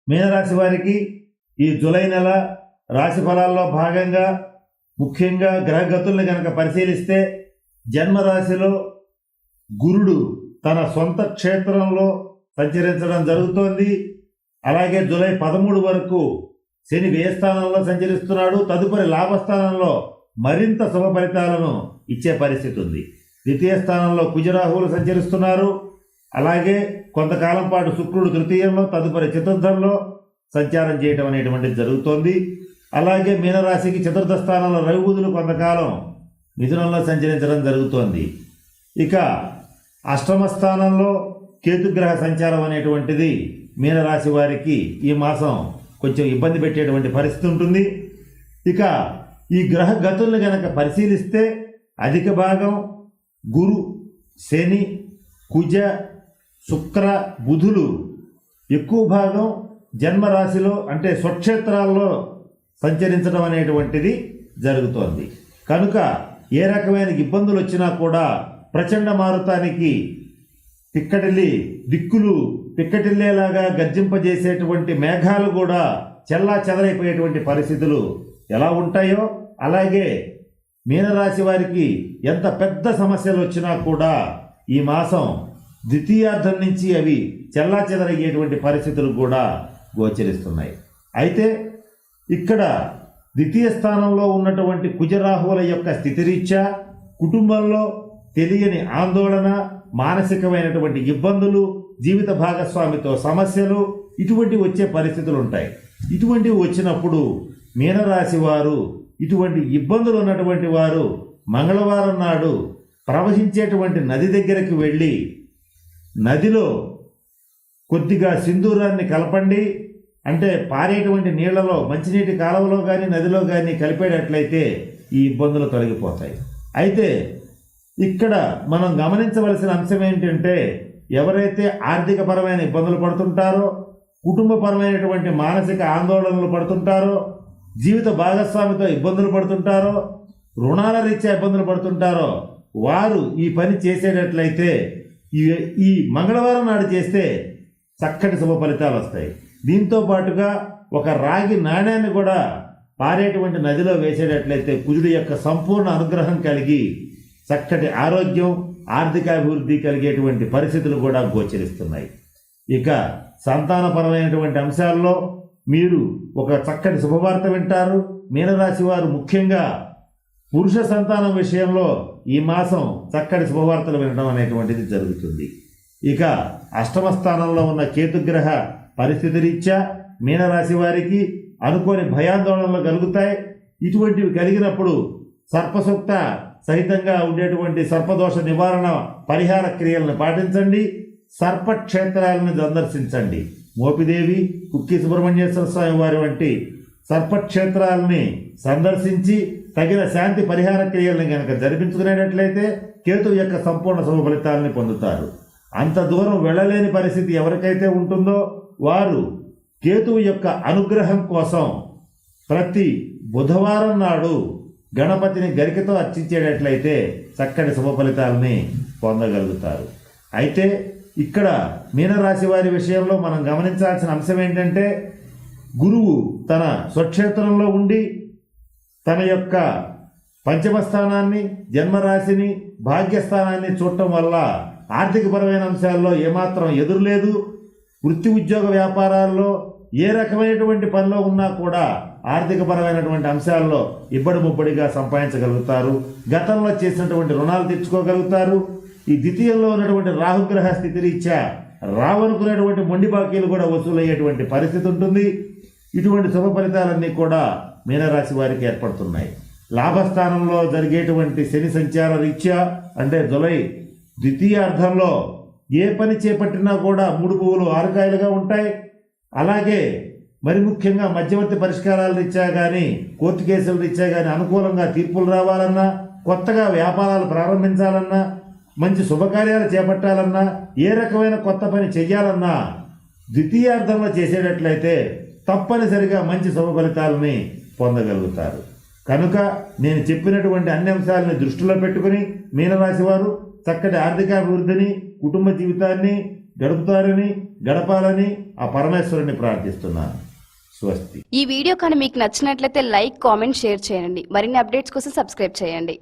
మీనరాశి వారికి ఈ జూలై నెల రాశి ఫలాల్లో భాగంగా ముఖ్యంగా గ్రహగతుల్ని కనుక పరిశీలిస్తే జన్మరాశిలో గురుడు తన సొంత క్షేత్రంలో సంచరించడం జరుగుతోంది. అలాగే జూలై 13 వరకు శని వ్యయస్థానంలో సంచరిస్తున్నాడు. తదుపరి లాభస్థానంలో మరింత శుభ ఫలితాలను ఇచ్చే పరిస్థితి ఉంది. ద్వితీయ స్థానంలో కుజరాహువులు సంచరిస్తున్నారు. అలాగే కొంతకాలం పాటు శుక్రుడు తృతీయంలో, తదుపరి చతుర్థంలో సంచారం చేయడం అనేటువంటిది జరుగుతోంది. అలాగే మీనరాశికి చతుర్థ స్థానంలో రవి బుధులు కొంతకాలం మిథునంలో సంచరించడం జరుగుతోంది. ఇక అష్టమ స్థానంలో కేతుగ్రహ సంచారం అనేటువంటిది మీనరాశి వారికి ఈ మాసం కొంచెం ఇబ్బంది పెట్టేటువంటి పరిస్థితి ఉంటుంది. ఇక ఈ గ్రహ గతుల్ని కనుక పరిశీలిస్తే అధిక భాగం గురు, శని, కుజ, శుక్ర, బుధులు ఎక్కువ భాగం జన్మరాశిలో అంటే స్వక్షేత్రాల్లో సంచరించడం అనేటువంటిది జరుగుతోంది. కనుక ఏ రకమైన ఇబ్బందులు వచ్చినా కూడా ప్రచండ మారుతానికి పిక్కటిల్లేలాగా గర్జింపజేసేటువంటి మేఘాలు కూడా చెల్లా చెదరైపోయేటువంటి పరిస్థితులు ఎలా ఉంటాయో అలాగే మీనరాశి వారికి ఎంత పెద్ద సమస్యలు వచ్చినా కూడా ఈ మాసం ద్వితీయార్థం నుంచి అవి చెల్లా చెదరయ్యేటువంటి పరిస్థితులు కూడా గోచరిస్తున్నాయి. అయితే ఇక్కడ ద్వితీయ స్థానంలో ఉన్నటువంటి కుజరాహువుల యొక్క స్థితిరీత్యా కుటుంబంలో తెలియని ఆందోళన, మానసికమైనటువంటి ఇబ్బందులు, జీవిత భాగస్వామితో సమస్యలు ఇటువంటివి వచ్చే పరిస్థితులు ఉంటాయి. ఇటువంటివి వచ్చినప్పుడు మీనరాశి వారు, ఇటువంటి ఇబ్బందులు ఉన్నటువంటి వారు మంగళవారం నాడు ప్రవహించేటువంటి నది దగ్గరికి వెళ్ళి నదిలో కొద్దిగా సింధూరాన్ని కలపండి. అంటే పారేటువంటి నీళ్లలో, మంచినీటి కాలువలో కానీ నదిలో కానీ కలిపేటట్లయితే ఈ ఇబ్బందులు తొలగిపోతాయి. అయితే ఇక్కడ మనం గమనించవలసిన అంశం ఏంటంటే, ఎవరైతే ఆర్థికపరమైన ఇబ్బందులు పడుతుంటారో, కుటుంబపరమైనటువంటి మానసిక ఆందోళనలు పడుతుంటారో, జీవిత భాగస్వామితో ఇబ్బందులు పడుతుంటారో, రుణాల రీత్యా ఇబ్బందులు పడుతుంటారో వారు ఈ పని చేసేటట్లయితే ఈ మంగళవారం నాడు చేస్తే చక్కటి శుభ ఫలితాలు వస్తాయి. దీంతో పాటుగా ఒక రాగి నాణ్యాన్ని కూడా పారేటువంటి నదిలో వేసేటట్లయితే కుజుడి యొక్క సంపూర్ణ అనుగ్రహం కలిగి చక్కటి ఆరోగ్యం, ఆర్థికాభివృద్ధి కలిగేటువంటి పరిస్థితులు కూడా గోచరిస్తున్నాయి. ఇక సంతానపరమైనటువంటి అంశాల్లో మీరు ఒక చక్కటి శుభవార్త వింటారు. మీనరాశి వారు ముఖ్యంగా పురుష సంతానం విషయంలో ఈ మాసం చక్కటి శుభవార్తలు వినడం అనేటువంటిది జరుగుతుంది. ఇక అష్టమ స్థానంలో ఉన్న కేతుగ్రహ పరిస్థితి రీత్యా మీనరాశి వారికి అనుకోని భయాందోళనలు కలుగుతాయి. ఇటువంటివి కలిగినప్పుడు సర్పసూక్త సహితంగా ఉండేటువంటి సర్పదోష నివారణ పరిహార క్రియలను పాటించండి. సర్పక్షేత్రాలను సందర్శించండి. మోపిదేవి, కుక్కి సుబ్రహ్మణ్యేశ్వర స్వామి వారి వంటి సర్పక్షేత్రాలని సందర్శించి తగిన శాంతి పరిహార క్రియలను కనుక జరిపించుకునేటట్లయితే కేతు యొక్క సంపూర్ణ శుభ ఫలితాలని పొందుతారు. అంత దూరం వెళ్ళలేని పరిస్థితి ఎవరికైతే ఉంటుందో వారు కేతువు యొక్క అనుగ్రహం కోసం ప్రతి బుధవారం నాడు గణపతిని గరికతో అర్చించేటట్లయితే చక్కటి శుభ ఫలితాలని పొందగలుగుతారు. అయితే ఇక్కడ మీనరాశి వారి విషయంలో మనం గమనించాల్సిన అంశం ఏంటంటే, గురువు తన స్వక్షేత్రంలో ఉండి తన యొక్క పంచమ స్థానాన్ని, జన్మరాశిని, భాగ్యస్థానాన్ని చూడటం వల్ల ఆర్థికపరమైన అంశాల్లో ఏమాత్రం ఎదురులేదు. వృత్తి ఉద్యోగ వ్యాపారాల్లో ఏ రకమైనటువంటి పనిలో ఉన్నా కూడా ఆర్థికపరమైనటువంటి అంశాల్లో ఇబ్బడి ముబ్బడిగా సంపాదించగలుగుతారు. గతంలో చేసినటువంటి రుణాలు తెచ్చుకోగలుగుతారు. ఈ ద్వితీయంలో ఉన్నటువంటి రాహుగ్రహ స్థితి రీత్యా రావనుకునేటువంటి మొండి బాకీలు కూడా వసూలయ్యేటువంటి పరిస్థితి ఉంటుంది. ఇటువంటి శుభ ఫలితాలన్నీ కూడా మీనరాశి వారికి ఏర్పడుతున్నాయి. లాభస్థానంలో జరిగేటువంటి శని సంచార రీత్యా అంటే జూలై ద్వితీయార్థంలో ఏ పని చేపట్టినా కూడా 3 పువ్వులు 6 కాయలుగా ఉంటాయి. అలాగే మరి ముఖ్యంగా మధ్యవర్తి పరిష్కారాల రీత్యా కానీ, కోర్టు కేసుల రీత్యా కానీ అనుకూలంగా తీర్పులు రావాలన్నా, కొత్తగా వ్యాపారాలు ప్రారంభించాలన్నా, మంచి శుభకార్యాలు చేపట్టాలన్నా, ఏ రకమైన కొత్త పని చెయ్యాలన్నా ద్వితీయార్థంలో చేసేటట్లయితే తప్పనిసరిగా మంచి శుభ ఫలితాలని పొందగలుగుతారు. కనుక నేను చెప్పినటువంటి అన్ని అంశాలని దృష్టిలో పెట్టుకుని మీనరాశి వారు చక్కటి ఆర్థికాభివృద్ధిని, కుటుంబ జీవితాన్ని గడపాలని ఆ పరమేశ్వరుని ప్రార్థిస్తున్నాను. స్వస్తి. ఈ వీడియో కానీ మీకు నచ్చినట్లయితే లైక్, కామెంట్, షేర్ చేయండి. మరిన్ని అప్డేట్స్ కోసం సబ్స్క్రైబ్ చేయండి.